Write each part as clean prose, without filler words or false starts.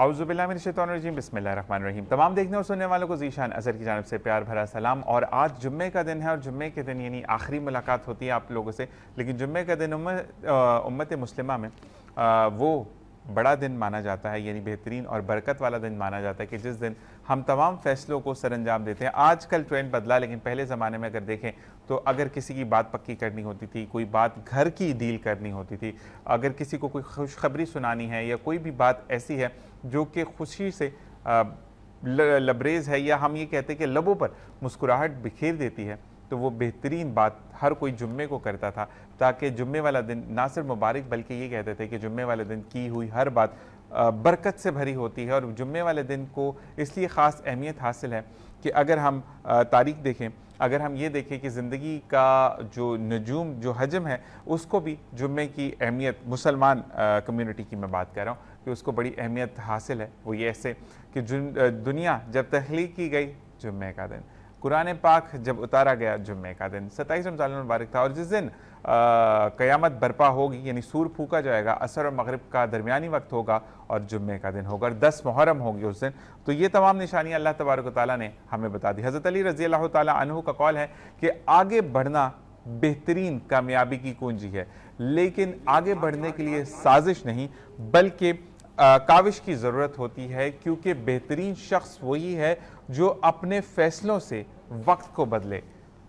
औज़ुबिल्लाहिमिनश्शैतानिर्रजीम बिस्मिल्लाहिर्रहमानिर्रहीम। तमाम देखने और सुनने वालों को ज़ीशान अज़हर की जानिब से प्यार भरा सलाम। और आज जुम्मे का दिन है और जुम्मे के दिन यानी आखिरी मुलाकात होती है आप लोगों से। लेकिन जुम्मे का दिन उम्मत मुस्लिमा में वो बड़ा दिन माना जाता है, यानी बेहतरीन और बरकत वाला दिन माना जाता है कि जिस दिन हम तमाम फ़ैसलों को सरअंजाम देते हैं। आजकल ट्रेंड बदला, लेकिन पहले ज़माने में अगर देखें तो अगर किसी की बात पक्की करनी होती थी, कोई बात घर की डील करनी होती थी, अगर किसी को कोई खुशखबरी सुनानी है या कोई भी बात ऐसी है जो कि खुशी से लबरेज है, या हम ये कहते हैं कि लबों पर मुस्कुराहट बिखेर देती है, तो वो बेहतरीन बात हर कोई जुम्मे को करता था, ताकि जुम्मे वाला दिन ना सिर्फ मुबारक बल्कि ये कहते थे कि जुम्मे वाले दिन की हुई हर बात बरकत से भरी होती है। और जुम्मे वाले दिन को इसलिए ख़ास अहमियत हासिल है कि अगर हम तारीख़ देखें, अगर हम ये देखें कि ज़िंदगी का जो नजूम जो हजम है उसको भी जुम्मे की अहमियत, मुसलमान कम्युनिटी की मैं बात कर रहा हूँ, कि उसको बड़ी अहमियत हासिल है। वो ये ऐसे कि दुनिया जब तख्लीक की गई जुम्मे का दिन, कुरान पाक जब उतारा गया जुम्मे का दिन, 27 रमज़ान मुबारक था। और जिस दिन क़यामत बर्पा होगी, यानी सूर फूका जाएगा, असर और मगरिब का दरमियानी वक्त होगा और जुम्मे का दिन होगा और 10 मुहर्रम होगी उस दिन। तो ये तमाम निशानियाँ अल्लाह तबारक व तआला ने हमें बता दी। हज़रत अली रज़ी अल्लाह तआला अन्हु का कौल है कि आगे बढ़ना बेहतरीन कामयाबी की कुंजी है, लेकिन आगे बढ़ने के लिए साजिश नहीं बल्कि काविश की ज़रूरत होती है, क्योंकि बेहतरीन शख्स वही है जो अपने फ़ैसलों से वक्त को बदले,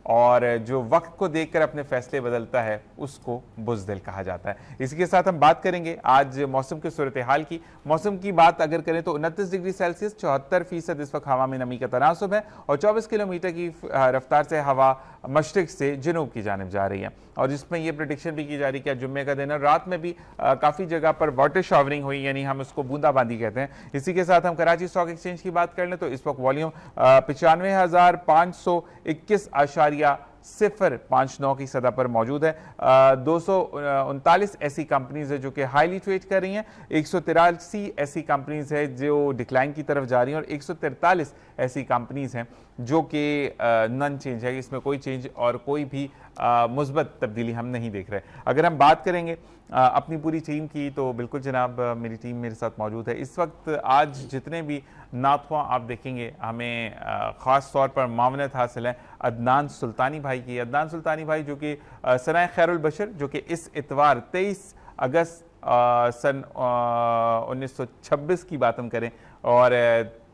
और जो वक्त को देखकर अपने फैसले बदलता है उसको बुज़दिल कहा जाता है। इसी के साथ हम बात करेंगे आज मौसम की सूरत हाल की। मौसम की बात अगर करें तो 29 डिग्री सेल्सियस 74% इस वक्त हवा में नमी का तनासुब है और 24 किलोमीटर की रफ्तार से हवा मशरिक से जनूब की जानिब जा रही है। और जिसमें यह प्रेडिक्शन भी की जा रही है कि जुम्मे का दिन है, रात में भी काफ़ी जगह पर वाटर शावरिंग हुई, यानी हम उसको बूंदाबांदी कहते हैं। इसी के साथ हम कराची स्टॉक एक्सचेंज की बात कर लें तो इस वक्त वॉल्यूम 95,501.059 की सतह पर मौजूद है। 239 ऐसी कंपनीज है जो कि हाईली ट्रेड कर रही हैं, 183 ऐसी कंपनीज है जो डिक्लाइन की तरफ जा रही हैं और 143 ऐसी कंपनीज हैं जो कि नन चेंज है, इसमें कोई चेंज और कोई भी मुस्बत तब्दीली हम नहीं देख रहे। अगर हम बात करेंगे अपनी पूरी टीम की तो बिल्कुल जनाब मेरी टीम मेरे साथ मौजूद है इस वक्त। आज जितने भी नातख़्वां आप देखेंगे, हमें ख़ास तौर पर मावनत हासिल है अदनान सुल्तानी भाई की। अदनान सुल्तानी भाई जो कि सनाए खैरुल बशर, जो कि इस इतवार 23 अगस्त सन 1926 की बात हम करें और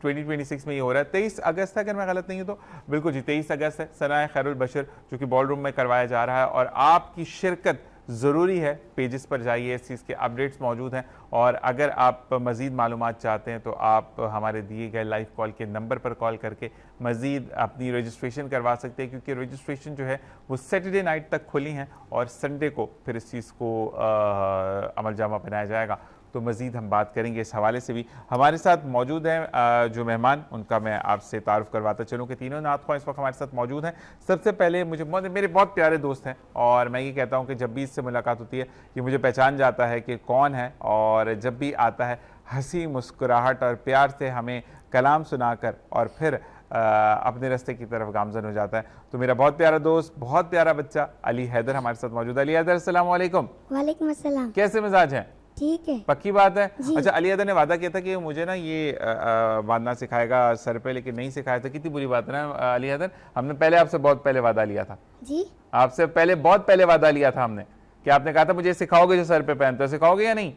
2026 में ये हो रहा है, 23 अगस्त है अगर मैं गलत नहीं हूँ तो, बिल्कुल जी 23 अगस्त है, सनाए खैरुल बशर जो कि बॉल रूम में करवाया जा रहा है। और आपकी शिरकत ज़रूरी है, पेजेस पर जाइए, इस चीज़ के अपडेट्स मौजूद हैं। और अगर आप मज़ीद मालूमात चाहते हैं तो आप हमारे दिए गए लाइव कॉल के नंबर पर कॉल करके मज़ीद अपनी रजिस्ट्रेशन करवा सकते हैं, क्योंकि रजिस्ट्रेशन जो है वो सैटरडे नाइट तक खुली हैं और संडे को फिर इस चीज़ को अमल जामा पहनाया जाएगा। तो मज़ीद हम बात करेंगे इस हवाले से भी। हमारे साथ मौजूद हैं जो मेहमान, उनका मैं आपसे तारुफ़ करवाता चलूँ कि तीनों नातख़्वां इस वक्त हमारे साथ मौजूद हैं। सबसे पहले मेरे बहुत प्यारे दोस्त हैं और मैं ये कहता हूँ कि जब भी इससे मुलाकात होती है ये मुझे पहचान जाता है कि कौन है, और जब भी आता है हंसी मुस्कुराहट और प्यार से हमें कलाम सुनाकर और फिर अपने रास्ते की तरफ गामज़न हो जाता है। तो मेरा बहुत प्यारा दोस्त, बहुत प्यारा बच्चा अली हैदर हमारे साथ मौजूद है। अली हैदर अस्सलाम वालेकुम। वालेकुम अस्सलाम। कैसे मिजाज हैं? ठीक है, पक्की बात है। अच्छा, अली हैदर ने वादा किया था कि मुझे ना ये बांधना सिखाएगा सर पे, लेकिन नहीं सिखाया था। कितनी बुरी बात है ना अली हैदर, हमने पहले आपसे बहुत पहले वादा लिया था जी, आपसे पहले बहुत पहले वादा लिया था हमने कि आपने कहा था मुझे सिखाओगे जो सर पे पहनते हो, सिखाओगे या नहीं?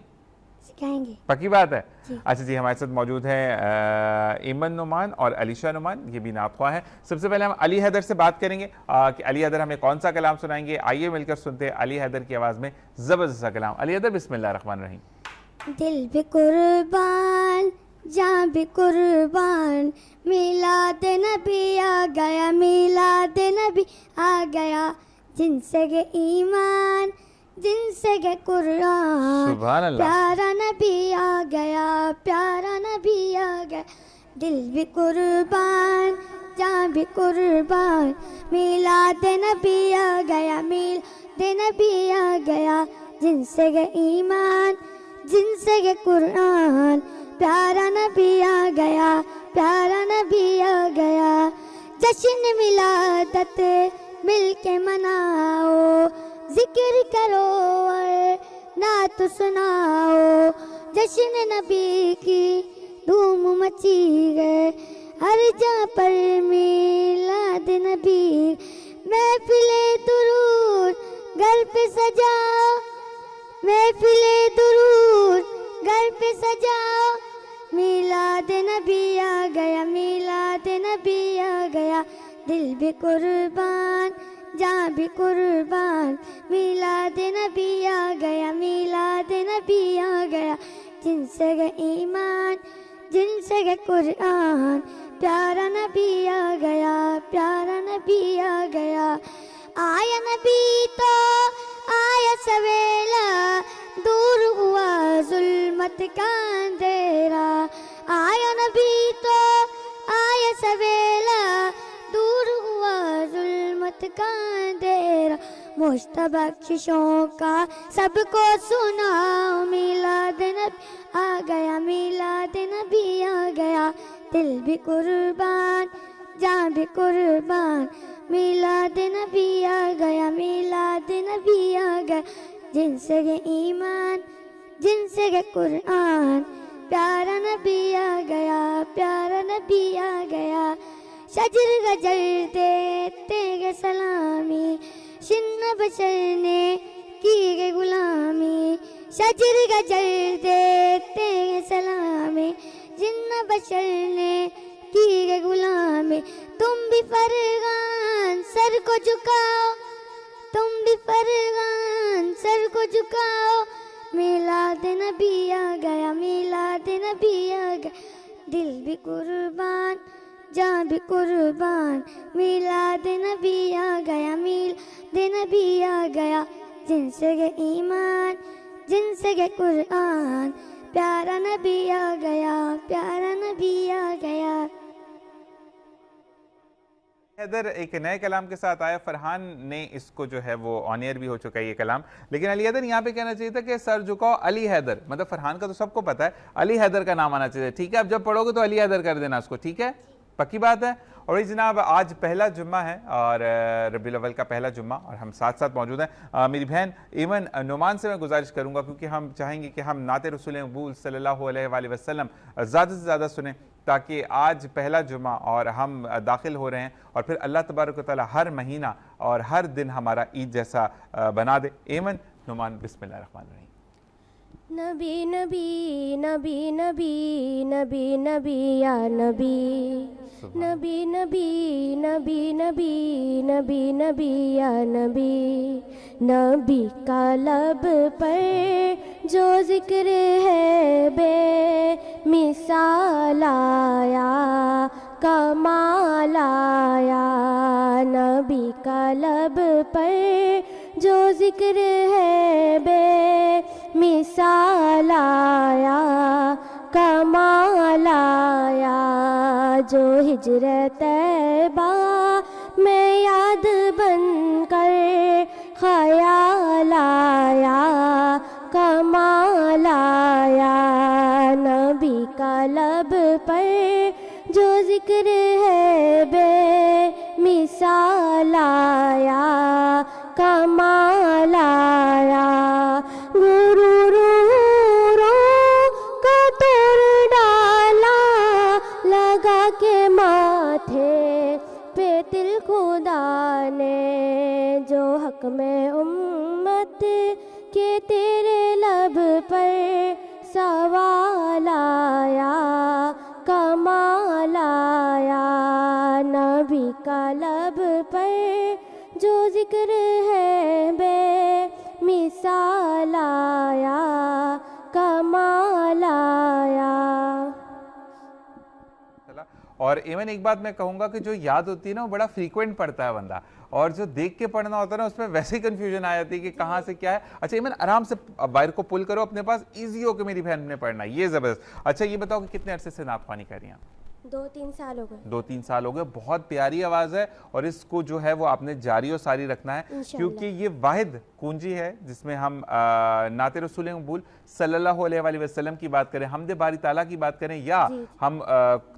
सिखाएंगे। पक्की बात है। अच्छा जी, हमारे साथ मौजूद है ईमन नुमान और अलीशा नुमान, ये भी नातख़्वां हैं। सबसे पहले हम अली हैदर से बात करेंगे कि अली हैदर हमें कौन सा कलाम सुनाएंगे। आइए मिलकर सुनते हैं अली हैदर की आवाज़ में ज़बरदस्त सा कलाम। अली हैदर बिस्मिल्लाह रहमान रहीम। दिल भी कुर्बान, जान भी कुर्बान, मिलाद नबी आ गया, मिलाद नबी आ गया, जिनसे के ईमान, जिनसे के कुरान, प्यारा नबी आ गया, प्यारा नबी आ गया। दिल भी कुर्बान, जान भी कुर्बान, मिलाद नबी आ गया, मिलाद नबी आ गया, जिनसे के ईमान, जिनसे के कुरान, प्यारा नबी आ गया, प्यारा नबी आ गया। जश्न मिलादत मिल के मनाओ, जिक्र करो और नात सुनाओ, जश्न नबी की धूम मची है, हर जहाँ पर मिलाद नबी। महफिले दुरूद घर पे सजाओ, महफिले दुरूद घर पे सजाओ, मिलाद नबी आ गया, मिलाद नबी आ गया। दिल भी कुर्बान जान भी कुर्बान, मिलाद नबी आ गया, मिलाद नबी आ गया। जिनसे है ईमान जिनसे है कुरान, प्यारा नबी आ गया, प्यारा नबी आ गया। आया नबी तो आया सवेला, दूर हुआ जुल्मत का अंधेरा। आया नबी तो आया सवेला, दूर हुआ जुल्मत का अंधेरा। मुश्तबा बख्शिशों का सबको सुनाओ, मिलाद नबी आ गया, मिलाद नबी आ गया। दिल भी कुर्बान जान भी कुर्बान, मिलाद नबी आ गया, मिलाद नबी आ गया। जिनसे है ईमान जिनसे है कुरान, प्यारा नबी आ गया, प्यारा नबी आ गया। शजर गजर देते गए सलामी, शिन्न बशर ने की गए गुलामी। शजर गजर देते गए सलामी, जिन्न बशर ने की गए गुलामी। तुम भी फरगान सर को झुकाओ, तुम भी फरगान सर को झुकाओ, मिलाद नबी आ गया, मिलाद नबी आ गया। दिल भी कुर्बान जान भी कुर्बान, मिलाद नबी आ गया, मिलाद नबी आ गया। जिनसे है ईमान जिनसे है कुरान, प्यारा नबी आ गया, प्यारा नबी आ गया। हैदर एक नए कलाम के साथ आया। फरहान ने इसको जो है वो ऑन एयर भी हो चुका है ये कलाम, लेकिन अली हैदर यहाँ पे कहना चाहिए था कि सर झुकाओ अली हैदर, मतलब फरहान का तो सबको पता है, अली हैदर का नाम आना चाहिए। ठीक है, अब जब पढ़ोगे तो अली हैदर कर देना उसको, ठीक है, पक्की बात है। और ये जनाब आज पहला जुम्मा है और रबीउल अव्वल का पहला जुम्मा, और हम साथ साथ मौजूद हैं। मेरी बहन ईमन नुमान से मैं गुजारिश करूंगा, क्योंकि हम चाहेंगे कि हम नाते रसूल मकबूल सल्लल्लाहु अलैहि वसल्लम ज़्यादा से ज़्यादा सुने, ताकि आज पहला जुम्मा और हम दाखिल हो रहे हैं, और फिर अल्लाह तबारक व तआला हर महीना और हर दिन हमारा ईद जैसा बना दे। ईमन नुमान, बिस्मिल्लाहिर्रहमानिर्रहीम। नबी नबी नबी नबी नबी नबी या नबी, नबी नबी नबी नबी नबी नबी या नबी। नबी का लब पर जो जिक्र है बे मिसाल आया, कमाल आया। नबी का लब पर जो जिक्र है बे मिसाल आया, कमाल आया। जो हिजरत तैबा में याद बनकर ख्याल आया, कमाल आया। नबी का लब पर जो जिक्र है बे मिसाल आया, कमाल आया। गुरूरों का तोड़ डाला, लगा के माथे पे तिल खुदा ने। जो हक में उम्मत के तेरे लब पर सवाल आया, कमाल आया। नबी का लब पर जो जिक्र है बे मिसाल आया, कमाल आया। और इवन एक बात मैं कहूंगा कि जो याद होती है ना, वो बड़ा फ्रीक्वेंट पढ़ता है बंदा, और जो देख के पढ़ना होता है ना, उसमें वैसे ही कंफ्यूजन आ जाती है कि कहाँ से क्या है। अच्छा इवन आराम से वायर को पुल करो अपने पास, इजी हो के मेरी बहन ने पढ़ना, ये जबरदस्त। अच्छा ये बताओ कि कितने अरसे से नात ख्वानी कर रही हैं? 2-3 साल हो गए। 2-3 साल हो गए। बहुत प्यारी आवाज़ है, और इसको जो है वो आपने जारी और सारी रखना है, क्योंकि ये वाहिद कुंजी है जिसमें हम नाते रसूल मकबूल सल्लल्लाहु अलैहि वसल्लम की बात करें, हमदे बारी ताला की बात करें, या हम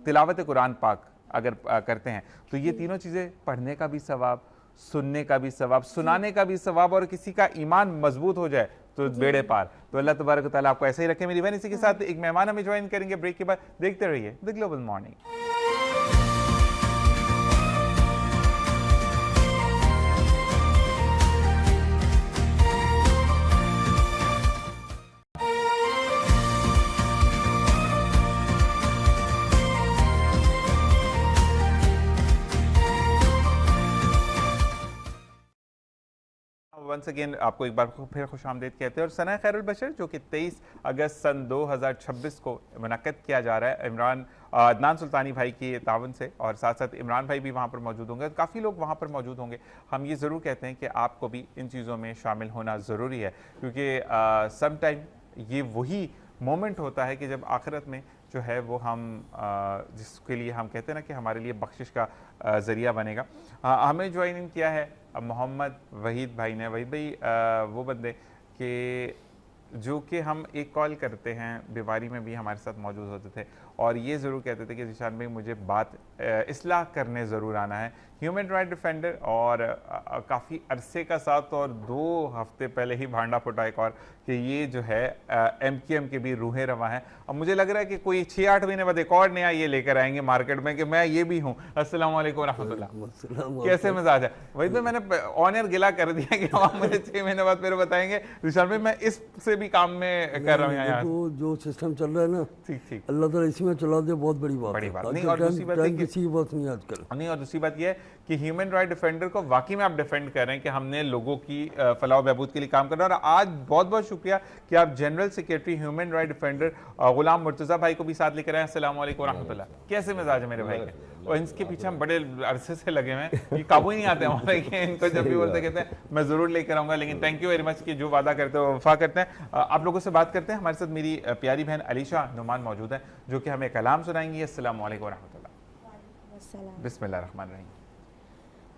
तिलावत कुरान पाक अगर करते हैं, तो ये तीनों चीज़ें पढ़ने का भी सवाब, सुनने का भी सवाब, सुनाने का भी सवाब, और किसी का ईमान मजबूत हो जाए तो बेड़े पार। तो अल्लाह तबारक व तआला आपको ऐसे ही रखे मेरी बहन। इसी के साथ एक मेहमान हमें ज्वाइन करेंगे ब्रेक के बाद। देखते रहिए the global morning. Once again आपको एक बार फिर खुशामदीद कहते हैं। और सना खैरुल बशर जो कि 23 अगस्त सन 2026 को मुनक्कद किया जा रहा है अदनान सुल्तानी भाई की तावन से, और साथ साथ इमरान भाई भी वहाँ पर मौजूद होंगे, काफ़ी लोग वहाँ पर मौजूद होंगे। हम ये ज़रूर कहते हैं कि आपको भी इन चीज़ों में शामिल होना ज़रूरी है, क्योंकि सम टाइम ये वही मोमेंट होता है कि जब आखिरत में जो है वो हम जिसके लिए हम कहते हैं ना कि हमारे लिए बख्शिश का ज़रिया बनेगा। हमें ज्वाइन किया है मोहम्मद वहीद भाई ने। वहीद भाई वो बंदे कि जो कि हम एक कॉल करते हैं, बीमारी में भी हमारे साथ मौजूद होते थे और ये ज़रूर कहते थे कि ज़ीशान भाई मुझे बात इस्लाह करने ज़रूर आना है। ह्यूमन राइट डिफेंडर और काफ़ी अरसे का साथ, और 2 हफ्ते पहले ही भांडा फुटा एक और कि ये जो है MKM के भी रूहें रवा हैं। अब मुझे लग रहा है कि कोई 6-8 महीने बाद एक और नया ये लेकर आएंगे मार्केट में कि मैं ये भी हूँ। अस्सलाम वालेकुम रहमतुल्लाह। कैसे मिजाज है? वही तो मैंने ऑन एयर गिला कर दिया कि आप मुझे 6 महीने बाद फिर बताएंगे ज़ीशान भाई मैं इससे भी काम में कर रहा हूँ यहाँ। तो जो सिस्टम चल रहा है ना, ठीक अल्लाह ताला इसी में चला दे, बहुत बड़ी बात है। नहीं, और दूसरी बात किसी की बात नहीं आजकल नहीं, और दूसरी बात यह है कि ह्यूमन राइट डिफेंडर को वाकई में आप डिफेंड कर रहे हैं कि हमने लोगों की फलाह बहबूद के लिए काम करना है। और आज बहुत बहुत शुक्रिया कि आप general secretary human right defender Ghulam Murtaza भाई को भी साथ लेकर आए। अस्सलाम वालेकुम रहमतुल्लाह। कैसे मिजाज है मेरे भाई के? और इनके पीछे हम बड़े अरसे से लगे हुए हैं, ये काबू ही नहीं आते हमारे कि इनको जब भी बोलते कहते हैं मैं ज़रूर लेकर आऊँगा। लेकिन थैंक यू वेरी मच कि जो वादा करते हो वफा करते हैं। आप लोगों से बात करते हैं। हमारे साथ मेरी प्यारी बहन अलीशा नुमान मौजूद है जो कि हमें कलाम सुनाएंगी। अस्सलाम वालेकुम रहमतुल्लाह। बिस्मिल्लाह रहमान रहीम।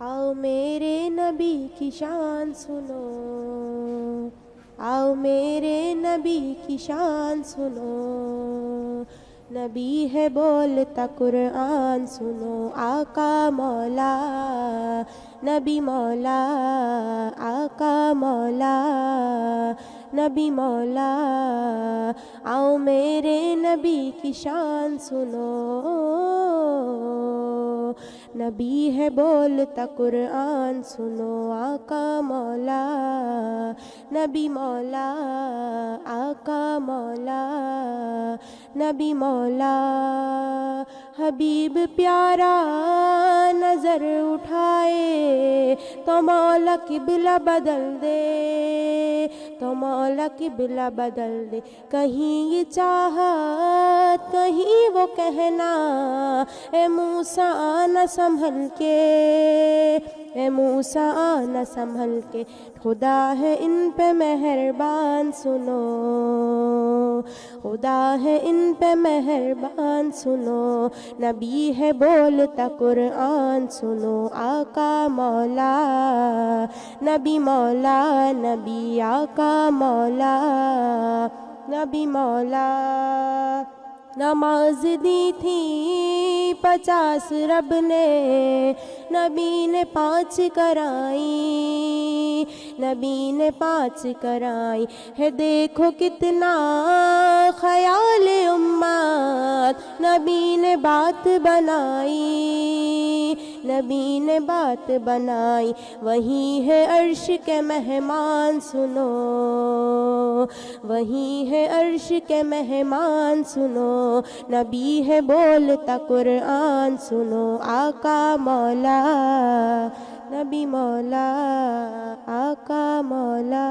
आओ मेरे नबी की शान सुनो, आओ मेरे नबी की शान सुनो, नबी है बोलता कुरान सुनो, आका मौला नबी मौला, आका मौला नबी मौला, आओ मेरे नबी की शान सुनो, नबी है बोलता कुरान सुनो, आका मौला नबी मौला, आका मौला नबी मौला, हबीब प्यारा नजर उठाए तो मौला किबला बदल दे, तो मौला किबला बदल दे। कहीं ये चाहत कहीं वो कहना, ए मूसा आना संभल के, ए मूसा आना संभल के, खुदा है इन पे मेहरबान सुनो, खुदा है इन पे मेहरबान सुनो, नबी है बोलता कुरान सुनो, आका मौला नबी मौला, नबी आका मौला नबी मौला। नमाज दी थी 50 रब ने, नबी ने 5 कराई, नबी ने 5 कराई है, देखो कितना ख्याल उम्मत, नबी ने बात बनाई, नबी ने बात बनाई, वही है अर्श के मेहमान सुनो, वही है अर्श के मेहमान सुनो, नबी है बोलता कुरान सुनो, आका मौला नबी मौला, आका मौला।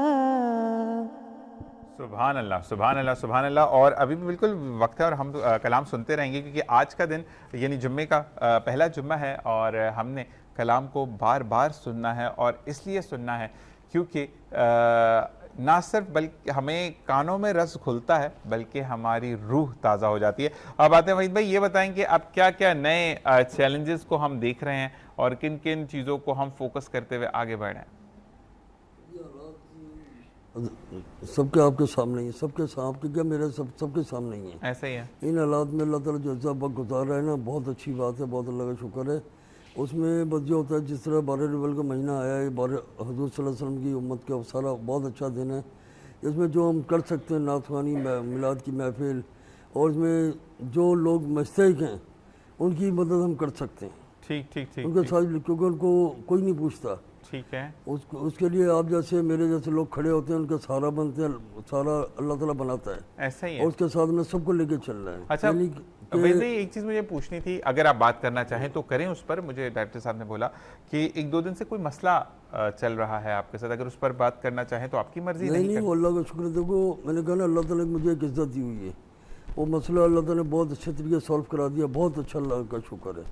सुभान अल्लाह, सुभान अल्लाह, सुभान अल्लाह। और अभी भी बिल्कुल वक्त है और हम कलाम सुनते रहेंगे, क्योंकि आज का दिन यानी जुम्मे का पहला जुम्मा है और हमने कलाम को बार बार सुनना है। और इसलिए सुनना है क्योंकि ना सिर्फ बल्कि हमें कानों में रस खुलता है बल्कि हमारी रूह ताज़ा हो जाती है। अब आते हैं वहीद भाई, ये बताएं कि अब क्या क्या नए चैलेंजेस को हम देख रहे हैं और किन किन चीज़ों को हम फोकस करते हुए आगे बढ़ रहे हैं। सबके आपके सामने ही, सबके सामने क्या मेरे सबके सामने ही है, ऐसा ही है। इन हालात में अल्लाह ताला जो वक्त गुजार रहा है ना, बहुत अच्छी बात है, बहुत अल्लाह का शुक्र है। उसमें बस जो होता है, जिस तरह 12 रबीउल का महीना आया है, 12 हज़रत सल्लल्लाहु अलैहि वसल्लम की उम्मत का सारा बहुत अच्छा दिन है। इसमें जो हम कर सकते हैं नाथवानी मिलाद की महफिल, और इसमें जो लोग मुस्तहिक हैं उनकी मदद हम कर सकते हैं। ठीक ठीक ठीक उनके ठीक, साथ, क्योंकि उनको कोई नहीं पूछता, ठीक है। उसके लिए आप जैसे मेरे जैसे लोग खड़े होते हैं, उनका सहारा बनते हैं, सहारा अल्लाह ताला बनाता है, ऐसा ही और है। उसके साथ में सबको लेके चल रहा है। अच्छा यानी वैसे एक चीज़ मुझे पूछनी थी, अगर आप बात करना चाहें तो करें उस पर। मुझे डायरेक्टर साहब ने बोला कि एक दो दिन से कोई मसला चल रहा है आपके साथ, अगर उस पर बात करना चाहें तो आपकी मर्जी। नहीं नहीं, वो अल्लाह का शुक्र है। देखो मैंने कहा ना, अल्लाह ताला ने मुझे एक इज्जत दी हुई है, वो मसला अल्लाह ताला ने बहुत अच्छे तरीके सॉल्व करा दिया, बहुत अच्छा अल्लाह का शुक्र है।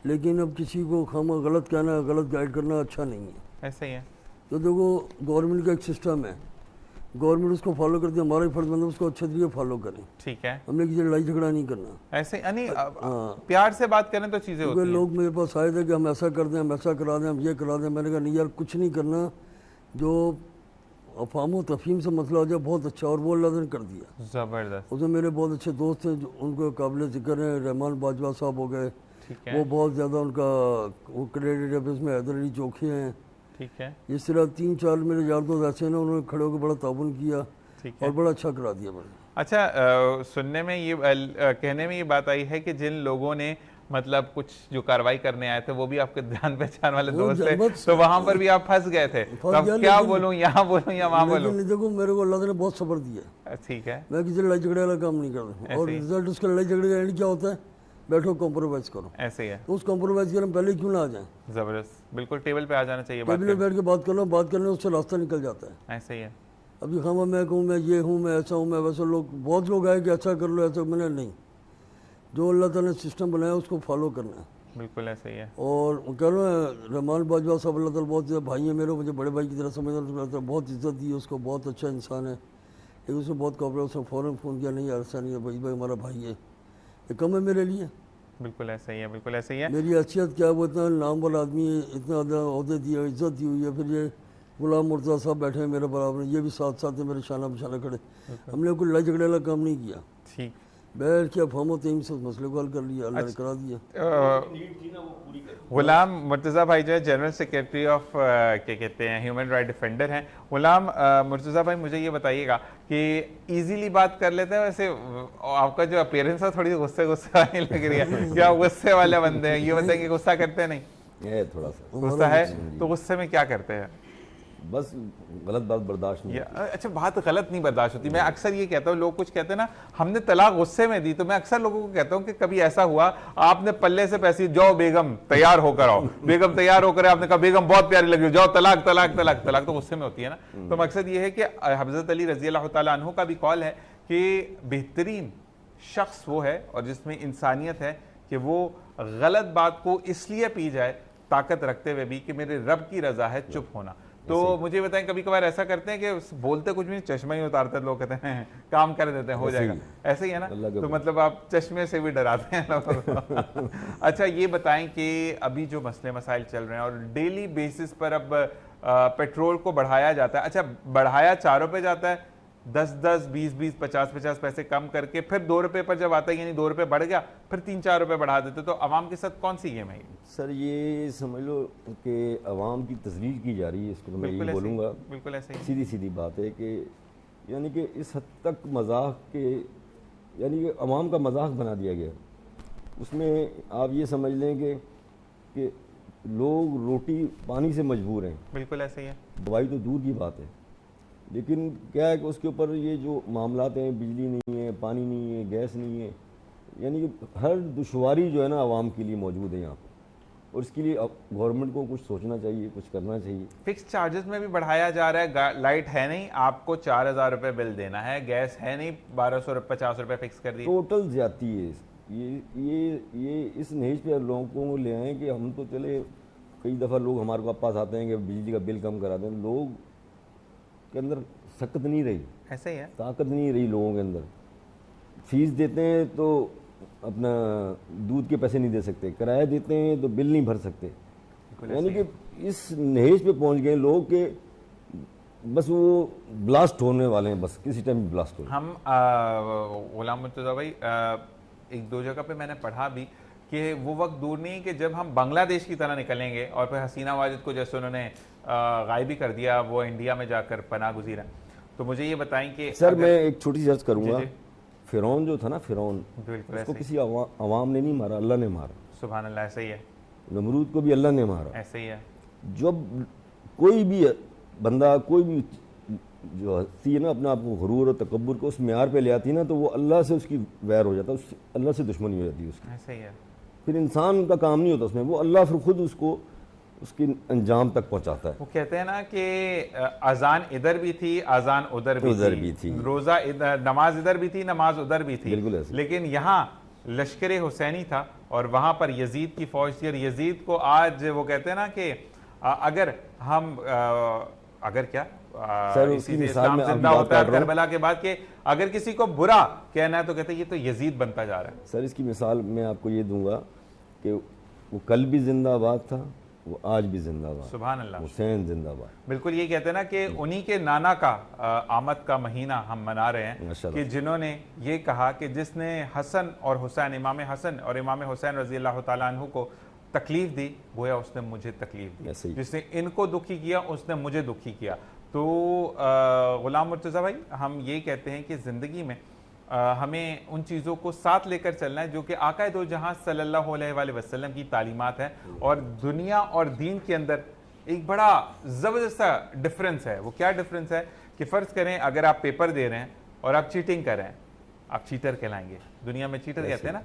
लेकिन अब किसी को खामा गलत कहना, गलत गाइड करना अच्छा नहीं है। ऐसा ही है। तो देखो गवर्नमेंट का एक सिस्टम है, गवर्नमेंट उसको फॉलो करती है, हमारा ही फर्ज बनता है उसको अच्छे तरीके फॉलो करें। ठीक है। हमने किसी लड़ाई झगड़ा नहीं करना। ऐसे यानी प्यार से बात करें तो चीजें होती क्योंकि हैं। लोग मेरे पास आए थे कि हम ऐसा कर दें, हम ऐसा करा दें, हम ये करा दें। मैंने कहा नहीं यार, कुछ नहीं करना, जो अफाम व तफहीम से मसला हो जाए बहुत अच्छा, और वो अल्लाह ने कर दिया। जबरदस्त। उसमें मेरे बहुत अच्छे दोस्त हैं, जो उनको काबिल ज़िक्र हैं, रहमान बाजवा साहब हो गए, ठीक वो है। बहुत ज़्यादा उनका वो क्रेडिट है। फिर इसमें हैदर अली चौकी हैं। ठीक है। इस तरह 3-4 मेरे यार दोस्त ऐसे हैं ना, उन्होंने खड़े होकर बड़ा ताउन किया ठीक और है। बड़ा अच्छा करा दिया मैंने। अच्छा सुनने में ये कहने में ये बात आई है कि जिन लोगों ने मतलब कुछ जो कार्रवाई करने आए थे वो भी आपके जान पहचान वाले वो दोस्त थे, जनमत तो वहां पर भी आप फंस गए थे। तो अब गया, क्या लेकिन- बोलूं, यहाँ बोलूं या वहां बोलूं? लेकिन देखो मेरे को अल्लाह ने बहुत सब्र दिया। ठीक है। मैं किसी लड़ाई झगड़े वाला काम नहीं करता, और ऐसे ही। रिजल्ट उसका लड़ाई झगड़े का एंड क्या होता है, बैठो कॉम्प्रोमाइज़ करो। ऐसे ही है। तो उस कॉम्प्रोमाइज़ के हम पहले क्यों ना आ जाएं? जबरदस्त, बिल्कुल टेबल पे आ जाना चाहिए बात टेबल पे करने। बैठ के बात करना, बात करने उससे रास्ता निकल जाता है। ऐसे ही है। अभी खामा मैं कहूँ मैं ये हूँ, मैं ऐसा हूँ, मैं वैसा, लोग बहुत लोग आए कि अच्छा कर लो, ऐसा। मैंने नहीं, जो अल्लाह ताला ने सिस्टम बनाया उसको फॉलो करना है। बिल्कुल ऐसे ही है। और कह रहा हूँ रहमान बाजवा साहब, अल्लाह ताला बहुत भाई है मेरे, मुझे बड़े भाई की तरह समझना, बहुत इज्जत दी उसको, बहुत अच्छा इंसान है। लेकिन उसको बहुत कॉपरेट, उसने फ़ौरन फ़ोन किया, नहीं यार ऐसा नहीं है भाई, भाई हमारा भाई है, ये कम है मेरे लिए। बिल्कुल ऐसे ही है। बिल्कुल ऐसे ही है। मेरी हैसियत क्या है, वो इतना नाम वाला आदमी है, इतना अहदे दिया, इज्जत दी हुई है। फिर ये गुलाम मुर्तज़ा साहब बैठे हैं मेरे बराबर, ये भी साथ साथ है मेरे, शाना बिशाना खड़े। हमने कोई लड़ाई झगड़े वाला काम नहीं किया, ठीक। बैठ के अफवाहों तईम से उस मसले को हल कर लिया, अल्लाह ने करा दिया। गुलाम मुर्तज़ा भाई जो है जनरल सेक्रेटरी ऑफ क्या कहते हैं ह्यूमन राइट डिफेंडर हैं। गुलाम मुर्तज़ा भाई मुझे ये बताइएगा कि इजीली बात कर लेते हैं वैसे, आपका जो अपीयरेंस है थोड़ी गुस्से गुस्से वाली लग रही है, क्या गुस्से वाले बंदे हैं? ये बताएंगे गुस्सा करते नहीं? है थोड़ा सा, गुस्सा है। तो गुस्से में क्या करते हैं? बस गलत बात बर्दाश्त नहीं। अच्छा, बात गलत नहीं बर्दाश्त होती। मैं अक्सर ये कहता हूँ, लोग कुछ कहते हैं ना हमने तलाक गुस्से में दी, तो मैं अक्सर लोगों को कहता हूँ कि कभी ऐसा हुआ आपने पल्ले से पैसे, जाओ बेगम तैयार होकर आओ, बेगम तैयार होकर, आपने कहा बेगम बहुत प्यारी लगी, जाओ तलाक तलाक तलाक। तलाक तो गुस्से में होती है ना। तो मकसद ये है कि हज़रत अली रज़ी अल्लाह तआला अन्हु का भी कौल है कि बेहतरीन शख्स वो है और जिसमें इंसानियत है कि वो गलत बात को इसलिए पी जाए ताकत रखते हुए भी कि मेरे रब की रजा है चुप होना। तो मुझे बताएं, कभी कभार ऐसा करते हैं कि बोलते कुछ भी नहीं, चश्मा ही उतारते हैं, लोग कहते हैं काम कर देते हैं, हो जाएगा, ऐसे ही है ना? तो मतलब आप चश्मे से भी डराते हैं लोगों को। अच्छा ये बताएं कि अभी जो मसले मसाइल चल रहे हैं और डेली बेसिस पर अब पेट्रोल को बढ़ाया जाता है। अच्छा, बढ़ाया 4 रुपये जाता है, 10-10, 20-20, 50-50 पैसे कम करके फिर 2 रुपये पर जब आता है, यानी 2 रुपये बढ़ गया, फिर 3-4 रुपये बढ़ा देते। तो आवाम के साथ कौन सी गेम है? सर ये समझ लो कि अवाम की तजलील की जा रही है, इसको तो मैं ये बोलूँगा। बिल्कुल ऐसे ही। सीधी सीधी बात है कि यानी कि इस हद तक मजाक के, यानी कि अवाम का मजाक बना दिया गया। उसमें आप ये समझ लें कि लोग रोटी पानी से मजबूर हैं। बिल्कुल ऐसे ही है। दवाई तो दूर की बात है, लेकिन क्या है कि उसके ऊपर ये जो मामलात हैं, बिजली नहीं है, पानी नहीं है, गैस नहीं है, यानी कि हर दुश्वारी जो है ना आवाम के लिए मौजूद है यहाँ पर। और इसके लिए अब गवर्नमेंट को कुछ सोचना चाहिए, कुछ करना चाहिए। फिक्स चार्जेस में भी बढ़ाया जा रहा है। लाइट है नहीं, आपको 4000 रुपये बिल देना है, गैस है नहीं, 1250 रुपये फिक्स कर दिए। टोटल ज्यादती है। ये इस नहेज पे लोगों को ले आए कि हम तो चले, कई दफ़ा लोग हमारे पास आते हैं कि बिजली का बिल कम करा दें। लोग के अंदर सकत नहीं रही, ऐसे ही है, ताकत नहीं रही लोगों के अंदर। फीस देते हैं तो अपना दूध के पैसे नहीं दे सकते, किराया देते हैं तो बिल नहीं भर सकते। यानी कि इस नहेज पे पहुंच गए लोग के बस वो ब्लास्ट होने वाले हैं, बस किसी टाइम ब्लास्ट हो। हम गुलाम मुर्तज़ा भाई, 1-2 जगह पे मैंने पढ़ा भी कि वो वक्त दूर नहीं कि जब हम बांग्लादेश की तरह निकलेंगे और फिर हसीना वाजिद को जैसे उन्होंने गायब भी कर दिया, वो इंडिया में जाकर पनाह गुज़ीरा। तो मुझे ये बताएं कि सर मैं एक छोटी सी अर्ज करूंगा। जी, जी। फिरौन जो था ना, फिरौन, बिल्कुल उसको ऐसे ही। किसी अवाम ने नहीं मारा, अल्लाह ने मारा। सुभान अल्लाह, ऐसे ही है, नमरूद को भी अल्लाह ने मारा। ऐसे ही है। जब कोई भी बंदा, कोई भी जो हस्ती है ना, अपने आप को गुरूर और तकब्बुर को उस म्यार पे ले आती है ना, तो वो अल्लाह से उसकी वैर हो जाता है, उससे अल्लाह से दुश्मनी हो जाती है उसकी। ऐसे ही है। फिर इंसान का काम नहीं होता उसमें, वो अल्लाह फिर खुद उसको उसके अंजाम तक पहुंचाता है। वो कहते हैं ना कि अजान इधर भी थी, अजान उधर भी थी, रोजा इधर, नमाज इधर भी थी, नमाज उधर भी थी, बिल्कुल ऐसे। लेकिन यहाँ लश्कर हुसैनी था और वहां पर यजीद की फौज थी। और यजीद को आज वो कहते हैं ना कि अगर हम अगर क्या सर, इसी उसकी से मिसाल इस्लाम मैं जिंदा आपको होता है बात कर रहा हूं। करबला के बाद के अगर किसी को बुरा कहना है तो कहते हैं ये तो यजीद बनता जा रहा है। सर इसकी मिसाल मैं आपको ये दूंगा कि वो कल भी जिंदाबाद था, वो आज भी जिंदाबाद, सुभान अल्लाह, हुसैन जिंदाबाद। बिल्कुल ये कहते हैं ना कि उन्हीं के नाना का आमद का महीना हम मना रहे हैं माशाल्लाह। कि जिन्होंने ये कहा कि जिसने हसन और हुसैन, इमाम हसन और इमाम हुसैन रजी अल्लाह तआला अन्हु को तकलीफ दी, गोया उसने मुझे तकलीफ ऐसे दी। ही। जिसने इनको दुखी किया उसने मुझे दुखी किया। तो गुलाम मुर्तज़ा भाई, हम ये कहते हैं कि ज़िंदगी में हमें उन चीज़ों को साथ लेकर चलना है जो कि आका दो जहां सल्लल्लाहु अलैहि वसल्लम की तालीमात है। और दुनिया और दीन के अंदर एक बड़ा ज़बरदस्त सा डिफरेंस है। वो क्या डिफरेंस है कि फ़र्ज़ करें अगर आप पेपर दे रहे हैं और आप चीटिंग कर रहे हैं, आप चीटर कहलाएंगे। दुनिया में चीटर कहते हैं ना।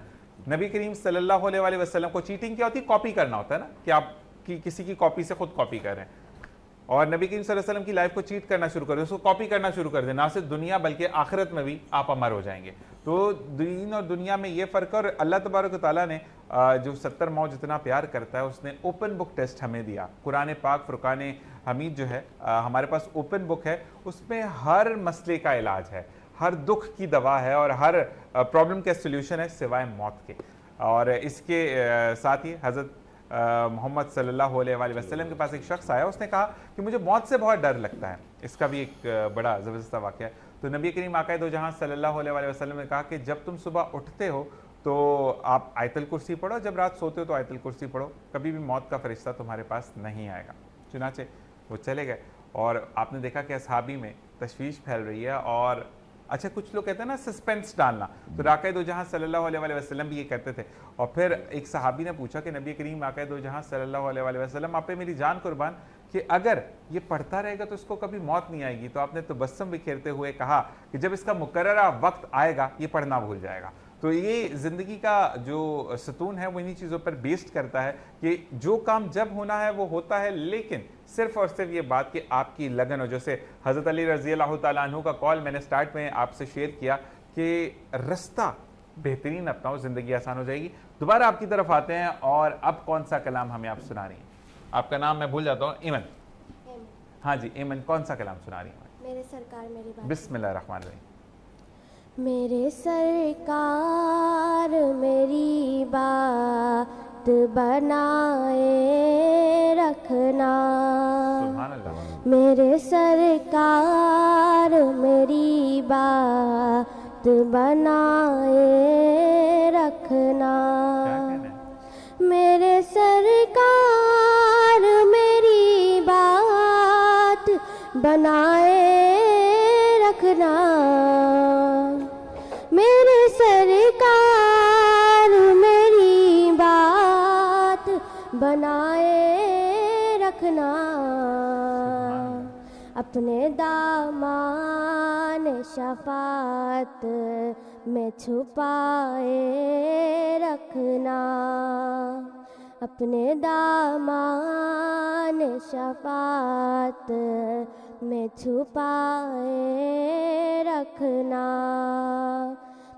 नबी करीम सल्लल्लाहु अलैहि वसल्लम को चीटिंग क्या होती है? कॉपी करना होता है ना, कि आप किसी की कॉपी से खुद कॉपी कर रहे हैं। और नबी करीम सल्लल्लाहु अलैहि वसल्लम की लाइफ को चीट करना शुरू कर दे, उसको कॉपी करना शुरू कर दे, ना सिर्फ दुनिया बल्कि आखिरत में भी आप अमर हो जाएंगे। तो दीन और दुनिया में ये फ़र्क है। और अल्लाह तबारक व तआला ने जो 70 मौ जितना प्यार करता है, उसने ओपन बुक टेस्ट हमें दिया। कुरान पाक फुरकान हमीद जो है हमारे पास ओपन बुक है, उसमें हर मसले का इलाज है, हर दुख की दवा है और हर प्रॉब्लम का सोल्यूशन है सिवाय मौत के। और इसके साथ ही हज़रत मोहम्मद सल्लल्लाहु अलैहि वसल्लम के पास एक शख्स आया, उसने कहा कि मुझे मौत से बहुत डर लगता है। इसका भी एक बड़ा ज़बरदस्त वाक़या है। तो नबी करीम आका दो जहां सल्लल्लाहु अलैहि वसल्लम ने कहा कि जब तुम सुबह उठते हो तो आप आयतल कुर्सी पढ़ो, जब रात सोते हो तो आयतल कुर्सी पढ़ो, कभी भी मौत का फरिश्ता तुम्हारे पास नहीं आएगा। चुनाचे वो चले गए और आपने देखा कि असहाबी में तशवीश फैल रही है। और अच्छा, कुछ लोग कहते हैं ना सस्पेंस डालना, तो आका दो जहां सल्लल्लाहु अलैहि वसल्लम भी ये कहते थे। और फिर एक सहाबी ने पूछा कि नबी करीम आका दो जहां सल्लल्लाहु अलैहि वसल्लम, आप पे मेरी जान कुर्बान, कि अगर ये पढ़ता रहेगा तो इसको कभी मौत नहीं आएगी। तो आपने तबस्सुम बिखेरते हुए कहा कि जब इसका मुकर्ररा वक्त आएगा ये पढ़ना भूल जाएगा। तो ये ज़िंदगी का जो सतून है वो इन्हीं चीज़ों पर बेस्ड करता है कि जो काम जब होना है वो होता है, लेकिन सिर्फ और सिर्फ ये बात कि आपकी लगन हो। जैसे हज़रत अली रज़ी अल्लाह तआला अन्हु का कॉल मैंने स्टार्ट में आपसे शेयर किया कि रास्ता बेहतरीन अपनाओ, ज़िंदगी आसान हो जाएगी। दोबारा आपकी तरफ आते हैं और अब कौन सा कलाम हमें आप सुना रही हैं? आपका नाम मैं भूल जाता हूँ। ईमन, हाँ जी ईमन, कौन सा कलाम सुना रही हैं? मेरे सरकार मेरी बात। बिस्मिल्लाह रहमान रहीम। मेरे सरकार मेरी बात बनाए रखना, सुभान अल्लाह। मेरे सरकार मेरी बात बनाए रखना, क्या कहना है? मेरे सरकार मेरी बात बनाए रखना, मेरे सरकार मेरी बात बनाए रखना, अपने दामान शफात में छुपाए रखना, अपने दामान शफात में छुपाए रखना,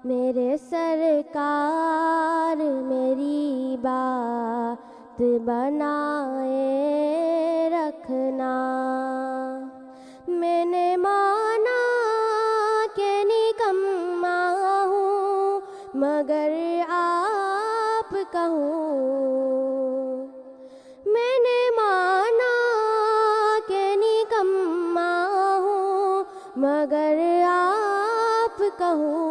मेरे सरकार मेरी बात बनाए रखना। मैंने माना के निकम्मा हूँ मगर आप कहूँ, मैंने माना के निकम्मा हूँ मगर आप कहूँ,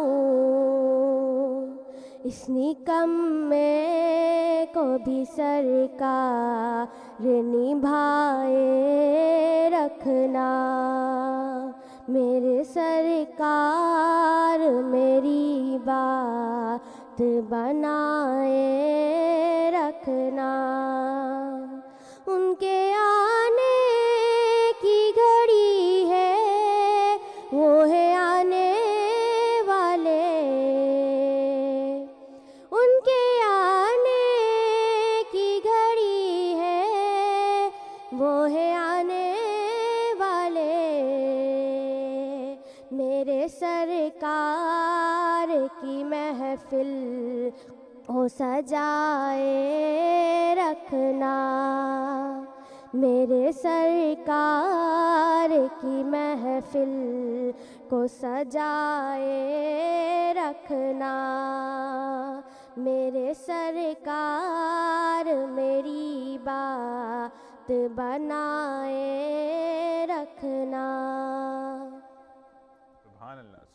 इस निकम्मे को भी सरकार निभाए रखना, मेरे सरकार मेरी बात बनाए रखना। उनके आने की घड़ी है, वो है आने वाले। उनके आने की घड़ी है, वो है आने वाले। मेरे सरकार की महफिल हो सजाए रखना। मेरे सरकार की महफिल को सजाए रखना। मेरे सरकार मेरी बात बनाए रखना।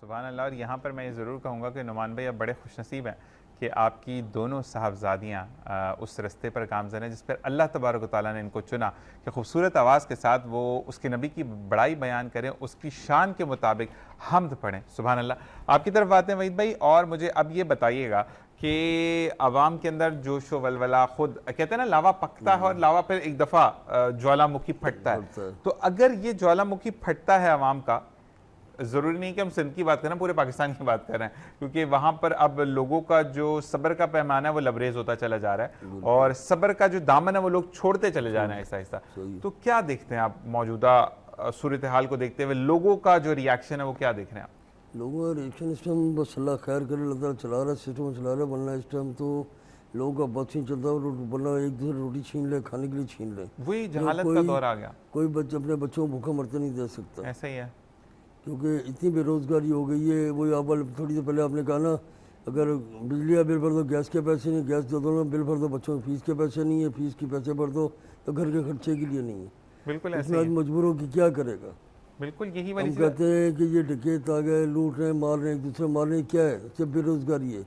सुभान अल्लाह। और यहाँ पर मैं ये ज़रूर कहूँगा कि नुमान भाई आप बड़े खुशनसीब हैं कि आपकी दोनों साहबजादियाँ उस रस्ते पर गामज़न हैं जिस पर अल्लाह तबारक व तआला ने इनको चुना कि खूबसूरत आवाज़ के साथ वो उसके नबी की बड़ाई बयान करें, उसकी शान के मुताबिक हम्द पढ़ें। सुभान अल्लाह। आपकी तरफ आते हैं वहीद भाई, और मुझे अब ये बताइएगा कि आवाम के अंदर जोश व वलवला, खुद कहते हैं ना लावा पकता है और लावा फिर एक दफ़ा ज्वालामुखी फटता है। तो अगर ये ज्वालामुखी फटता है आवाम का, ज़रूरी नहीं कि हम सिंध की बात करें, पूरे पाकिस्तान की बात कर रहे हैं, क्योंकि वहाँ पर अब लोगों का जो सब्र का पैमाना है वो लबरेज होता चला जा रहा है और सब्र का जो दामन है वो लोग छोड़ते चले जा रहे हैं ऐसा ऐसा। तो क्या देखते हैं आप मौजूदा सूरत हाल को देखते हुए, लोगों का जो रिएक्शन है वो क्या देख रहे हैं आप? लोगों का रिएक्शन इस टाइम बस अल्लाह खैर करे, अल्लाह ताला चला रहा है सिस्टम चला रहा है, वरना इस टाइम तो लोगों का बस नहीं चलता, वरना एक दूसरे रोटी छीन ले, खाने के लिए छीन ले। वही जहालत का दौर आ गया। कोई बच्चे अपने बच्चों को भूखा मरते नहीं दे सकता, ऐसा ही है, क्योंकि इतनी बेरोज़गारी हो गई है। वही आप थोड़ी देर पहले आपने कहा ना, अगर बिजली का बिल भर दो, गैस के पैसे नहीं, गैस दे दो ना, बिल भर दो, बच्चों की फीस के पैसे नहीं है, फीस के पैसे भर दो, तो घर के खर्चे के लिए नहीं है। बिल्कुल इसमें आज मजबूर हो कि क्या करेगा। बिल्कुल यही हम वाली कहते हैं कि ये डकैत आ गए, लूट रहे हैं, मार रहे हैं, एक दूसरे मार रहे हैं, क्या है? सिर्फ बेरोज़गारी है।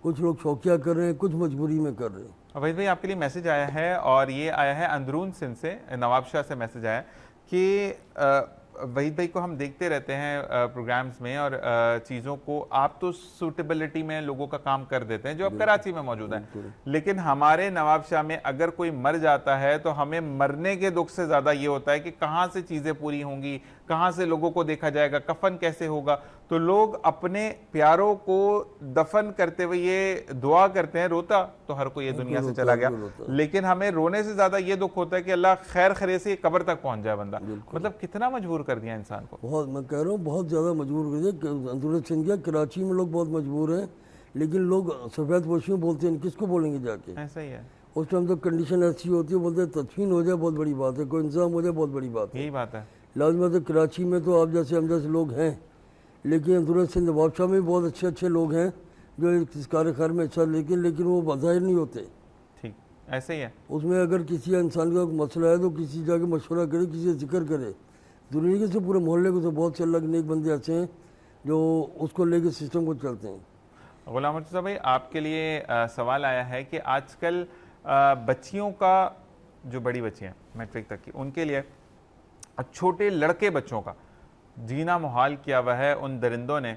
कुछ लोग शौकिया कर रहे हैं, कुछ मजबूरी में कर रहे हैं। अवैध भाई आपके लिए मैसेज आया है, और ये आया है अंदरून सिंध से, नवाब शाह से मैसेज आया कि वहीद भाई को हम देखते रहते हैं प्रोग्राम्स में, और चीज़ों को आप तो सूटेबिलिटी में लोगों का काम कर देते हैं जो अब कराची में मौजूद है, लेकिन हमारे नवाब शाह में अगर कोई मर जाता है तो हमें मरने के दुख से ज़्यादा ये होता है कि कहाँ से चीज़ें पूरी होंगी, कहाँ से लोगों को देखा जाएगा, कफन कैसे होगा। तो लोग अपने प्यारों को दफन करते हुए ये दुआ करते हैं, रोता तो हर कोई ये दुनिया से चला गया, लेकिन हमें रोने से ज़्यादा ये दुख होता है कि अल्लाह खैर खरे से कब्र तक पहुँच जाए बंदा। मतलब कितना मजबूर कर दिया इंसान को। बहुत, मैं कह रहा हूँ बहुत ज़्यादा मजबूर कर दिया। अंदरून सिंध क्या, कराची में लोग बहुत मजबूर हैं, लेकिन लोग सफ़ेद पोशियों बोलते हैं, किसको बोलेंगे जाके? ऐसा ही है। उस टाइम तो कंडीशन ऐसी होती है, बोलते हैं तदफीन हो जाए बहुत बड़ी बात है, कोई इंतजाम हो जाए बहुत बड़ी बात है। यही बात है। लाजमी तो कराची में तो आप जैसे हम जैसे लोग हैं, लेकिन अंदरून सिंध नवाब शाह में बहुत अच्छे अच्छे लोग हैं जो इस कार्यकार में अच्छा, लेकिन वो ज़ाहिर नहीं होते। ठीक ऐसे ही है। उसमें अगर किसी इंसान का मसला है तो किसी जाके मशवरा करे, किसी से जिक्र करे। दुनिया से पूरे मोहल्ले को तो बहुत से अलग नेक बंदे ऐसे हैं जो उसको लेके सिस्टम को चलते हैं। गुलाम मुर्तज़ा भाई आपके लिए सवाल आया है कि आजकल बच्चियों का, जो बड़ी बच्चियाँ मैट्रिक तक की, उनके लिए छोटे लड़के बच्चों का जीना मुहाल किया हुआ है उन दरिंदों ने,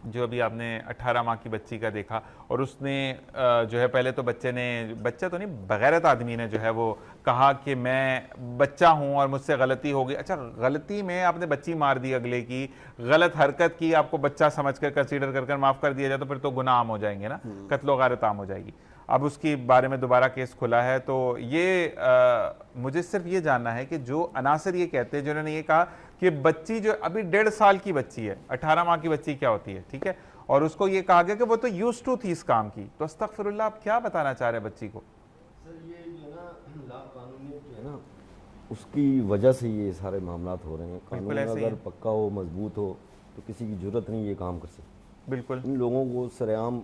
जो अभी आपने 18 माह की बच्ची का देखा, और उसने जो है पहले तो बच्चा तो नहीं, बगैरत आदमी ने जो है वो कहा कि मैं बच्चा हूं और मुझसे गलती हो गई। अच्छा, गलती में आपने बच्ची मार दी, अगले की गलत हरकत की, आपको बच्चा समझकर कंसीडर कर माफ़ कर दिया जाए तो फिर तो गुनाह आम हो जाएंगे ना, कत्ल व गारत आम हो जाएगी। अब उसके बारे में दोबारा केस खुला है। तो ये मुझे सिर्फ ये जानना है कि जो अनासर ये कहते हैं, जिन्होंने ये कहा कि बच्ची जो अभी 1.5 साल की बच्ची है, 18 माह की बच्ची क्या होती है, ठीक है, और उसको ये कहा गया कि वो तो यूज्ड टू थी इस काम की, तो अस्तगफिरुल्लाह, आप क्या बताना चाह रहे हैं बच्ची को? सर ये जो है ना लाकानूनियत जो है ना, उसकी वजह से ये सारे मामलात हो रहे हैं। कानून अगर पक्का हो, मजबूत हो, तो किसी की जरूरत नहीं ये काम कर सकती। बिल्कुल। इन लोगों को सरेआम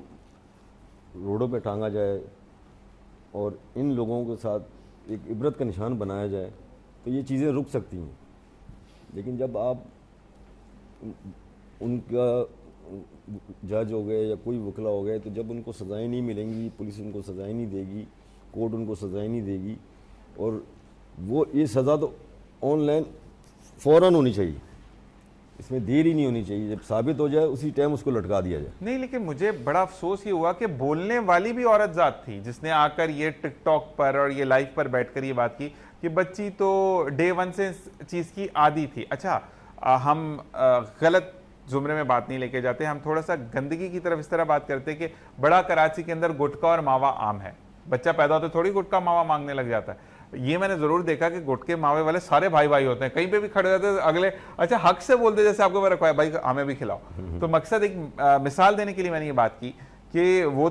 रोडों पे टांगा जाए और इन लोगों के साथ एक इबरत का निशान बनाया जाए तो ये चीज़ें रुक सकती हैं। लेकिन जब आप उनका जज हो गए या कोई वकला हो गए, तो जब उनको सज़ाएं नहीं मिलेंगी, पुलिस उनको सज़ाएं नहीं देगी, कोर्ट उनको सज़ाएं नहीं देगी, और वो ये सज़ा तो ऑनलाइन फ़ौरन होनी चाहिए। इसमें देर ही नहीं होनी चाहिए, जब साबित हो जाए उसी टाइम उसको लटका दिया जाए। नहीं, लेकिन मुझे बड़ा अफसोस ये हुआ कि बोलने वाली भी औरत जात थी जिसने आकर ये टिकटॉक पर और ये लाइव पर बैठकर ये बात की कि बच्ची तो डे 1 से इस चीज़ की आदी थी। अच्छा, हम गलत जुमरे में बात नहीं लेके जाते, हम थोड़ा सा गंदगी की तरफ इस तरह बात करते हैं कि बड़ा कराची के अंदर गुटखा और मावा आम है। बच्चा पैदा होते थोड़ी गुटखा मावा मांगने लग जाता है। ये मैंने जरूर देखा कि गुटके मावे वाले सारे भाई भाई होते हैं, कहीं पे भी खड़े रहते हैं अगले अच्छा हक से बोलते जैसे आपको मेरा भाई हमें भी खिलाओ। तो मकसद एक मिसाल देने के लिए मैंने ये बात की कि वो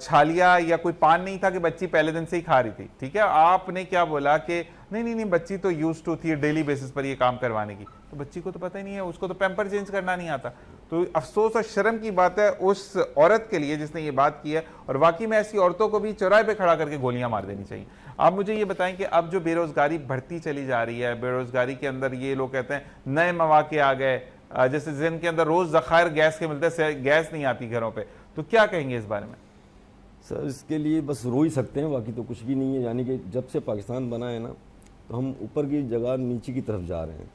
छालिया या कोई पान नहीं था कि बच्ची पहले दिन से ही खा रही थी। ठीक है, आपने क्या बोला कि नहीं नहीं नहीं बच्ची तो यूज टू थी डेली बेसिस पर ये काम करवाने की, तो बच्ची को तो पता ही नहीं है, उसको तो पैम्पर चेंज करना नहीं आता। तो अफसोस और शर्म की बात है उस औरत के लिए जिसने ये बात की है, और वाकई में ऐसी औरतों को भी चौराहे पे खड़ा करके गोलियां मार देनी चाहिए। आप मुझे ये बताएं कि अब जो बेरोजगारी बढ़ती चली जा रही है, बेरोजगारी के अंदर ये लोग कहते हैं नए मौके आ गए, जैसे जिनके अंदर रोज ज़खायर गैस के मिलते हैं, गैस नहीं आती घरों पे, तो क्या कहेंगे इस बारे में? सर इसके लिए बस रो ही सकते हैं, बाकी तो कुछ भी नहीं है। यानी कि जब से पाकिस्तान बना है ना, तो हम ऊपर की जगह नीचे की तरफ जा रहे हैं,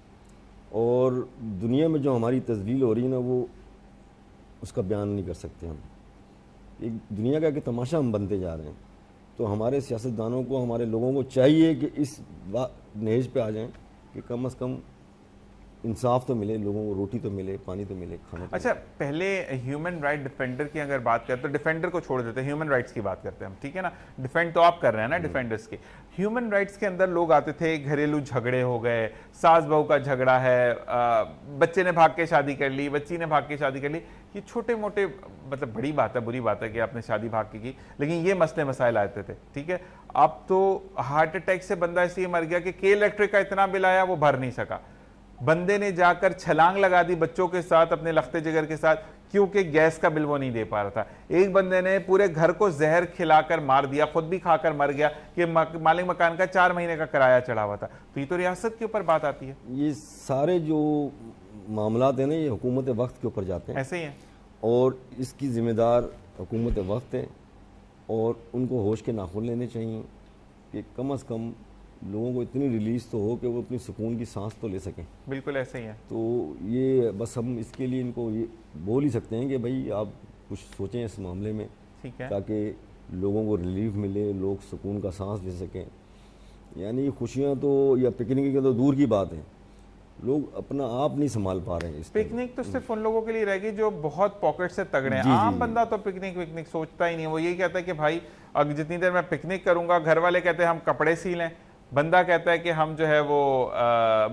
और दुनिया में जो हमारी तजलील हो रही है ना, वो उसका बयान नहीं कर सकते हम। एक दुनिया का एक तमाशा हम बनते जा रहे हैं। तो हमारे सियासतदानों को, हमारे लोगों को चाहिए कि इस नहेज पे आ जाएं कि कम से कम इंसाफ तो मिले, लोगों को रोटी तो मिले, पानी तो मिले, खाना तो अच्छा, पहले ह्यूमन राइट डिफेंडर की अगर बात करते तो डिफेंडर को छोड़ देते हैं, ह्यूमन राइट्स की बात करते हैं हम, ठीक है ना। डिफेंड तो आप कर रहे हैं ना डिफेंडर्स के। ह्यूमन राइट्स के अंदर लोग आते थे, घरेलू झगड़े हो गए, सास बहू का झगड़ा है, बच्चे ने भाग के शादी कर ली, बच्ची ने भाग के शादी कर ली, ये छोटे मोटे मतलब बड़ी बात है, बुरी बात है कि आपने शादी भाग के की, लेकिन ये मसले मसाइल आते थे। ठीक है, अब तो हार्ट अटैक से बंदा इसलिए मर गया कि के इलेक्ट्रिक का इतना बिल आया वो भर नहीं सका, बंदे ने जाकर छलांग लगा दी बच्चों के साथ, अपने लखते जिगर के साथ, क्योंकि गैस का बिल वो नहीं दे पा रहा था। एक बंदे ने पूरे घर को जहर खिलाकर मार दिया, खुद भी खाकर मर गया कि मालिक मकान का 4 महीने का किराया चढ़ा हुआ था। तो ये तो रियासत के ऊपर बात आती है। ये सारे जो मामलात हैं ना, ये हुकूमत वक्त के ऊपर जाते हैं, ऐसे ही है। और इसकी जिम्मेदार हुकूमत वक्त है, और उनको होश के नाखून लेने चाहिए कि कम से कम लोगों को इतनी रिलीज तो हो कि वो अपनी सुकून की सांस तो ले सकें। बिल्कुल ऐसे ही है। तो ये बस हम इसके लिए इनको ये बोल ही सकते हैं कि भाई आप कुछ सोचें इस मामले में, ठीक है, ताकि लोगों को रिलीफ मिले, लोग सुकून का सांस ले सकें। यानी खुशियाँ तो या पिकनिक की तो दूर की बात है, लोग अपना आप नहीं संभाल पा रहे हैं। इस पिकनिक तो सिर्फ उन लोगों के लिए रहेगी जो बहुत पॉकेट से तगड़े हैं। आम बंदा तो पिकनिक सोचता ही नहीं, वो यही कहता है कि भाई अब जितनी देर मैं पिकनिक करूंगा, घर वाले कहते हैं हम कपड़े सी लें, बंदा कहता है कि हम जो है वो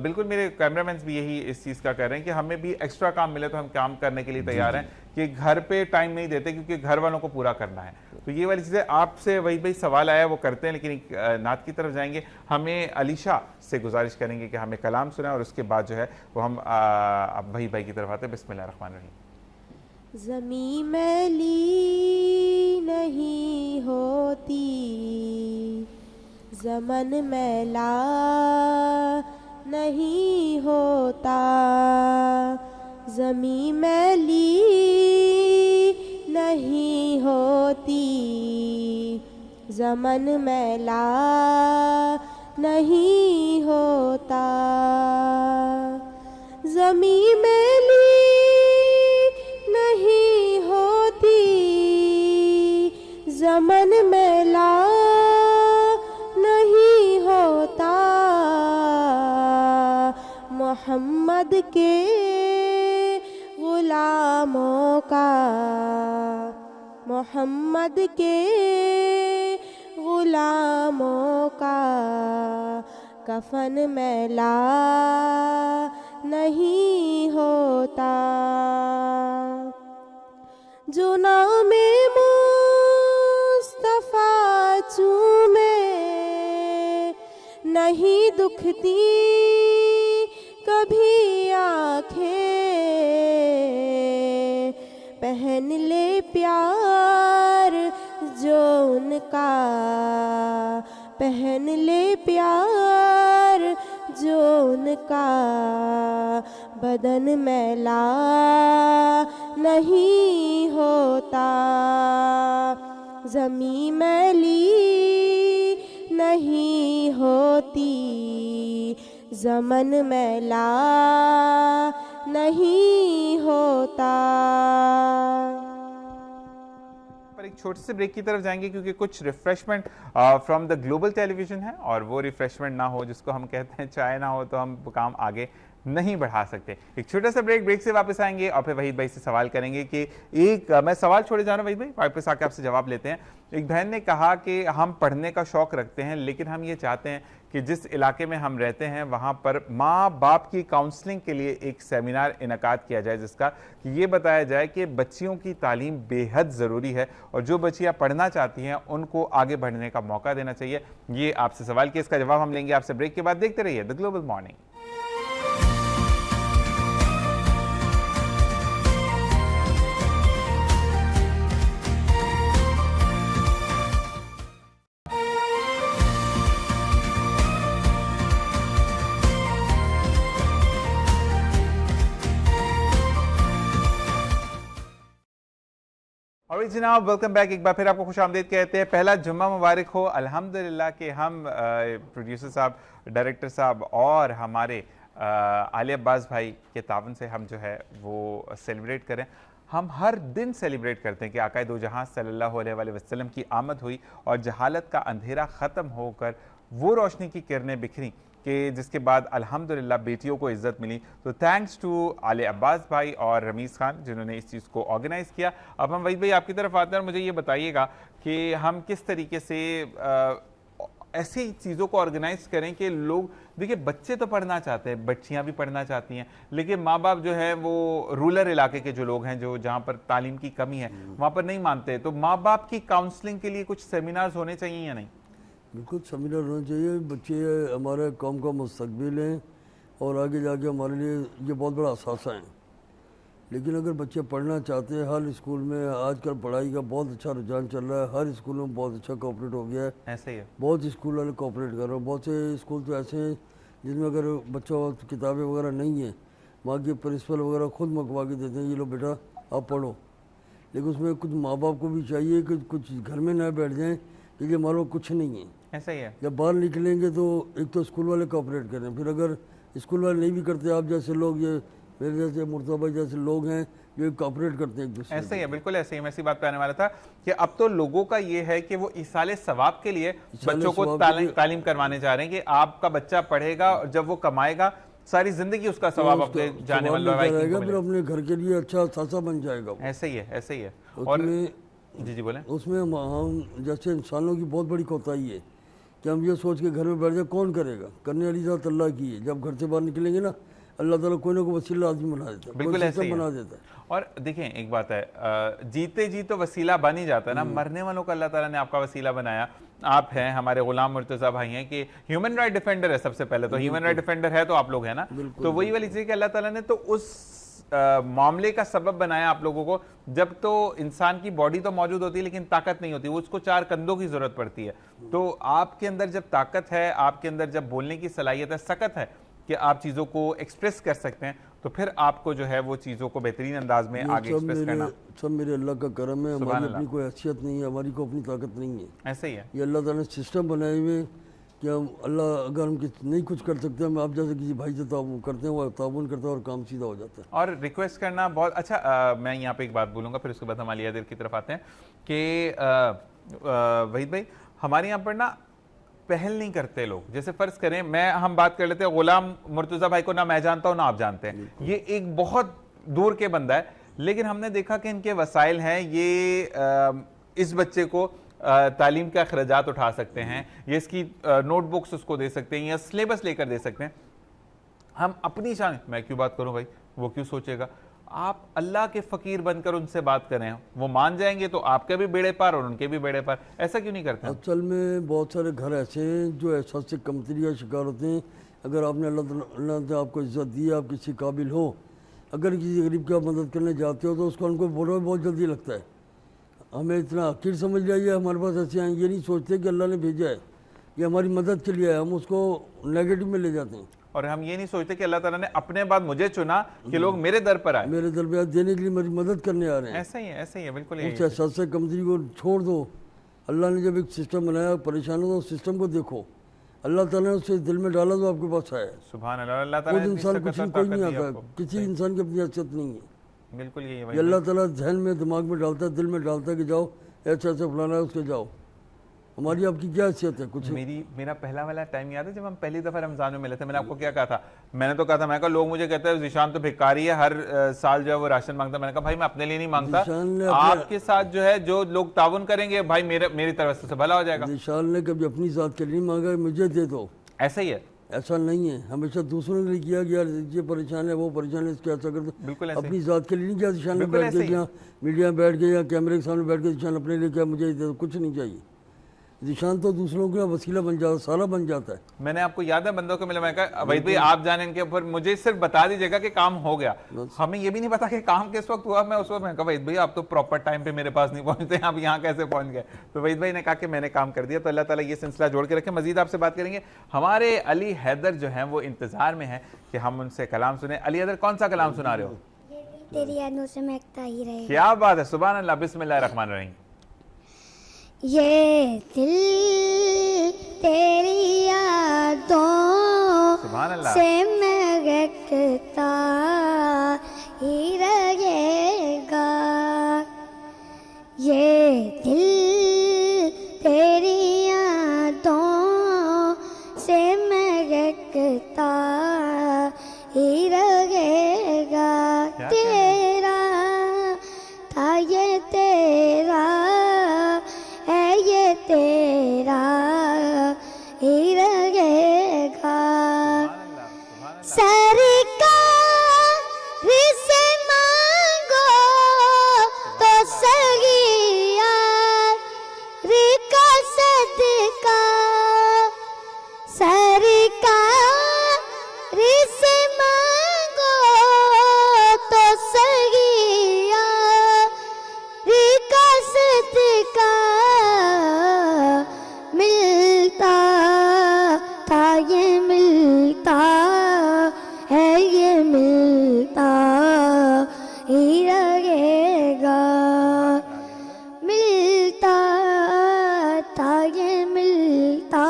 बिल्कुल, मेरे कैमरामैन भी यही इस चीज़ का कह रहे हैं कि हमें भी एक्स्ट्रा काम मिले तो हम काम करने के लिए तैयार हैं, कि घर पे टाइम नहीं देते क्योंकि घर वालों को पूरा करना है। तो ये वाली चीज़ें आपसे वही भाई सवाल आया वो करते हैं, लेकिन नात की तरफ जाएंगे। हमें अलीशा से गुजारिश करेंगे कि हमें कलाम सुनाए, और उसके बाद जो है वो हम अब भाई की तरफ आते हैं। बिस्मिल्लाहिर्रहमानिर्रहीम। ज़मीं मैली नहीं होती, ज़मन मैला नहीं होता, ज़मीं मैली नहीं होती, ज़मन मैला नहीं होता, ज़मीं मैली नहीं होती, ज़मन मैला नहीं होता, मोहम्मद के गुलामों का, मोहम्मद के गुलामों का कफन मैला नहीं होता, जो नामे मुस्तफा चूमे नहीं दुखती कभी आँखें, पहन ले प्यार जो उनका, पहन ले प्यार जो उनका, बदन मैला नहीं होता, ज़मीं मैली नहीं होती, ज़मन मैला नहीं होता। पर एक छोटे से ब्रेक की तरफ जाएंगे क्योंकि कुछ refreshment from the global television है और वो रिफ्रेशमेंट ना हो, जिसको हम कहते हैं चाय ना हो तो हम काम आगे नहीं बढ़ा सकते। एक छोटा सा ब्रेक से वापस आएंगे और फिर वहीद भाई से सवाल करेंगे कि मैं सवाल छोड़े जा रहा हूँ वहीद भाई, वापस आके आपसे जवाब लेते हैं। एक बहन ने कहा कि हम पढ़ने का शौक रखते हैं लेकिन हम ये चाहते हैं कि जिस इलाके में हम रहते हैं वहाँ पर माँ बाप की काउंसलिंग के लिए एक सेमिनार इनकाद किया जाए, जिसका कि ये बताया जाए कि बच्चियों की तालीम बेहद ज़रूरी है और जो बच्चियाँ पढ़ना चाहती हैं उनको आगे बढ़ने का मौका देना चाहिए। ये आपसे सवाल किया, इसका जवाब हम लेंगे आपसे ब्रेक के बाद। देखते रहिए द ग्लोबल मॉर्निंग। और जनाब वेलकम बैक। एक बार फिर आपको खुशामदीद कहते हैं। पहला जुम्मा मुबारक हो। अल्हम्दुलिल्लाह कि हम प्रोड्यूसर साहब, डायरेक्टर साहब और हमारे आले अब्बास भाई के तावन से हम जो है वो सेलिब्रेट करें। हम हर दिन सेलिब्रेट करते हैं कि आक़ाए दो जहां सल्लल्लाहु अलैहि वसल्लम की आमद हुई और जहालत का अंधेरा ख़त्म होकर वो रोशनी की किरणें बिखरी कि जिसके बाद अल्हम्दुलिल्लाह बेटियों को इज़्ज़त मिली। तो थैंक्स टू आले अब्बास भाई और रमीज़ खान जिन्होंने इस चीज़ को ऑर्गेनाइज़ किया। अब हम वहीद भाई आपकी तरफ आते हैं और मुझे ये बताइएगा कि हम किस तरीके से ऐसी चीज़ों को ऑर्गेनाइज करें कि लोग, देखिए बच्चे तो पढ़ना चाहते हैं, बच्चियां भी पढ़ना चाहती हैं, लेकिन माँ बाप जो है वो रूरल इलाके के जो लोग हैं जो जहाँ पर तालीम की कमी है वहाँ पर नहीं मानते। तो माँ बाप की काउंसलिंग के लिए कुछ सेमिनार्स होने चाहिए या नहीं? बिल्कुल सेमिनार होना चाहिए। बच्चे हमारे कौम का मुस्तकबिल हैं और आगे जाके हमारे लिए ये बहुत बड़ा असासा है। लेकिन अगर बच्चे पढ़ना चाहते हैं, हर स्कूल में आजकल पढ़ाई का बहुत अच्छा रुझान चल रहा है, हर स्कूल में बहुत अच्छा कोऑपरेट हो गया है। ऐसे ही है, बहुत स्कूल वाले कोऑपरेट कर रहे हैं। बहुत से स्कूल तो ऐसे हैं जिनमें अगर बच्चों किताबें वगैरह नहीं है, वहाँ के प्रिंसिपल वगैरह खुद मंगवा के देते हैं, ये लो बेटा आप पढ़ो। लेकिन उसमें कुछ माँ बाप को भी चाहिए कि कुछ घर में ना बैठ जाएँ कि ये मानो कुछ नहीं है। ऐसा ही है। जब बाहर निकलेंगे तो एक तो स्कूल वाले कोऑपरेट करें, फिर अगर स्कूल वाले नहीं भी करते, आप जैसे लोग, ये मेरे जैसे मुर्तज़ा भाई जैसे लोग हैं जो कोऑपरेट करते हैं एक दूसरे। ऐसे ही है, बिल्कुल ऐसे ही। मैं इसी बात पे आने वाला था कि अब तो लोगों का ये है कि वो इसाले सवाब के लिए बच्चों को तालीम करवाने जा रहे हैं कि आपका बच्चा पढ़ेगा और जब वो कमाएगा सारी जिंदगी उसका सवाब अपने जाने वाले फिर अपने घर के लिए अच्छा सासा बन जाएगा। ऐसे ही है, ऐसे ही है। और जी बोले, उसमें हम जैसे इंसानों की बहुत बड़ी कोताही है कि हम ये सोच के घर में बैठ जाए कौन करेगा, करने वाली ज़ात अल्लाह की है। जब घर से बाहर निकलेंगे ना, अल्लाह ताला कोई ना कोई वसीला आदमी बना देता है, बिल्कुल ऐसे ही बना देता है। और देखें एक बात है, जीते जी तो वसीला बन ही जाता है ना, मरने वालों का अल्लाह ताला ने आपका वसीला बनाया। आप हैं, हमारे गुलाम मुर्तज़ा भाई हैं कि ह्यूमन राइट डिफेंडर है सबसे पहले तो, ह्यूमन राइट डिफेंडर है तो आप लोग हैं ना, तो वही वाली चीज़ कि अल्लाह ताला ने तो उस मामले का सबब बनाया आप लोगों को। जब तो इंसान की बॉडी तो मौजूद होती है लेकिन ताकत नहीं होती, उसको 4 कंधों की जरूरत पड़ती है। तो आपके अंदर जब ताकत है, आपके अंदर जब बोलने की सलाहियत है, सकत है कि आप चीज़ों को एक्सप्रेस कर सकते हैं, तो फिर आपको जो है वो चीज़ों को बेहतरीन अंदाज में आगे एक्सप्रेस करना सब मेरे अल्लाह का करम है। हमारी अपनी कोई हैसियत नहीं है, हमारी को अपनी ताकत नहीं है। ऐसे ही है, ये अल्लाह ताला ने सिस्टम बनाए हुए कि हम अल्लाह अगर हम नहीं कुछ कर सकते, हम आप जैसे किसी भाई से ताउन करते हैं, वो ताउन करता है और काम सीधा हो जाता है। और रिक्वेस्ट करना बहुत अच्छा। मैं यहाँ पे एक बात बोलूँगा, फिर उसके बाद हम आलिया देर की तरफ आते हैं कि वहीद भाई हमारे यहाँ पर ना पहल नहीं करते लोग। जैसे फर्ज करें हम बात कर लेते हैं, गुलाम मुर्तज़ा भाई को ना मैं जानता हूँ ना आप जानते हैं, ये एक बहुत दूर के बंदा है, लेकिन हमने देखा कि इनके वसाइल हैं, ये इस बच्चे को तालीम के अखराजात उठा सकते हैं, ये इसकी नोटबुक्स उसको दे सकते हैं या सिलेबस लेकर दे सकते हैं। हम अपनी शान, मैं क्यों बात करूं भाई, वो क्यों सोचेगा। आप अल्लाह के फ़कीर बनकर उनसे बात करें, वो मान जाएंगे तो आपके भी बेड़े पार और उनके भी बेड़े पार। ऐसा क्यों नहीं करते? असल में बहुत सारे घर ऐसे हैं जो एहसास से कमतरी का शिकार होते हैं। अगर आपने अल्लाह ने आपको इज्जत दी, आप किसी काबिल हो, अगर किसी गरीब की आप मदद करने जाते हो तो उसको उनको बुरा बहुत जल्दी लगता है। हमें इतना हकीर समझ लिया है, हमारे पास ऐसे हैं, ये नहीं सोचते कि अल्लाह ने भेजा है, ये हमारी मदद के लिए है, हम उसको नेगेटिव में ले जाते हैं। और हम ये नहीं सोचते कि अल्लाह ताला ने अपने बाद मुझे चुना कि लोग मेरे दर पर आए, मेरे दर पर देने के लिए मेरी मदद करने आ रहे हैं। ऐसा ही है, ऐसा ही है, बिल्कुल। उस एहसास से कमजोरी को छोड़ दो। अल्लाह ने जब एक सिस्टम बनाया, परेशान हो तो उस सिस्टम को देखो। अल्लाह ताला ने उसे दिल में डाला तो आपके पास है। सुभान अल्लाह, अल्लाह ताला खुद ने इंसान इस कुछ कदर कोई ताकत नहीं दी आता, आपको। किसी इंसान की अपनी हैसियत नहीं है। बिल्कुल यही है ये भाई। अल्लाह ताला जहन में दिमाग में डालता है, दिल में डालता है कि जाओ ऐसा ऐसा फलाना है उसके जाओ। हमारी आपकी क्या हैसियत है? कुछ मेरा पहला वाला टाइम याद है जब हम पहली दफा रमजान में मिले थे। मैंने आपको क्या कहा था? मैंने तो कहा था, मैं कहा लोग मुझे कहते हैं ज़ीशान तो भिखारी है, हर साल जो है वो राशन मांगता है। मैंने कहा भाई मैं अपने लिए नहीं मांगता, ज़ीशान ने अपने- आपके साथ जो है जो लोग ताउन करेंगे भाई मेरी तरफ से भला हो जाएगा। निशान ने कभी अपनी ज़ात के लिए नहीं मांगा मुझे दे दो, ऐसा ही है, ऐसा नहीं है। हमेशा दूसरों के लिए किया गया, ये परेशान है वो परेशान है, इसके ऐसा कर दो। बिल्कुल ऐसे ही। अपनी ज़ात के लिए नहीं किया। निशान ने बिल्कुल बैठ ऐसे के ही। यहाँ मीडिया में बैठ गए या कैमरे के सामने बैठ के निशान अपने लिए क्या मुझे दे दो, कुछ नहीं चाहिए। निशान तो दूसरों का वसीला बन जाता, सारा बन जाता है। मैंने आपको याद है बंदों को मिला, मैं कहा वही भाई आप जाने इनके ऊपर, मुझे सिर्फ बता दीजिएगा कि काम हो गया। हमें ये भी नहीं पता कि काम किस वक्त हुआ। मैं उस वक्त मैं कहा वहीद भाई आप तो प्रॉपर टाइम पे मेरे पास नहीं पहुंचते, आप यहाँ कैसे पहुंच गए? तो वहीद भाई ने कहा कि मैंने काम कर दिया। तो अल्लाह ताला ये सिलसिला जोड़ के रखे। मजीद आपसे बात करेंगे। हमारे अली हैदर जो है वो इंतजार में है कि हम उनसे कलाम सुने। अली हैदर कौन सा कलाम सुना रहे हो? तेरी यादों से महकता ही रहे। क्या बात है, सुभान अल्लाह, बिस्मिल्लाह रहमान रहीम। ये दिल तेरी यादों सुभान अल्लाह। से महकता ही रहेगा। ये दिल तेरी यादों से महकता ही रहेगा। क्या तेरा था ये तेरा है ये तेरा ही रहेगा। सरकार से मांगो तो सही यार का सदका। सरकार से मांगो तो सही यार का सदका। मिलता था ये मिलता है ये मिलता ही रहेगा। मिलता था ये मिलता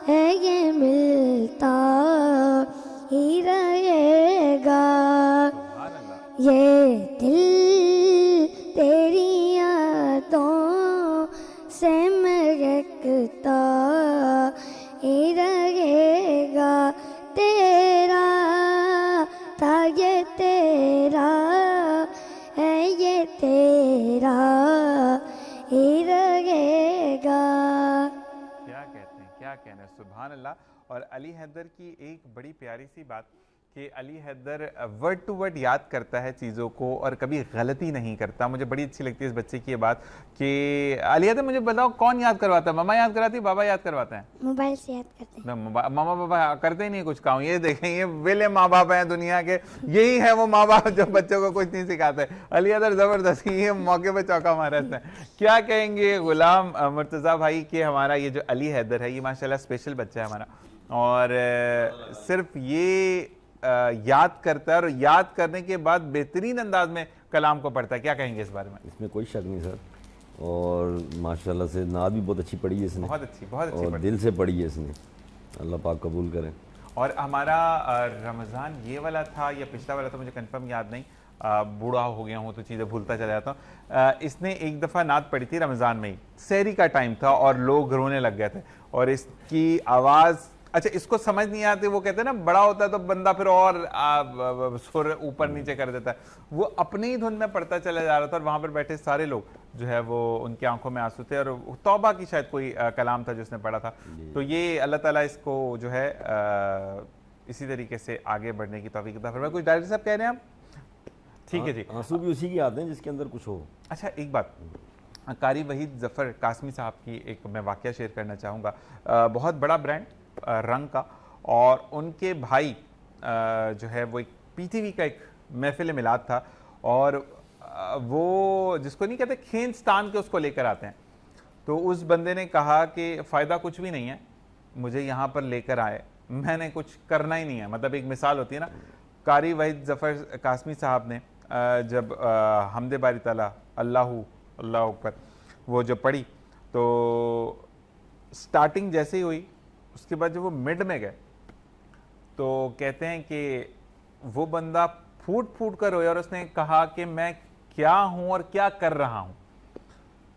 है ये मिलता ही रहेगा। ये दिल तेरी यादों से महकता ही रहेगा। तेरा था ये तेरा है ये तेरा ही रहेगा। क्या कहते हैं, क्या कहना है, सुभान अल्लाह। और अली हैदर की एक बड़ी प्यारी सी बात कि Ali Haider word to word याद करता है चीज़ों को और कभी गलती नहीं करता। मुझे बड़ी अच्छी लगती है इस बच्चे की ये बात कि अली हैदर मुझे बताओ कौन याद करवाता है? मम्मा याद कराती है, बाबा याद करवाते हैं? मोबाइल से याद करते हैं। मामा बाबा करते ही नहीं कुछ काम। ये देखें, ये वेले माँ बाप हैं दुनिया के, यही है वो माँ बाप जो बच्चों को कुछ नहीं सिखाते। अली हैदर जबरदस्ती ये मौके पे चौका मारा है। क्या कहेंगे गुलाम मुर्तज़ा भाई कि हमारा ये जो अली हैदर है ये माशाल्लाह स्पेशल बच्चा है हमारा, और सिर्फ ये याद करता है और याद करने के बाद बेहतरीन अंदाज में कलाम को पढ़ता है। क्या कहेंगे इस बारे में? इसमें कोई शक नहीं सर, और माशाल्लाह से नात भी बहुत अच्छी पढ़ी है इसने, बहुत अच्छी और दिल से पढ़ी है इसने। अल्लाह पाक कबूल करें। और हमारा रमज़ान ये वाला था या पिछला वाला था मुझे कंफर्म याद नहीं, बूढ़ा हो गया हूँ तो चीज़ें भूलता चला जाता हूँ। इसने एक दफ़ा नात पढ़ी थी रमज़ान में ही, सहरी का टाइम था और लोग रोने लग गए थे और इसकी आवाज़, अच्छा इसको समझ नहीं आती, वो कहते हैं ना बड़ा होता है तो बंदा फिर और सुर ऊपर नीचे कर देता है, वो अपनी ही धुन में पढ़ता चला जा रहा था और वहाँ पर बैठे सारे लोग जो है वो उनकी आंखों में आंसू थे और तौबा की शायद कोई कलाम था जो उसने पढ़ा था। तो ये अल्लाह ताला इसको जो है इसी तरीके से आगे बढ़ने की तौफीक अता फरमाए। कुछ डायरेक्टर साहब कह रहे हैं आप? ठीक है जी। आंसू भी उसी के आते हैं जिसके अंदर कुछ हो। अच्छा एक बात, कारी वहीद ज़फ़र कासमी साहब की एक मैं वाक़या शेयर करना चाहूँगा। बहुत बड़ा ब्रांड रंग का, और उनके भाई जो है वो एक पीटीवी का एक महफिल मिलाद था और वो जिसको नहीं कहते खींचतान के उसको लेकर आते हैं। तो उस बंदे ने कहा कि फ़ायदा कुछ भी नहीं है, मुझे यहाँ पर लेकर आए, मैंने कुछ करना ही नहीं है। मतलब एक मिसाल होती है ना, कारी वहीद ज़फ़र कासमी साहब ने जब हमदे बारी ताला अल्लाहू अल्लाह अकबर वो जब पढ़ी तो स्टार्टिंग जैसे ही हुई उसके बाद जब वो मिड में गए तो कहते हैं कि वो बंदा फूट फूट कर रोया और उसने कहा कि मैं क्या हूं और क्या कर रहा हूं।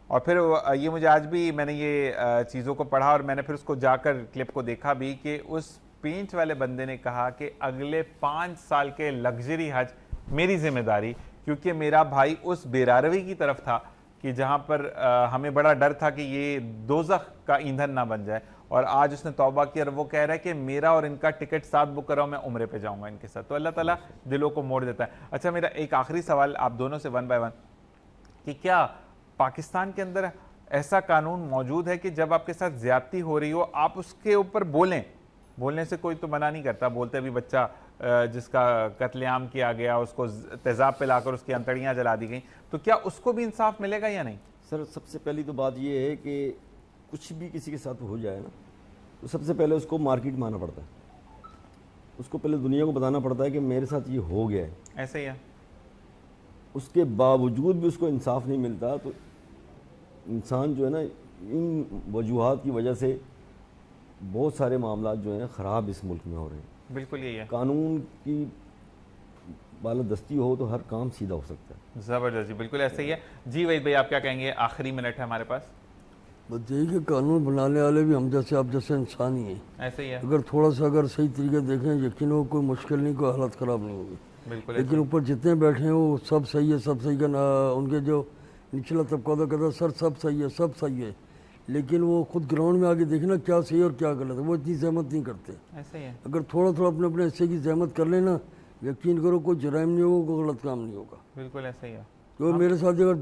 और फिर ये मुझे आज भी, मैंने ये चीज़ों को पढ़ा और मैंने फिर उसको जाकर क्लिप को देखा भी कि उस पेंच वाले बंदे ने कहा कि अगले 5 साल के लग्जरी हज मेरी जिम्मेदारी, क्योंकि मेरा भाई उस बेरारवी की तरफ था कि जहाँ पर हमें बड़ा डर था कि ये दोज़ख का ईंधन ना बन जाए। और आज उसने तौबा की और वो कह रहा है कि मेरा और इनका टिकट साथ बुक कराओ, मैं उम्रे पे जाऊंगा इनके साथ। तो अल्लाह ताला दिलों को मोड़ देता है। अच्छा, मेरा एक आखिरी सवाल आप दोनों से वन बाय वन, कि क्या पाकिस्तान के अंदर ऐसा कानून मौजूद है कि जब आपके साथ ज्यादती हो रही हो आप उसके ऊपर बोलें? बोलने से कोई तो मना नहीं करता, बोलते भी बच्चा जिसका कत्लेआम किया गया उसको तेजाब पे लाकर उसकी अंतड़ियां जला दी गई, तो क्या उसको भी इंसाफ मिलेगा या नहीं? सर, सबसे पहली तो बात ये है कि कुछ भी किसी के साथ हो जाए ना, तो सबसे पहले उसको मार्केट में आना पड़ता है। उसको पहले दुनिया को बताना पड़ता है कि मेरे साथ ये हो गया है। ऐसे ही है। उसके बावजूद भी उसको इंसाफ नहीं मिलता, तो इंसान जो है ना, इन वजूहात की वजह से बहुत सारे मामला जो हैं ख़राब इस मुल्क में हो रहे हैं। बिल्कुल यही है। कानून की बालादस्ती हो तो हर काम सीधा हो सकता है। ज़बरदस्त जी, बिल्कुल ऐसे ही है। जी वहीद भाई, आप क्या कहेंगे? आखिरी मिनट है हमारे पास। बस यही कि कानून बनाने वाले भी हम जैसे आप जैसे इंसान ही हैं। ऐसे ही है। अगर थोड़ा सा अगर सही तरीके देखें, यकीन हो कोई मुश्किल नहीं, कोई हालत ख़राब नहीं होगी। बिल्कुल लेकिन ऊपर जितने बैठे हैं वो सब सही है, सब सही का ना, उनके जो निचला तबका तो कहता सर सब सही है, सब सही है, लेकिन वो खुद ग्राउंड में आके देखना क्या सही है और क्या गलत है, वो इतनी सहमत नहीं करते। ऐसे ही है। अगर थोड़ा थोड़ा अपने अपने हिस्से की सहमत कर लेना, यकीन करो कोई जराइम नहीं होगा, कोई गलत काम नहीं होगा। बिल्कुल ऐसे ही है। तो मेरे साथ अगर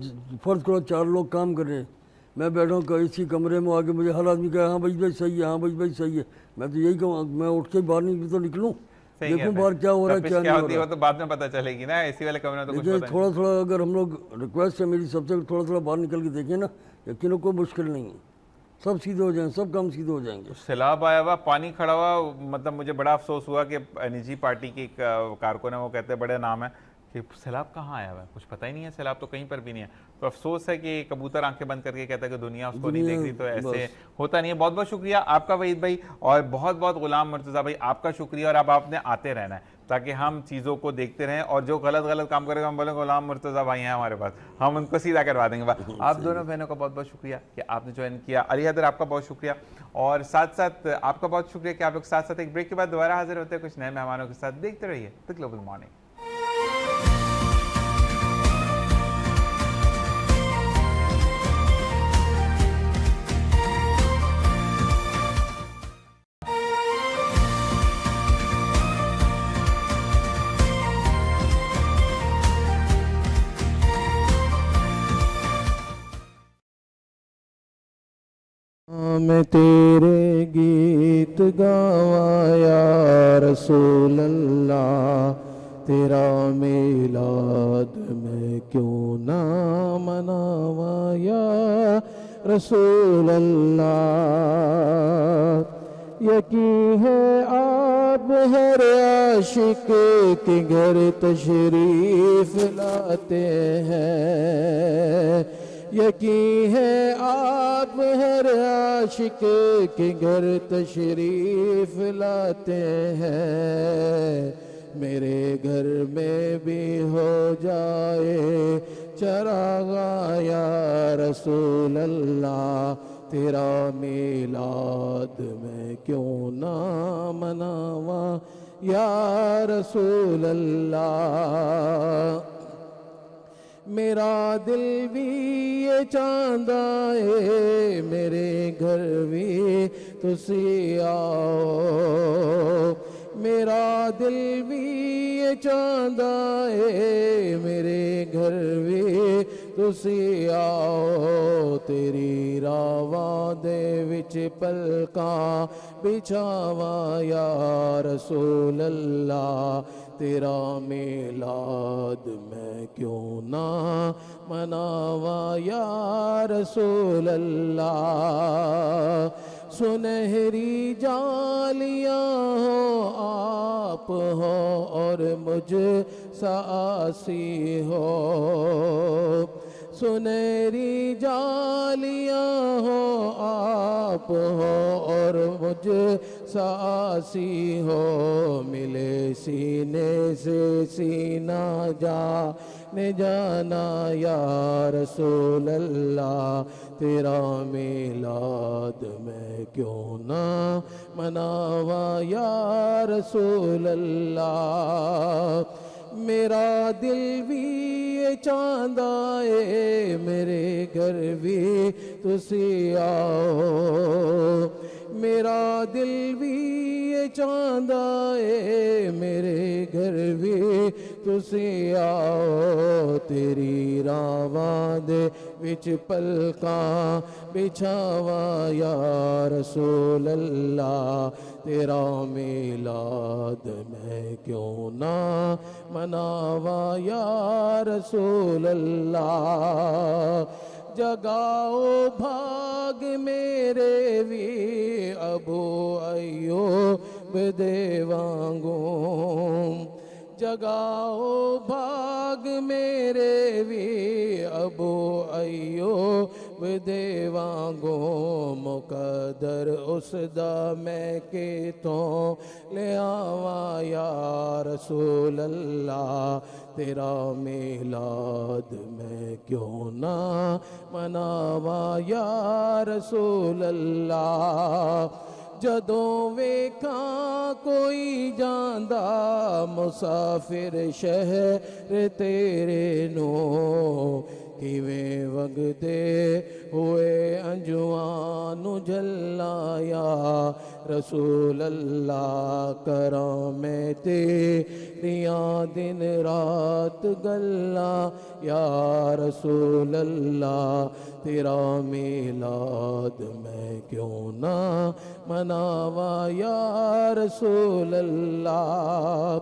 फर्ज करो 4 लोग काम कर रहे हैं, मैं बैठा हूँ इसी कमरे में, आके मुझे हर आदमी कहे हाँ भाई सही है, हाँ भाई सही है, मैं तो यही कहूँ, मैं उठ के बाहर नहीं तो निकलूँ, देखूँ बाहर क्या हो रहा है क्या नहीं हो रहा है। तो बाद में पता चलेगी ना, इसी वाले कमरे में तो कुछ लेकिन पता थोड़ा थोड़ा अगर हम लोग, रिक्वेस्ट है मेरी सबसे, थोड़ा थोड़ा बाहर निकल के देखें ना, यकीन कोई मुश्किल नहीं है, सब सीधे हो जाएंगे, सब काम सीधे हो जाएंगे। सैलाब आया हुआ, पानी खड़ा हुआ, मतलब मुझे बड़ा अफसोस हुआ कि निजी पार्टी की कारकुन है, वो कहते हैं बड़े नाम है कि सैलाब कहाँ आया हुआ है, कुछ पता ही नहीं है, सैलाब तो कहीं पर भी नहीं है। तो अफसोस है कि कबूतर आंखें बंद करके कहता है कि दुनिया उसको नहीं देख रही, तो ऐसे होता नहीं है। बहुत बहुत शुक्रिया आपका वहीद भाई, और बहुत बहुत गुलाम मुर्तज़ा भाई आपका शुक्रिया। और अब आपने आते रहना है ताकि हम चीज़ों को देखते रहें, और जो गलत काम करेगा हम बोलेंगे गुलाम मुर्तज़ा भाई हैं हमारे पास, हम उनको सीधा करवा देंगे। आप दोनों बहनों का बहुत बहुत शुक्रिया कि आपने ज्वाइन किया। अली हैदर आपका बहुत शुक्रिया, और साथ साथ आपका बहुत शुक्रिया कि आप लोग साथ साथ एक ब्रेक के बाद दोबारा हाजिर होते हैं कुछ नए मेहमानों के साथ। देखते रहिए द ग्लोबल मॉर्निंग। मैं तेरे गीत गावा या रसूल अल्लाह, तेरा मिलाद में क्यों ना मनावा या रसूल अल्लाह। यकीन है आप हर आशिक के घर तशरीफ लाते हैं, यकीन है आप हर आशिक के घर तशरीफ लाते हैं। मेरे घर में भी हो जाए चरागा या रसूल अल्लाह, तेरा मिलाद में क्यों ना मनावा या रसूल अल्लाह। मेरा दिल भी ये चांदा है, मेरे घर भी तुसी आओ, मेरा दिल भी ये चांदा है, मेरे घर भी तुसी आओ। तेरी रावा दे विच पलका बिछावा या रसूल अल्लाह, तेरा मिलाद मैं क्यों ना मनावा या रसूल अल्लाह। सुनहरी जालियाँ हो आप हो और मुझ सासी हो, सुनहरी जालियां हो आप हो और मुझ सासी हो, मिले सीने से सीना जाने जाना या रसूल अल्लाह, तेरा मिलाद मैं क्यों ना मनावा या रसूल अल्लाह। मेरा दिल भी ये चांदा है, मेरे घर भी तुसी आओ। मेरा दिल भी ये चांदा है, मेरे घर भी तुसी आओ। तेरी रावां दे विच पलकां बिछावा या रसूल अल्लाह, तेरा मिलाद मैं क्यों ना मनावा या रसूल अल्लाह। जगाओ भाग मेरे भी अबू अय्यूब दे वांगू, जगाओ भाग मेरे भी अबू अय्यूब दे वांगू। मुकद्दर उसदा मैं किथों ले आवा या रसूल अल्लाह, तेरा मिलाद मैं क्यों ना मनावा या रसूल अल्लाह। जदों वेखा कोई जांदा मुसाफिर शहर तेरे नो, किवें वगदे हुए अंजुआनु जलाया रसूल अल्लाह। करां मैं तेरियां दिन रात गल्ला या रसूल अल्लाह, तेरा मिलाद मैं क्यों ना मनावा या रसूल अल्लाह।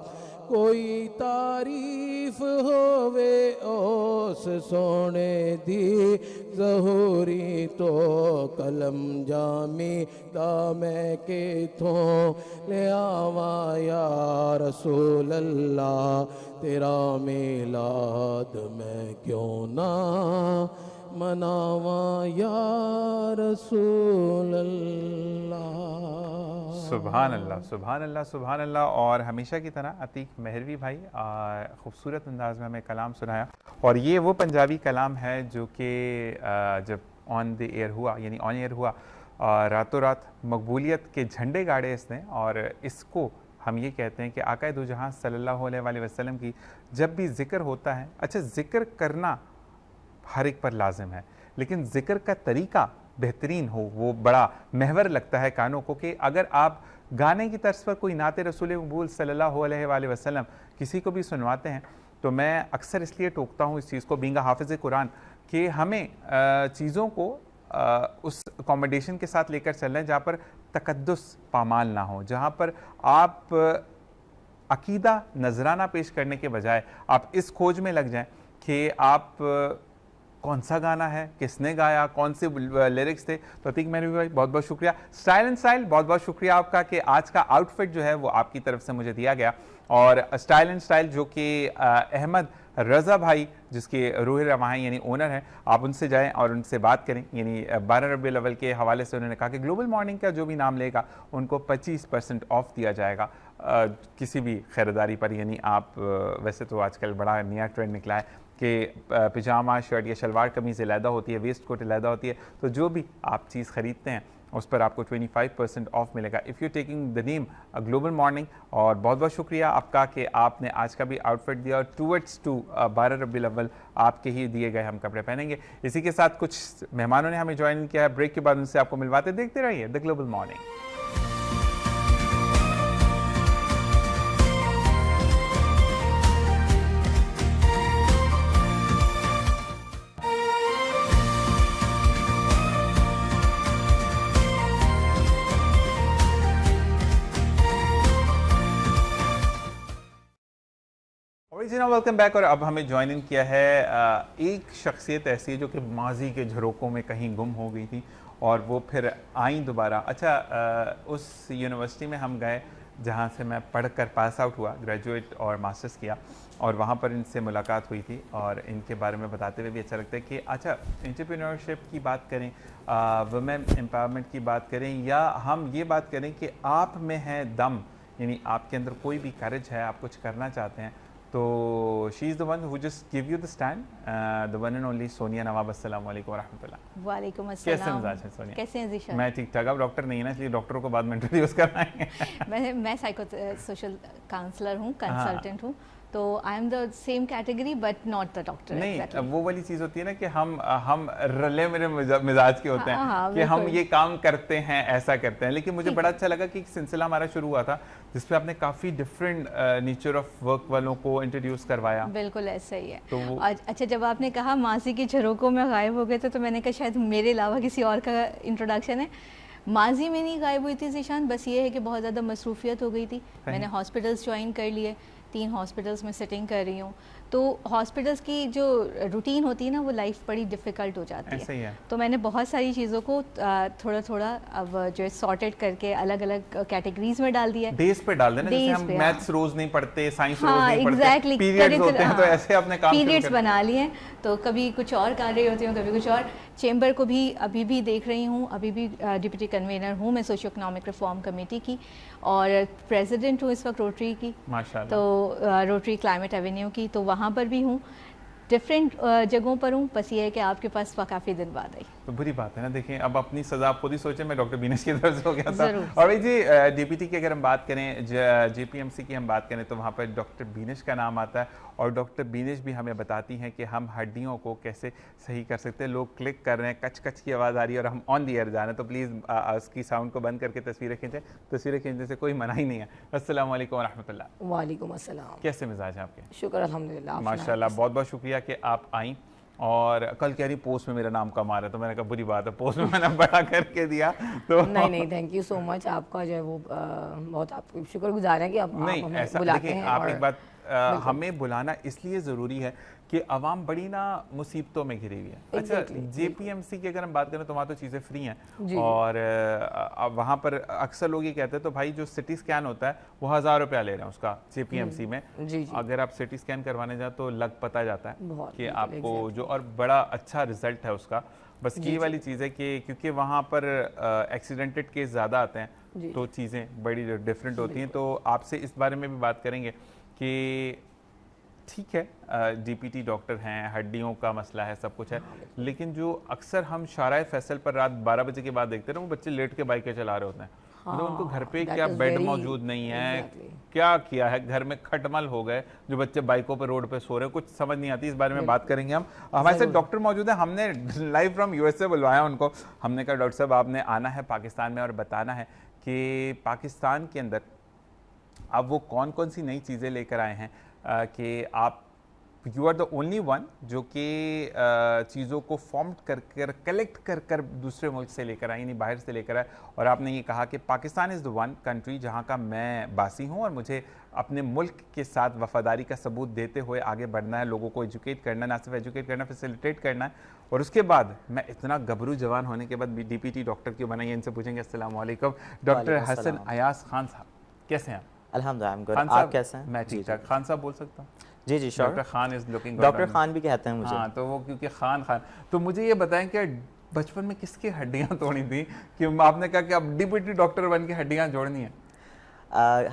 कोई तारीफ होवे उस सोने दी ज़हूरी तो, कलम जामी दा मैं किथों ले आवा या रसूल अल्लाह, तेरा मिलाद मैं क्यों ना मनावा या रसूल अल्लाह। सुभान अल्लाह, सुभान अल्लाह, सुभान अल्लाह। और हमेशा की तरह अतीक मेहरवी भाई खूबसूरत अंदाज में हमें कलाम सुनाया। और ये वो पंजाबी कलाम है जो कि जब ऑन द एयर हुआ, यानी ऑन एयर हुआ, रातों रात मकबूलियत के झंडे गाड़े इसने। और इसको हम ये कहते हैं कि आका दो जहां सल्लल्लाहु अलैहि वसल्लम की जब भी ज़िक्र होता है, अच्छा ज़िक्र करना हर एक पर लाजिम है, लेकिन ज़िक्र का तरीका बेहतरीन हो, वो बड़ा महवर लगता है कानों को। कि अगर आप गाने की तर्ज पर कोई नाते रसूल मकबूल सल्लल्लाहु अलैहि वसल्लम किसी को भी सुनवाते हैं, तो मैं अक्सर इसलिए टोकता हूँ इस चीज़ को, बीइंग हाफिज़ कुरान, कि हमें चीज़ों को उस अकोमोडेशन के साथ लेकर चल रहे हैं जहाँ पर तकद्दुस पामाल ना हो, जहाँ पर आप अकीदा नजराना पेश करने के बजाय आप इस खोज में लग जाएं कि आप कौन सा गाना है, किसने गाया, कौन से लिरिक्स थे। तो अतीक मेहरवी भाई बहुत बहुत शुक्रिया। स्टाइल एंड स्टाइल बहुत बहुत शुक्रिया आपका कि आज का आउटफिट जो है वो आपकी तरफ से मुझे दिया गया। और स्टाइल एंड स्टाइल जो कि अहमद रज़ा भाई जिसके रूह रवां हैं, यानी ओनर हैं, आप उनसे जाएं और उनसे बात करें। यानी 12 रबीउल अव्वल के हवाले से उन्होंने कहा कि ग्लोबल मॉर्निंग का जो भी नाम लेगा उनको 25% ऑफ दिया जाएगा किसी भी ख़रीदारी पर। यानी आप वैसे तो आजकल बड़ा नया ट्रेंड निकला है कि पिजामा शर्ट या शलवार कमीज़ अलहदा होती है, वेस्ट कोट अलहदा होती है, तो जो भी आप चीज़ ख़रीदते हैं उस पर आपको 25% ऑफ मिलेगा if you taking the name global morning. और बहुत बहुत शुक्रिया आपका कि आपने आज का भी आउटफिट दिया और टूवर्ड्स 12 रबीउल अव्वल आपके ही दिए गए हम कपड़े पहनेंगे। इसी के साथ कुछ मेहमानों ने हमें ज्वाइन किया है, ब्रेक के बाद उनसे आपको मिलवाते, देखते रहिए the global morning. Welcome back. और अब हमें ज्वाइन इन किया है एक शख्सियत ऐसी है जो कि माजी के झरोकों में कहीं गुम हो गई थी और वो फिर आई दोबारा। अच्छा, उस यूनिवर्सिटी में हम गए जहाँ से मैं पढ़कर पास आउट हुआ, ग्रेजुएट और मास्टर्स किया, और वहाँ पर इनसे मुलाकात हुई थी और इनके बारे में बताते हुए भी अच्छा लगता है कि अच्छा एंटरप्रेन्योरशिप की बात करें, वुमेन एम्पावरमेंट की बात करें, या हम ये बात करें कि आप में है दम, यानी आपके अंदर कोई भी करेज है, आप कुछ करना चाहते हैं, तो she is the one who just give you the stand, the one and only Sonia Nawab. अस्सलाम वालेकुम रहमतुल्लाह। वालेकुम कैसे अस्सलाम। मिजाज है सोनिया? कैसे हैं ज़ीशान? मैं ठीक ठाक। अब डॉक्टर नहीं है ना, इसलिए डॉक्टरों को बाद में इंट्रोड्यूस कराएंगे। मैं साइको सोशल काउंसलर हूँ, कंसल्टेंट हूँ, तो आई am the same category but not the doctor. नहीं, अब वो वाली चीज़ होती है ना कि हम रले मेरे मिजाज के होते हैं, हाँ, कि हम बिल्कुल। ये काम करते हैं, ऐसा करते हैं। लेकिन मुझे बड़ा अच्छा लगा कि एक सिलसिला हमारा शुरू हुआ था जिसपे आपने काफ़ी डिफरेंट नेचर ऑफ वर्क वालों को इंट्रोड्यूस करवाया। बिल्कुल ऐसा ही है। तो वो और अच्छा, जब आपने कहा माजी की झरोकों में गायब हो गए थे, तो मैंने कहा शायद मेरे अलावा किसी और का इंट्रोडक्शन है। माजी में नहीं गायब हुई थी ज़ीशान, बस ये है कि बहुत ज़्यादा मसरूफियत हो गई थी। मैंने हॉस्पिटल्स ज्वाइन कर लिए, 3 हॉस्पिटल्स में सिटिंग कर रही हूँ, तो हॉस्पिटल्स की जो रूटीन होती है ना, वो लाइफ बड़ी डिफ़िकल्ट हो जाती ऐसा ही है। तो मैंने बहुत सारी चीज़ों को थोड़ा थोड़ा अब जो है सॉर्टेड करके अलग अलग कैटेगरीज में डाल दिया। डेज पे डाल देना, जैसे Days हम पे, मैथ्स रोज नहीं पढ़ते, साइंस रोज हाँ नहीं पढ़ते, एग्जैक्टली, पीरियड्स होते हैं, तो ऐसे अपने काम शुरू पीरियड्स कर- बना लिए। तो कभी कुछ और कर रही होती हूँ, कभी कुछ और। चेंबर को भी अभी भी देख रही हूँ, अभी भी डिप्टी कन्वीनर हूँ मैं सोशियो इकोनॉमिक रिफॉर्म कमेटी की, और प्रेसिडेंट हूँ इस वक्त रोटरी की, माशाल्लाह। तो रोटरी क्लाइमेट एवेन्यू की, तो वहाँ पर भी हूँ। डिफरेंट जगहों पर हूँ, बस ये है कि आपके पास काफ़ी दिन बाद आई। तो बुरी बात है ना, देखिए अब अपनी सज़ा आप खुद ही सोचें। मैं डॉक्टर बीनेश की तरफ से हो गया था। ज़रूर। और भाई जी, डीपीटी की अगर हम बात करें, जेपीएमसी की हम बात करें, तो वहाँ पर डॉक्टर बीनेश का नाम आता है, और डॉक्टर बीनेश भी हमें बताती हैं कि हम हड्डियों को कैसे सही कर सकते हैं। लोग क्लिक कर रहे हैं, कच कच की आवाज़ आ रही है और हम ऑन दी एयर जा रहे हैं, तो प्लीज़ उसकी साउंड को बंद करके तस्वीरें खींचें। तस्वीरें खींचने से कोई मना ही नहीं है। अस्सलाम वालेकुम रहमतुल्लाह। वालेकुम अस्सलाम। कैसे मिजाज है आपके? शुक्र अल्हम्दुलिल्लाह। आप माशाल्लाह, बहुत बहुत शुक्रिया कि आप आई। और कल कह रही पोस्ट में मेरा नाम कम आ रहा है, तो मैंने कहा बुरी बात है, पोस्ट में मैंने बड़ा करके दिया तो नहीं नहीं, थैंक यू सो मच। आपका जो है वो बहुत आपको शुक्रगुजार है कि आप नहीं हमें ऐसा बुलाते देखिए, हैं। आप और एक बात, हमें बुलाना इसलिए ज़रूरी है कि अवाम बड़ी ना मुसीबतों में घिरी हुई है। अच्छा, Exactly, जेपीएमसी की अगर हम बात करें तो वहाँ तो चीज़ें फ्री हैं, जी। और वहाँ पर अक्सर लोग ये कहते हैं, तो भाई जो सिटी स्कैन होता है वो 1000 रुपया ले रहे हैं उसका जेपीएमसी में। जी जी, अगर आप सिटी स्कैन करवाने जाए तो लग पता जाता है बहुत, कि बिल्कुल, आपको exactly। जो, और बड़ा अच्छा रिजल्ट है उसका। बस ये वाली चीज़ है कि क्योंकि वहाँ पर एक्सीडेंटेड केस ज़्यादा आते जी। हैं, तो चीज़ें बड़ी डिफरेंट होती हैं। तो आपसे इस बारे में भी बात करेंगे कि ठीक है, डीपीटी डॉक्टर हैं, हड्डियों का मसला है, सब कुछ है, लेकिन जो अक्सर हम शाराए फैसल पर रात 12 बजे के बाद देखते हैं ना, वो बच्चे लेट के बाइकें चला रहे होते हैं, मतलब उनको घर पे that क्या is बेड very- मौजूद नहीं है, Exactly। क्या किया है, घर में खटमल हो गए, जो बच्चे बाइकों पे रोड पे सो रहे हैं, कुछ समझ नहीं आती। इस बारे में बात करेंगे हम। हमारे साथ डॉक्टर मौजूद है, हमने लाइव फ्रॉम यूएसए बुलवाया उनको। हमने कहा डॉक्टर साहब आपने आना है पाकिस्तान में और बताना है कि पाकिस्तान के अंदर अब वो कौन कौन सी नई चीज़ें लेकर आए हैं, कि आप you are the only one जो कि चीज़ों को फॉर्म कर कर कलेक्ट कर कर दूसरे मुल्क से लेकर आए, यानी बाहर से लेकर आए। और आपने ये कहा कि Pakistan is the one country जहाँ का मैं बासी हूँ, और मुझे अपने मुल्क के साथ वफादारी का सबूत देते हुए आगे बढ़ना है, लोगों को एजुकेट करना, ना सिर्फ एजुकेट करना, फैसिलिटेट करना है। और उसके बाद मैं इतना गबरू जवान होने के बाद भी डीपीटी डॉक्टर क्यों बना, ये इनसे पूछेंगे। अस्सलाम वालेकुम डॉक्टर हसन अयास खान साहब, कैसे हैं आप? अल्हम्दुलिल्लाह, I'm good। खान आप साहब, कैसे हैं? मैं ठीक ठाक। खान साहब बोल सकता हूँ? जी जी sure. Doctor Khan is looking, doctor Khan भी कहते हैं मुझे। हाँ, तो वो क्योंकि खान। तो मुझे ये बताएं कि बचपन में किसकी हड्डियां तोड़ी थी कि आपने कहा कि अब डीपीटी डॉक्टर बन के हड्डियां जोड़नी है?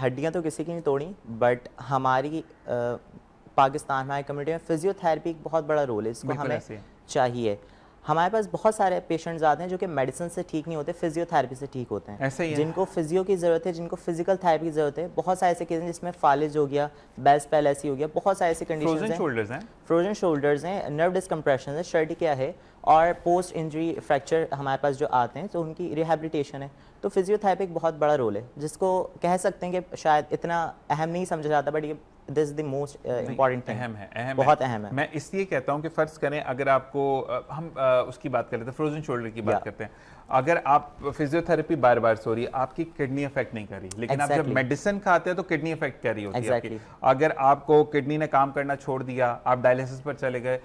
हड्डियाँ तो किसी की नहीं तोड़ी, बट हमारी पाकिस्तान हमारी कम्युनिटी में फिजियोथेरेपी एक बहुत बड़ा रोल है, इसको बिल्कुल हमें ऐसे है। चाहिए। हमारे पास बहुत सारे पेशेंट्स आते हैं जो कि मेडिसिन से ठीक नहीं होते, फिजियोथेरेपी से ठीक होते हैं। ऐसे ही है। जिनको फिजियो की ज़रूरत है, जिनको फिजिकल थेरेपी की ज़रूरत है। बहुत सारे ऐसे केस हैं जिसमें फालिज हो गया, बेल्स पैलेसी हो गया, बहुत सारे ऐसे कंडीशन फ्रोजन हैं। शोल्डर्स हैं, फ्रोजन शोल्डर्स हैं, नर्व डिस्कम्प्रेशन है, शर्टिकिया है, और पोस्ट इंजरी फ्रैक्चर हमारे पास जो आते हैं तो उनकी रिहेबिलिटेशन है। तो फिजियोथेरेपी एक बहुत बड़ा रोल है, जिसको कह सकते हैं कि शायद इतना अहम नहीं समझा जाता, बट ये this is the most important thing. अहम है, बहुत अहम है। मैं इसलिए कहता हूँ कि फ़र्ज़ करें अगर आपको हम उसकी बात कर लेते हैं, फ्रोजन शोल्डर की बात करते हैं। अगर आप फिजियोथेरेपी बार बार सो रही है, आपकी किडनी अफेक्ट नहीं कर रही, लेकिन आप जब मेडिसिन खाते हैं तो किडनी अफेक्ट कर रही होती है आपकी। अगर आपको किडनी ने काम करना छोड़ दिया, आप डायलिसिस पर चले गए,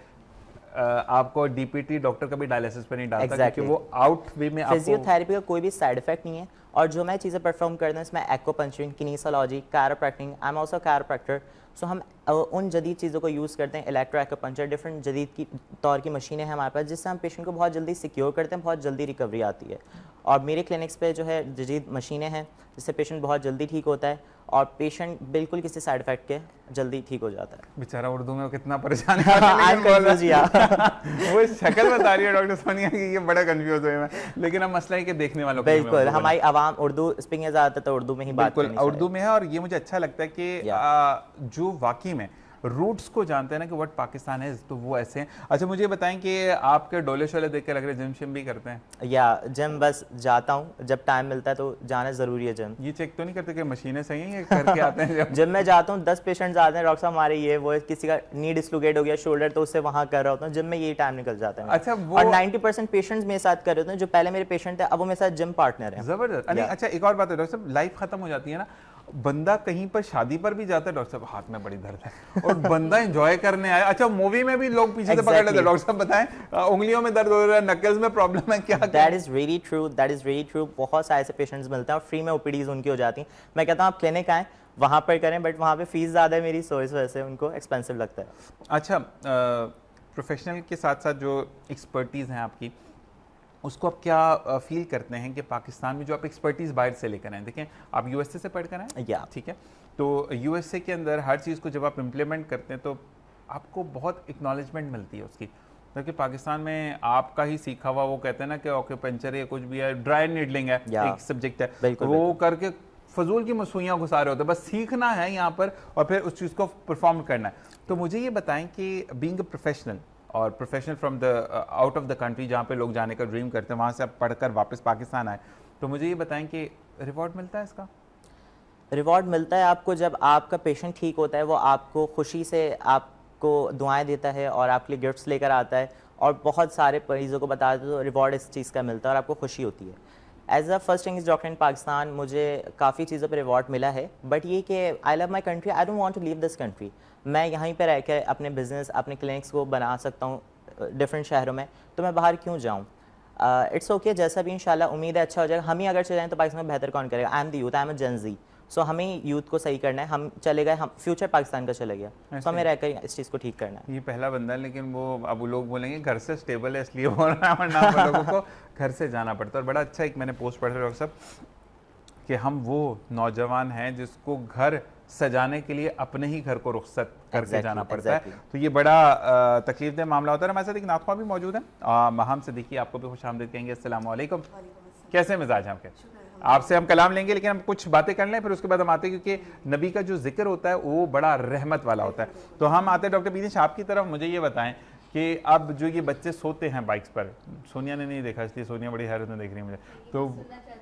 आपको डीपीटी डॉक्टर कभी डायलिसिस पर नहीं डालता, क्योंकि वो आउट वे में फिजियोथेरेपी का कोई भी साइड इफेक्ट नहीं है, और जो मैं चीज़ें परफॉर्म करता हूँ इसमें एक्वापंक्चरिंग, kinesiology, कैरोप्रैक्टिंग, I am also chiropractor. सो हम उन जदीद चीज़ों को यूज़ करते हैं, इलेक्ट्रो एक्वापंक्चर, डिफरेंट जदीद की तौर की मशीनें हैं हमारे पास, जिससे हम पेशेंट को बहुत जल्दी सिक्योर करते हैं, बहुत जल्दी रिकवरी आती है। और मेरे क्लिनिक्स पे जो है जदीद मशीनें हैं जिससे पेशेंट बहुत जल्दी ठीक होता है और पेशेंट बिल्कुल किसी साइड इफेक्ट के जल्दी ठीक हो जाता है। बेचारा उर्दू में वो कितना परेशान है वो शक्ल बता रही है डॉक्टर सोनिया की, ये बड़ा कंफ्यूज हुए मैं, लेकिन अब मसला है कि देखने वालों को बिल्कुल हमारी आवाम उर्दू स्पीकिंग है ज़्यादातर, तो उर्दू में ही बात बिल्कुल उर्दू में है। और ये मुझे अच्छा लगता है कि जो वाकई में रूट्स को जानते हैं ना कि व्हाट पाकिस्तान है, तो वो ऐसे हैं। अच्छा मुझे बताएं कि आपके डोले शोले देख के लग रहे जिम शिम भी करते हैं? या जिम बस जाता हूँ जब टाइम मिलता है, तो जाना ज़रूरी है जिम। ये चेक तो नहीं करते कि मशीनें सही हैं, ये करके आते हैं? जिम में जाता हूँ, 10 पेशेंट्स आते हैं, डॉक्टर साहब हमारे ये वो, किसी का नी डिस्लोकेट हो गया शोल्डर, तो उससे वहाँ कर रहा होता हूँ, जिम में यही टाइम निकल जाता है। अच्छा वो और 90% पेशेंट्स मेरे साथ कर रहे होते हैं, जो पहले मेरे पेशेंट थे अब वो मेरे साथ जिम पार्टनर है। जबरदस्त। अच्छा एक और बात है डॉक्टर साहब, लाइफ खत्म हो जाती है ना, बंदा कहीं पर शादी पर भी जाता है, डॉक्टर साहब हाथ में बड़ी दर्द है और बंदा एंजॉय करने आया। अच्छा मूवी में भी लोग पीछे से पकड़ लेते हैं, डॉक्टर साहब बताएं उंगलियों में दर्द हो रहा है, नकल्स में प्रॉब्लम है, क्या? That is very true, that is very true. बहुत सारे ऐसे पेशेंट्स मिलते हैं और फ्री में ओपीडीज उनकी हो जाती हैं। मैं कहता हूँ आप क्लिनिक आएँ, वहाँ पर करें, बट वहाँ पे फीस ज़्यादा है मेरी, सो इस वजह से उनको एक्सपेंसिव लगता है। अच्छा प्रोफेशनल के साथ साथ जो एक्सपर्टीज़ हैं आपकी, उसको आप क्या फील करते हैं कि पाकिस्तान में जो आप एक्सपर्टीज़ बाहर से लेकर आए, देखें आप यूएसए से पढ़ कर आए, या ठीक है, तो यूएसए के अंदर हर चीज़ को जब आप इम्प्लीमेंट करते हैं तो आपको बहुत एक्नॉलेजमेंट मिलती है उसकी, क्योंकि पाकिस्तान में आपका ही सीखा हुआ, वो कहते हैं ना कि ऑक्यूपेंचर या कुछ भी है, ड्राई नीडलिंग है एक सब्जेक्ट है, वो करके फजूल की मसूइयाँ घुसा रहे होते हैं, बस सीखना है यहाँ पर और फिर उस चीज़ को परफॉर्म करना है। तो मुझे ये बताएं कि बीइंग अ प्रोफेशनल और professional from the out of the country, जहाँ पे लोग जाने का ड्रीम करते हैं, वहाँ से आप पढ़कर वापस पाकिस्तान आए, तो मुझे ये बताएं कि रिवॉर्ड मिलता है इसका? रिवॉर्ड मिलता है आपको जब आपका पेशेंट ठीक होता है, वो आपको खुशी से आपको दुआएं देता है और आपके लिए गिफ्ट्स लेकर आता है और बहुत सारे मरीजों को बताता है, तो रिवॉर्ड इस चीज़ का मिलता है और आपको खुशी होती है। As a first English doctor in Pakistan मुझे काफ़ी चीज़ों पर रिवॉर्ड मिला है, बट ये कि I love my country, I don't want to leave this country. मैं यहीं पर रहकर अपने बिजनेस, अपने क्लिनिक्स को बना सकता हूँ डिफरेंट शहरों में, तो मैं बाहर क्यों जाऊँ? इट्स ओके, जैसा भी इंशाल्लाह उम्मीद है अच्छा हो जाएगा। हम ही अगर चले जाएँ तो पाकिस्तान में बेहतर कौन करेगा? I am the youth, I am a Gen Z, so हमें यूथ को सही करना है। हम चले गए, हम फ्यूचर पाकिस्तान का चले गया, तो हमें रहकर इस चीज़ को ठीक करना है। ये पहला बंदा है, लेकिन वो अब लोग बोलेंगे घर से स्टेबल है इसलिए बोल रहा है, वरना लोगों को घर से जाना पड़ता है। और बड़ा अच्छा एक मैंने पोस्ट पढ़ा डॉक्टर साहब कि हम वो नौजवान हैं जिसको घर सजाने के लिए अपने ही घर को रुखसत करके जाना पड़ता है, तो ये बड़ा तकलीफदेह मामला होता है। हमारे साथ एक नाख़्वा भी मौजूद है, महम सिद्दीकी, आपको भी खुशामदीद कहेंगे। अस्सलाम वालेकुम, कैसे मिजाज हैं आपके? आपसे हम कलाम लेंगे, लेकिन हम कुछ बातें कर लें, फिर उसके बाद हम आते हैं, क्योंकि नबी का जो जिक्र होता है वो बड़ा रहमत वाला होता है। तो हम आते हैं डॉक्टर बीनिश आपकी तरफ। मुझे ये बताएं कि अब जो ये बच्चे सोते हैं बाइक्स पर, सोनिया ने नहीं देखा इसलिए सोनिया बड़ी हैरत में देख रही है मुझे,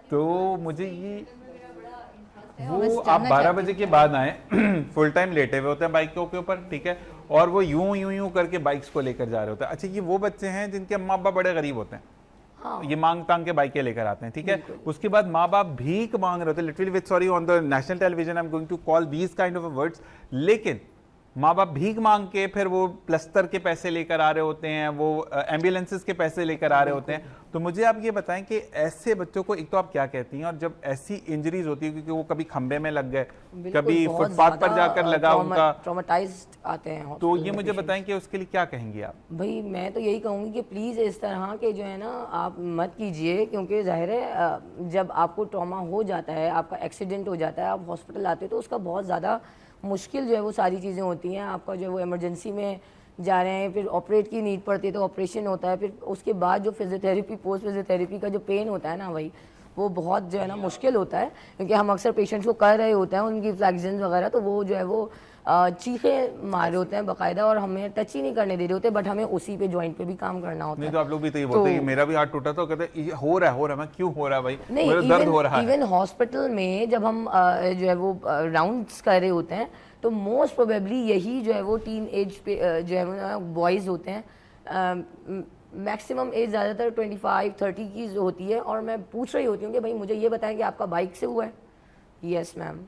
तो मुझे ये वो आप 12 बजे के बाद आए, फुल टाइम लेटे हुए होते हैं बाइकों के ऊपर, ठीक है, और वो यूं करके बाइक्स को लेकर जा रहे होते हैं। अच्छा ये वो बच्चे हैं जिनके अम्मा अब्बा बड़े गरीब होते हैं, हाँ। ये मांग तांग के बाइकें लेकर आते हैं, ठीक है, उसके बाद माँ बाप भीख मांग रहे होते हैं, literally with sorry on the national television I am going to call these kind of words, लेकिन माँ बाप भीख मांग के फिर वो प्लस्तर के पैसे लेकर आ रहे होते हैं, वो एम्बुलेंसेस के पैसे लेकर आ रहे होते हैं। तो मुझे आप ये बताएं कि ऐसे बच्चों को एक तो आप क्या कहती हैं, और जब ऐसी इंजरीज होती है, क्योंकि वो कभी खंबे में लग गए, कभी फुटपाथ पर जाकर लगा, उनका ट्रॉमेटाइज्ड आते हैं, तो ये मुझे बताएं कि उसके लिए क्या कहेंगी आप? भाई मैं तो यही कहूँगी कि प्लीज़ इस तरह के जो है ना आप मत कीजिए, क्योंकि जाहिर है जब आपको ट्रॉमा हो जाता है, आपका एक्सीडेंट हो जाता है, आप हॉस्पिटल आते हो, तो उसका बहुत ज़्यादा मुश्किल जो है वो सारी चीज़ें होती हैं। आपका जो है वो इमरजेंसी में जा रहे हैं, फिर ऑपरेट की नीड पड़ती है तो ऑपरेशन होता है, फिर उसके बाद जो फिजियोथेरेपी, पोस्ट फिजियोथेरेपी का जो पेन होता है ना भाई, वो बहुत जो है ना मुश्किल होता है, क्योंकि हम अक्सर पेशेंट्स को कर रहे होते हैं उनकी फ्लैक्शन वगैरह, तो वो जो है वो चीखें मार रहे होते हैं बाकायदा, और हमें टच ही नहीं करने दे रहे होते, बट हमें उसी पे जॉइंट पे भी काम करना होता है। नहीं तो आप लोग भी तो ये बोलते हैं कि मेरा भी हाथ टूटा, तो कहते हैं हो रहा है, मैं क्यों हो रहा है भाई, मेरा दर्द हो रहा है। इवन हॉस्पिटल में जब हम जो है वो राउंड्स कर रहे होते हैं, तो मोस्ट प्रोबेबली यही जो है वो टीन एज पे जो है वो बॉयज़ होते हैं, मैक्सिमम एज ज़्यादातर 25-30 की होती है, और मैं पूछ रही होती हूँ कि भाई मुझे ये बताएं कि आपका बाइक से हुआ है? Yes ma'am.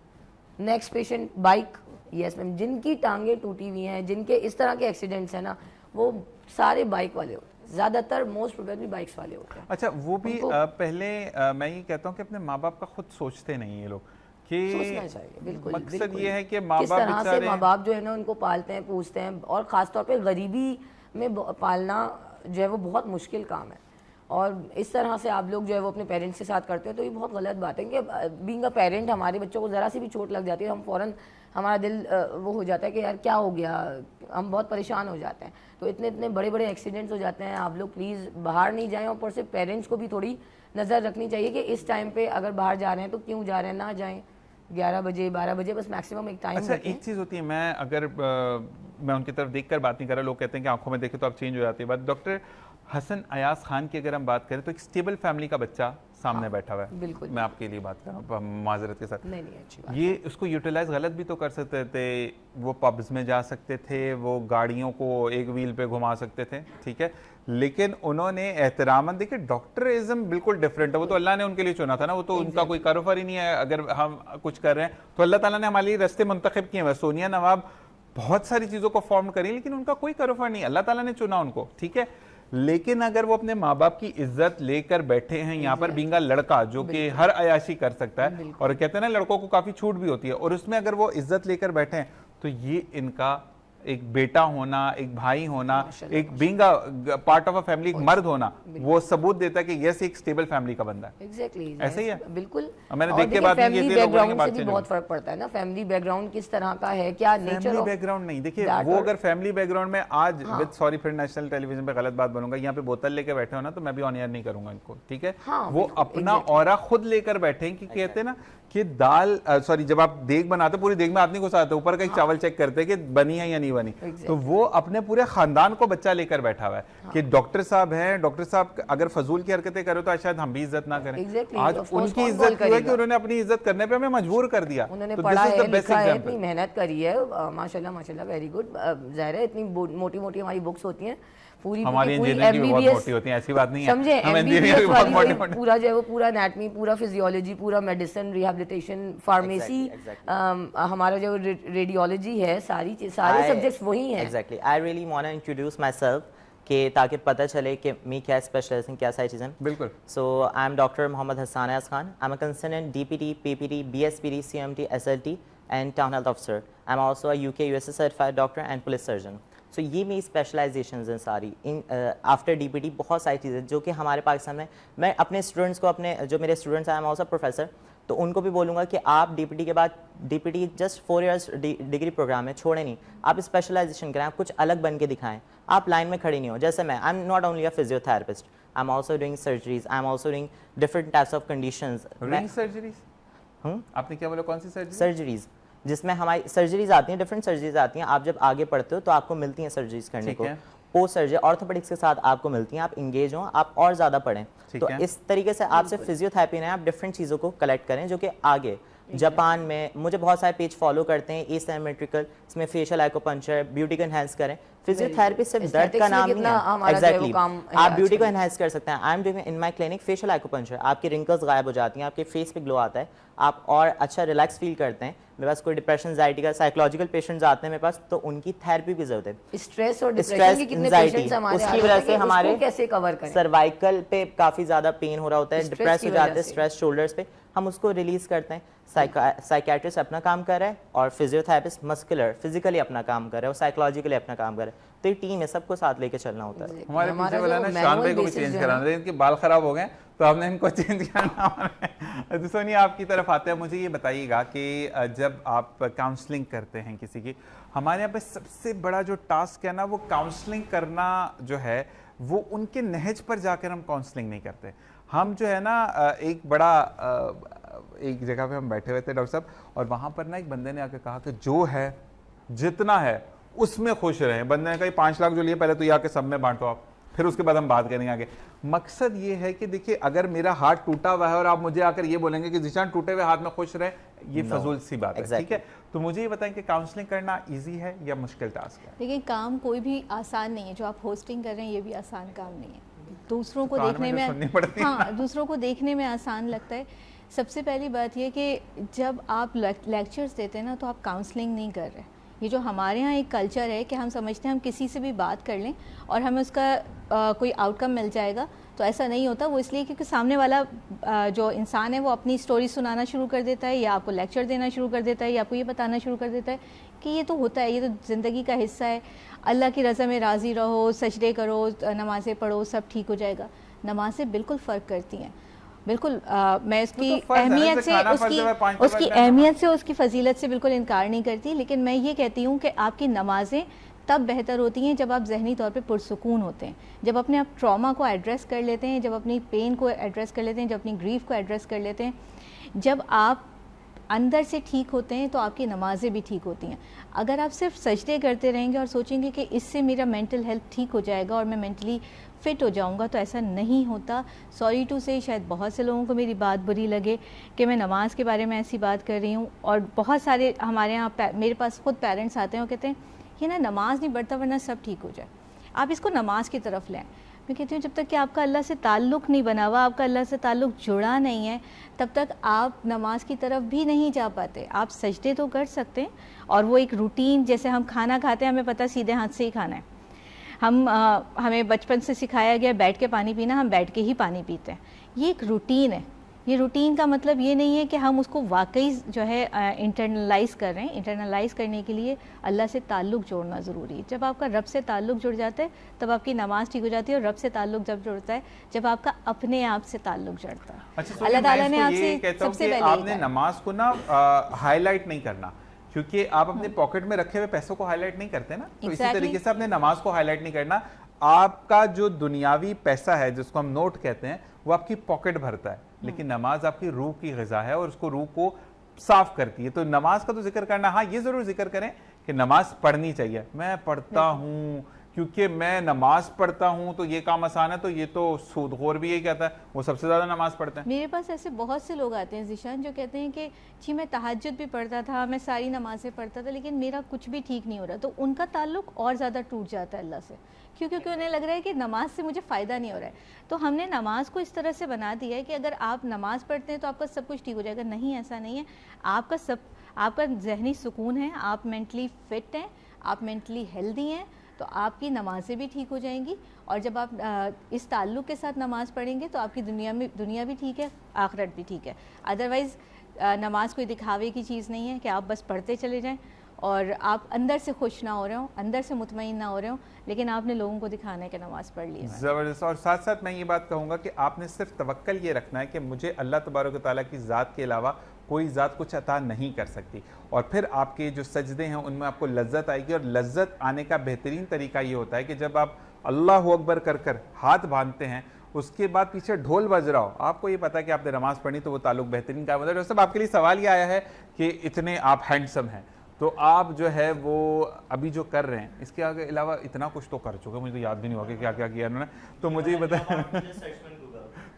Next patient bike? Yes ma'am. जिनकी टांगें टूटी हुई हैं, जिनके इस तरह के एक्सीडेंट्स हैं ना, वो सारे बाइक वाले होते हैं, ज़्यादातर मोस्ट प्रोबेबली बाइक्स वाले होते हैं। अच्छा, वो भी पहले मैं ये कहता हूँ कि अपने माँ बाप का खुद सोचते नहीं ये लोग कि सोचना चाहिए, बिल्कुल मकसद बिल्कुल। ये है कि माँ किस बाप तरह से बेचारे माँ बाप जो है ना उनको पालते हैं, पूछते हैं, और ख़ासतौर पे गरीबी में पालना जो है वो बहुत मुश्किल काम है। और इस तरह से आप लोग जो है वो अपने पेरेंट्स के साथ करते हैं तो ये बहुत गलत बात है कि बीइंग अ पेरेंट हमारे बच्चों को ज़रा सी भी चोट लग जाती है, हम फ़ौरन हमारा दिल वो हो जाता है कि यार क्या हो गया, हम बहुत परेशान हो जाते हैं। तो इतने इतने बड़े बड़े एक्सीडेंट्स हो जाते हैं। आप लोग प्लीज़ बाहर नहीं जाएं, और ऊपर से पेरेंट्स को भी थोड़ी नज़र रखनी चाहिए कि इस टाइम पे अगर बाहर जा रहे हैं तो क्यों जा रहे हैं, ना जाएं 11 बजे 12 बजे, बस मैक्सिमम एक टाइम। अच्छा, एक चीज़ होती है, मैं अगर मैं उनकी तरफ देखकर बात नहीं कर रहा, लोग कहते हैं कि आंखों में देखे तो आप चेंज हो जाती है बात। डॉक्टर हसन अयाज खान की अगर हम बात करें तो एक स्टेबल फैमिली का बच्चा सामने बैठा हुआ है। बिल्कुल, मैं आपके लिए बात कर रहा हूँ माजरत के साथ। नहीं अच्छी बात। ये उसको यूटिलाइज गलत भी तो कर सकते थे, वो पब्स में जा सकते थे, वो गाड़ियों को एक व्हील पे घुमा सकते थे, ठीक है, लेकिन उन्होंने एहतरामन, देखिए डॉक्टरिज्म बिल्कुल डिफरेंट है, वो तो अल्लाह ने उनके लिए चुना था ना, वो तो उनका कोई कारोबार ही नहीं है। अगर हम कुछ कर रहे हैं तो अल्लाह ताला ने हमारे लिए रास्ते मुंतखब किए हैं। सोनिया नवाब बहुत सारी चीज़ों को फॉर्म करी, लेकिन उनका कोई कारोबार नहीं, अल्लाह ताला ने चुना उनको, ठीक है। लेकिन अगर वो अपने माँ बाप की इज्जत लेकर बैठे हैं यहाँ पर, बींगा लड़का जो कि हर अयाशी कर सकता है, और कहते हैं ना लड़कों को काफी छूट भी होती है, और उसमें अगर वो इज्जत लेकर बैठे हैं तो ये इनका एक बेटा होना, एक भाई होना, एक being part of a family, एक मर्द होना, वो सबूत देता है कि यस एक स्टेबल फैमिली का बंदा है। एग्जैक्टली ऐसे ही है, बिल्कुल। मैंने देख के बात नहीं की थी, बैकग्राउंड से भी बहुत फर्क पड़ता है ना, फैमिली बैकग्राउंड किस तरह का है, क्या नेचर फैमिली बैकग्राउंड नहीं, देखिए वो अगर फैमिली बैकग्राउंड में आज विद सॉरी फिर नेशनल टेलीविजन पे गलत बात बनूंगा, यहाँ पे बोतल लेके बैठे हो ना तो मैं भी ऑन एयर नहीं करूंगा इनको, ठीक है। वो अपना ऑरा खुद लेकर बैठे हैं कि कहते हैं ना कि दाल सॉरी जब आप देग बनाते पूरी देग में हाथ नहीं घुसाते, ऊपर का एक चावल चेक करते हैं कि बनी है या नहीं बनी। तो वो अपने पूरे खानदान को बच्चा लेकर बैठा हुआ है कि डॉक्टर साहब हैं, डॉक्टर साहब अगर फजूल की हरकतें करो तो शायद हम भी इज्जत ना करें। आज उनकी इज्जत क्यों है कि उन्होंने अपनी इज्जत करने पे हमें मजबूर कर दिया। उन्होंने पढ़ा है, लिखा है, इतनी मेहनत करी है, माशाल्लाह माशाल्लाह, वेरी गुड। जाहिर है इतनी मोटी मोटी हमारी बुक्स होती हैं, पूरी हमारी पूरी इंजीनियरिंग भी बहुत MBBS मोटी होती है, ऐसी बात नहीं है, समझे, हम इंजीनियरिंग MBBS भी बहुत वाली मोटी मोटी, पूरा जो है वो पूरा एनाटॉमी, पूरा फिजियोलॉजी, पूरा मेडिसिन, रिहैबिलिटेशन, फार्मेसी, हमारा जो रेडियोलॉजी है, सारे सब्जेक्ट्स वही हैं। Exactly, I really want to introduce myself कि ताकि पता चले कि मैं क्या स्पेशलाइजिंग, क्या सारी चीज़ें। बिल्कुल। So I am doctor Mohammad Hasan Ayaz Khan, I am a consultant DPT, PPT, BSPD, CMT, SLT and town health officer. I'm also a UK USA certified doctor and police surgeon. So ये मेरी स्पेशलाइजेशंस हैं सारी। इन आफ्टर DPT बहुत सारी चीज़ें जो कि हमारे पाकिस्तान में, मैं अपने स्टूडेंट्स को, अपने जो मेरे स्टूडेंट्स हैं, आई एम ऑल्सो प्रोफेसर, तो उनको भी बोलूँगा कि आप DPT के बाद, DPT just 4 years degree program है, छोड़े नहीं, आप स्पेशलाइजेशन करें, आप कुछ अलग बन के दिखाएं, आप लाइन में खड़े नहीं हो। जैसे मैं, आई am not only a physiotherapist, I am also doing surgeries, I am also doing different types of conditions. Surgeries आपने क्या बोला, कौन सी सर्जरी? सर्जरीज, जिसमें हमारी सर्जरीज आती हैं, डिफरेंट सर्जरीज आती हैं, आप जब आगे पढ़ते हो तो आपको मिलती हैं सर्जरीज करने को, पोस्ट सर्जरी ऑर्थोपेडिक्स के साथ आपको मिलती हैं, आप इंगेज हो, आप और ज़्यादा पढ़ें। तो इस तरीके से आप सिर्फ फिजियोथेरेपी नहीं, आप डिफरेंट चीज़ों को कलेक्ट करें जो कि आगे जापान में, मुझे बहुत सारे पेज फॉलो करते हैं, एसिमेट्रिकल, इसमें फेशियल एक्यूपंक्चर, ब्यूटी को एनहांस करें। फिजियोथेरेपी सिर्फ दर्द का नाम नहीं है, एग्जैक्टली, आप ब्यूटी को एनहांस कर सकते हैं। I am doing in my clinic facial acupuncture, आपकी रिंकल्स गायब हो जाती हैं, आपके फेस पे ग्लो आता है, आप और अच्छा रिलैक्स फील करते हैं। मेरे पास कोई डिप्रेशन, एंजाइटी का, साइकोलॉजिकल पेशेंट्स आते हैं मेरे पास, तो उनकी थेरेपी की जरूरत है। स्ट्रेस और डिप्रेशन के कितने पेशेंट्स हमारे, उसकी वजह से हमारे कैसे कवर करें, सर्वाइकल पे काफी ज्यादा पेन हो रहा होता है, डिप्रेस हो जाते हैं, स्ट्रेस शोल्डर्स पे, हम उसको रिलीज करते हैं। साइकियाट्रिस्ट अपना काम कर रहा है और फिजियोथेरेपिस्ट मस्कुलर फिजिकली अपना काम कर रहा है और साइकोलॉजिकली अपना काम कर रहा है, तो ये टीम है, सबको साथ लेके चलना होता है। हमारे पीछे वाला ना शान भाई को भी चेंज कराना है, इनके बाल खराब हो गए तो हमने इनको चेंज करना। सोनिया आपकी तरफ आते हैं, मुझे ये बताइएगा कि जब आप काउंसलिंग करते हैं किसी की, हमारे यहाँ पे सबसे बड़ा जो टास्क है ना वो काउंसलिंग करना जो है, वो उनके नहज पर जाकर हम काउंसलिंग नहीं करते। हम जो है ना एक बड़ा एक जगह पे हम बैठे हुए थे डॉक्टर साहब, और वहाँ पर ना एक बंदे ने आकर कहा कि जो है जितना है उसमें खुश रहें। बंदे ने कहा 5 लाख जो लिए पहले तो ये आके सब में बांटो आप, फिर उसके बाद हम बात करेंगे आगे। मकसद ये है कि देखिए अगर मेरा हाथ टूटा हुआ है और आप मुझे आकर ये बोलेंगे कि जिशान टूटे हुए हाथ में खुश रहे, ये फजूल सी बात है, ठीक है। तो मुझे ये बताएं कि काउंसलिंग करना इजी है या मुश्किल टास्क है? देखिए काम कोई भी आसान नहीं है, जो आप होस्टिंग कर रहे हैं ये भी आसान काम नहीं है। दूसरों को देखने में, हाँ दूसरों को देखने में आसान लगता है। सबसे पहली बात ये कि जब आप लेक्चर्स देते हैं ना तो आप काउंसलिंग नहीं कर रहे, ये जो हमारे यहाँ एक कल्चर है कि हम समझते हैं हम किसी से भी बात कर लें और हमें उसका कोई आउटकम मिल जाएगा, तो ऐसा नहीं होता। वो इसलिए क्योंकि सामने वाला जो इंसान है वो अपनी स्टोरी सुनाना शुरू कर देता है, या आपको लेक्चर देना शुरू कर देता है, या आपको ये बताना शुरू कर देता है कि ये तो होता है, ये तो ज़िंदगी का हिस्सा है, अल्लाह की रज़ा में राज़ी रहो, सजदे करो, नमाज़ें पढ़ो, सब ठीक हो जाएगा। नमाज़ें बिल्कुल फ़र्क करती हैं, बिल्कुल। मैं उसकी अहमियत से उसकी अहमियत से उसकी फ़जीलत से बिल्कुल इनकार नहीं करती, लेकिन मैं ये कहती हूँ कि आपकी नमाज़ें तब बेहतर होती हैं जब आप जहनी तौर पे पुरसुकून होते हैं, जब अपने आप ट्रॉमा को एड्रेस कर लेते हैं, जब अपनी पेन को एड्रेस कर लेते हैं, जब अपनी ग्रीफ को एड्रेस कर लेते हैं। जब आप अंदर से ठीक होते हैं तो आपकी नमाज़ें भी ठीक होती हैं। अगर आप सिर्फ सजदे करते रहेंगे और सोचेंगे कि इससे मेरा मेंटल हेल्थ ठीक हो जाएगा और मैं मेंटली फ़िट हो जाऊंगा, तो ऐसा नहीं होता। सॉरी टू से शायद बहुत से लोगों को मेरी बात बुरी लगे कि मैं नमाज के बारे में ऐसी बात कर रही हूँ, और बहुत सारे हमारे यहाँ मेरे पास खुद पेरेंट्स आते हैं और कहते हैं ये ना नमाज नहीं पढ़ता वरना सब ठीक हो जाए, आप इसको नमाज की तरफ लें। मैं कहती हूँ जब तक कि आपका अल्लाह से ताल्लुक़ नहीं बना हुआ, आपका अल्लाह से ताल्लुक़ जुड़ा नहीं है, तब तक आप नमाज की तरफ भी नहीं जा पाते। आप सजदे तो कर सकते हैं, और वो एक रूटीन, जैसे हम खाना खाते हैं हमें पता सीधे हाथ से ही खाना है, हमें बचपन से सिखाया गया बैठ के पानी पीना, हम बैठ के ही पानी पीते हैं। ये एक रूटीन है। ये रूटीन का मतलब ये नहीं है कि हम उसको वाकई जो है इंटरनलाइज़ कर रहे हैं। इंटरनलाइज़ करने के लिए अल्लाह से ताल्लुक़ जोड़ना ज़रूरी है। जब आपका रब से ताल्लुक़ जुड़ जाता है तब आपकी नमाज ठीक हो जाती है, और रब से ताल्लुक़ जब जुड़ता है जब आपका अपने आप से ताल्लुक़ जुड़ता है। अच्छा, अल्लाह ताला ने आपसे सबसे पहले आपने नमाज को ना हाईलाइट नहीं करना, क्योंकि आप अपने पॉकेट में रखे हुए पैसों को हाईलाइट नहीं करते ना, तो इसी तरीके से अपने नमाज को हाईलाइट नहीं करना। आपका जो दुनियावी पैसा है जिसको हम नोट कहते हैं वो आपकी पॉकेट भरता है, लेकिन नमाज आपकी रूह की ग़िज़ा है और उसको रूह को साफ करती है। तो नमाज का तो जिक्र करना, हाँ ये ज़रूर जिक्र करें कि नमाज पढ़नी चाहिए। मैं पढ़ता हूँ क्योंकि मैं नमाज पढ़ता हूँ तो ये काम आसान है, तो ये तो सूदखोर भी यही कहता है, वो सबसे ज़्यादा नमाज पढ़ते हैं। मेरे पास ऐसे बहुत से लोग आते हैं ज़ीशान जो कहते हैं कि जी मैं तहज्जुद भी पढ़ता था, मैं सारी नमाज़ें पढ़ता था, लेकिन मेरा कुछ भी ठीक नहीं हो रहा। तो उनका ताल्लुक़ और ज़्यादा टूट जाता है अल्लाह से, क्योंकि उन्हें लग रहा है कि नमाज से मुझे फ़ायदा नहीं हो रहा है। तो हमने नमाज को इस तरह से बना दिया है कि अगर आप नमाज पढ़ते हैं तो आपका सब कुछ ठीक हो जाएगा। नहीं, ऐसा नहीं है। आपका जहनी सुकून है, आप मेंटली फ़िट हैं, आप मेंटली हेल्दी हैं, तो आपकी नमाज़ें भी ठीक हो जाएंगी। और जब आप इस ताल्लुक़ के साथ नमाज़ पढ़ेंगे तो आपकी दुनिया भी ठीक है, आखिरत भी ठीक है। अदरवाइज़ नमाज कोई दिखावे की चीज़ नहीं है कि आप बस पढ़ते चले जाएं और आप अंदर से खुश ना हो रहे हो, अंदर से मुतमईन ना हो रहे हो, लेकिन आपने लोगों को दिखाना है कि नमाज़ पढ़ ली है। ज़बरदस्त। और साथ साथ मैं ये बात कहूँगा कि आपने सिर्फ तवक्कल ये रखना है कि मुझे अल्लाह तबारक व तआला की ज़ात के अलावा कोई ज़ात कुछ अता नहीं कर सकती, और फिर आपके जो सजदे हैं उनमें आपको लज्जत आएगी। और लज्जत आने का बेहतरीन तरीका ये होता है कि जब आप अल्लाह अकबर कर कर हाथ बांधते हैं, उसके बाद पीछे ढोल बज रहा हो, आपको ये पता है कि आपने नमाज़ पढ़ी, तो वो ताल्लुक़ बेहतरीन का मतलब। सब आपके लिए सवाल ये आया है कि इतने आप हैंडसम हैं, तो आप जो है वो अभी जो कर रहे हैं इसके आगे अलावा इतना कुछ तो कर चुके, मुझे तो याद भी नहीं हुआ कि क्या क्या किया उन्होंने, तो मुझे ये पता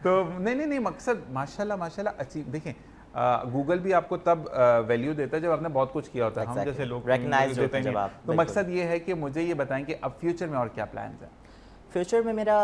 तो नहीं मकसद माशाल्लाह अच्छी। देखें गूगल भी आपको तब वैल्यू देता है जब आपने बहुत कुछ किया होता है। हम जैसे लोग रिकॉग्नाइज देते हैं जब आप। तो मकसद ये है कि मुझे ये बताएं कि अब फ्यूचर में और क्या प्लान्स हैं। फ्यूचर में मेरा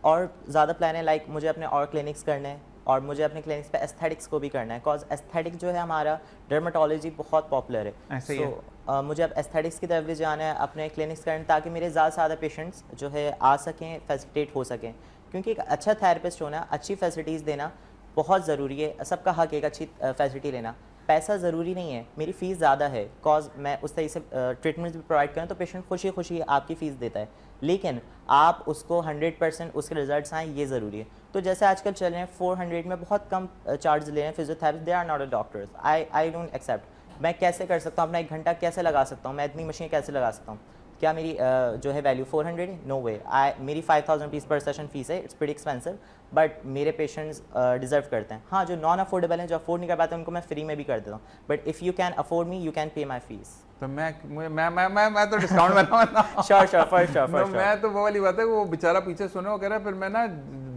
और ज़्यादा प्लान है, लाइक मुझे अपने और क्लिनिक्स करने हैं, और मुझे अपने क्लिनिक्स पे एस्थेटिक्स को भी करना है, बिकॉज एस्थेटिक जो है हमारा डर्माटोलॉजी बहुत पॉपुलर है। ऐसे ही मुझे अब एस्थेटिक्स की तरफ भी जाना है, अपने क्लिनिक्स करने, ताकि मेरे ज़्यादा से ज़्यादा पेशेंट्स जो है आ सकें, फैसिलिटेट हो सकें। क्योंकि एक अच्छा थेरेपिस्ट होना, अच्छी फैसिलिटीज़ देना बहुत ज़रूरी है। सबका हक एक अच्छी फैसिलिटी लेना। पैसा ज़रूरी नहीं है, मेरी फ़ीस ज़्यादा है, कॉज मैं उस तरीके से ट्रीटमेंट्स भी प्रोवाइड करूँ तो पेशेंट खुशी खुशी आपकी फ़ीस देता है, लेकिन आप उसको 100% उसके रिजल्ट्स आएँ, ये ज़रूरी है। तो जैसे आजकल चल रहे हैं 400 में बहुत कम चार्ज ले रहे हैं physiotherapist, they are not a doctors. I don't accept. मैं कैसे कर सकता हूँ, अपना 1 घंटा कैसे लगा सकता हूँ, मैं इतनी मशीन कैसे लगा सकता हूँ? क्या मेरी जो है वैल्यू 400 है? नो वे। मेरी 5000 रुपीज़ पर सेशन फीस है, इट्स प्रीटी एक्सपेंसिव, बट मेरे पेशेंट्स डिज़र्व करते हैं। हाँ, जो नॉन अफोर्डेबल हैं, जो अफोर्ड नहीं कर पाते, उनको मैं फ्री में भी कर देता हूँ, but if you can afford me, you can pay my fees. तो मैं तो डिस्काउंट बनाऊंगा। श्योर। मैं तो वो वाली बात है, वो बेचारा पीछे सुने वो कह रहा है फिर मैं ना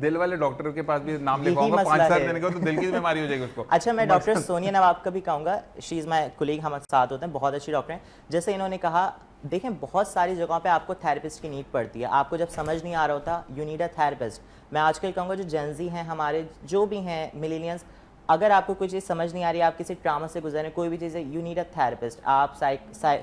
दिल वाले डॉक्टर के पास भी नाम लिखवाऊंगा, 5,000 देने को, तो दिल की बीमारी हो जाएगी उसको। अच्छा, मैं डॉक्टर सोनिया नवाब का भी कहूँगा, शी इज़ माई कोलीग, हम साथ होते हैं, बहुत अच्छी डॉक्टर हैं। जैसे इन्होंने कहा, देखें बहुत सारी जगहों पे आपको थेरेपिस्ट की नीड पड़ती है। आपको जब समझ नहीं आ रहा होता, यू नीड अ थेरेपिस्ट। मैं आजकल कहूँगा जो जेंजी हैं हमारे, जो भी हैं मिलेनियल्स, अगर आपको कोई चीज़ समझ नहीं आ रही, आप किसी ट्रामा से गुजर रहे हैं, कोई भी चीज़ है, यू नीड अ थेरेपिस्ट। आप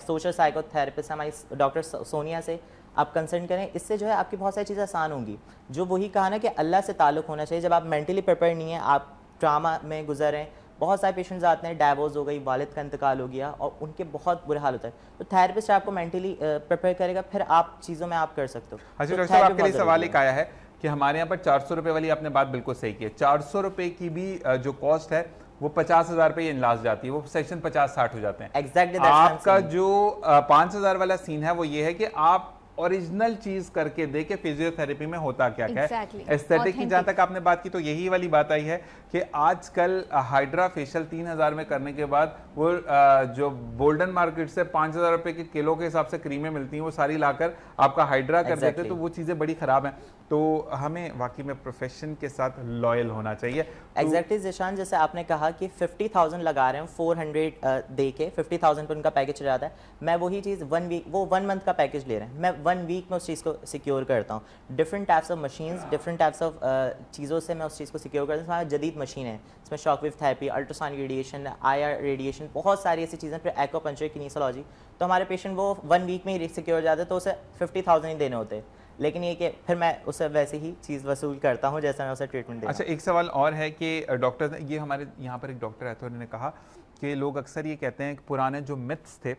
सोशल साइकोथेरेपिस्ट हमारी डॉक्टर सोनिया से आप कंसल्ट करें। इससे जो है आपकी बहुत सारी चीज़ें आसान होंगी। जो वही कहा ना कि अल्लाह से ताल्लुक़ होना चाहिए। जब आप मेंटली प्रिपेयर नहीं है, आप ट्रामा में गुजर रहे हैं, बहुत सारे पेशेंट्स आते हैं, डाइवोर्स हो गई, वालिद का इंतकाल हो गया और उनके बहुत बुरे हाल होता है, तो थेरेपिस्ट आपको मेंटली प्रिपेयर करेगा, फिर आप चीज़ों में आप कर सकते हो। अच्छा तो डॉक्टर साहब, therapy आपके लिए बहुत सवाल ज़रूरी एक आया है कि हमारे यहाँ पर 400 रुपये वाली, आपने बात बिल्कुल सही की है, 400 रुपये की भी जो कॉस्ट है वो 50,000 रुपये इनलाज जाती है, वो सेक्शन 50-60 हो जाते हैं। Exactly, that's what I'm आपका saying. जो 5,000 वाला सीन है वो ये है कि आप ओरिजिनल चीज करके दे के फिजियोथेरेपी में होता क्या क्या Exactly. है। एस्थेटिक की जहां Authentic. तक आपने बात की तो यही वाली बात आई है कि आजकल हाइड्रा फेशियल 3,000 में करने के बाद वो जो गोल्डन मार्केट से 5,000 रुपए के किलो के हिसाब से क्रीमें मिलती हैं वो सारी लाकर आपका हाइड्रा कर देते हैं, तो वो चीजें बड़ी खराब हैं। तो हमें वाकई में प्रोफेशन के साथ लॉयल होना चाहिए। एग्जैक्टली ज़ीशान, जैसे आपने कहा कि 50,000 लगा रहे हैं, 400 दे के 50,000 पर उनका पैकेज चल जाता है। मैं वही चीज़ 1 वीक, वो 1 मंथ का पैकेज ले रहे हैं, मैं 1 वीक में उस चीज़ को सिक्योर करता हूँ। Different types of machines, different types of चीज़ों से मैं उस चीज़ को सिक्योर करता हूँ। हमारी जदीद मशीन है, इसमें shockwave therapy, ultrasound radiation, IR radiation, बहुत सारी ऐसी चीज़ें, फिर एक्यूपंक्चर, किनेसियोलॉजी। तो हमारे पेशेंट वो 1 वीक में ही सिक्योर हो जाते हैं, तो उसे 50,000 ही देने होते हैं। लेकिन ये कि फिर मैं उससे वैसे ही चीज़ वसूल करता हूँ जैसा मैं उसे ट्रीटमेंट देता हूँ। अच्छा, एक सवाल और है कि डॉक्टर, ये हमारे यहाँ पर एक डॉक्टर है तो उन्होंने कहा कि लोग अक्सर ये कहते हैं कि पुराने जो मिथ्स थे,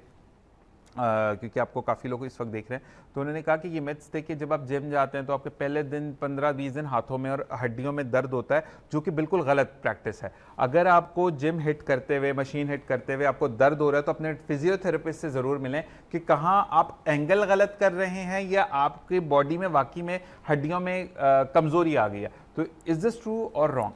क्योंकि आपको काफ़ी लोग इस वक्त देख रहे हैं, तो उन्होंने कहा कि ये मिथ्स थे कि जब आप जिम जाते हैं तो आपके पहले दिन 15-20 दिन हाथों में और हड्डियों में दर्द होता है, जो कि बिल्कुल गलत प्रैक्टिस है। अगर आपको जिम हिट करते हुए, मशीन हिट करते हुए आपको दर्द हो रहा है तो अपने फिजियोथेरेपिस्ट से ज़रूर मिलें कि कहाँ आप एंगल गलत कर रहे हैं या आपकी बॉडी में वाकई में हड्डियों में कमज़ोरी आ गई है। तो इज़ दिस ट्रू और wrong?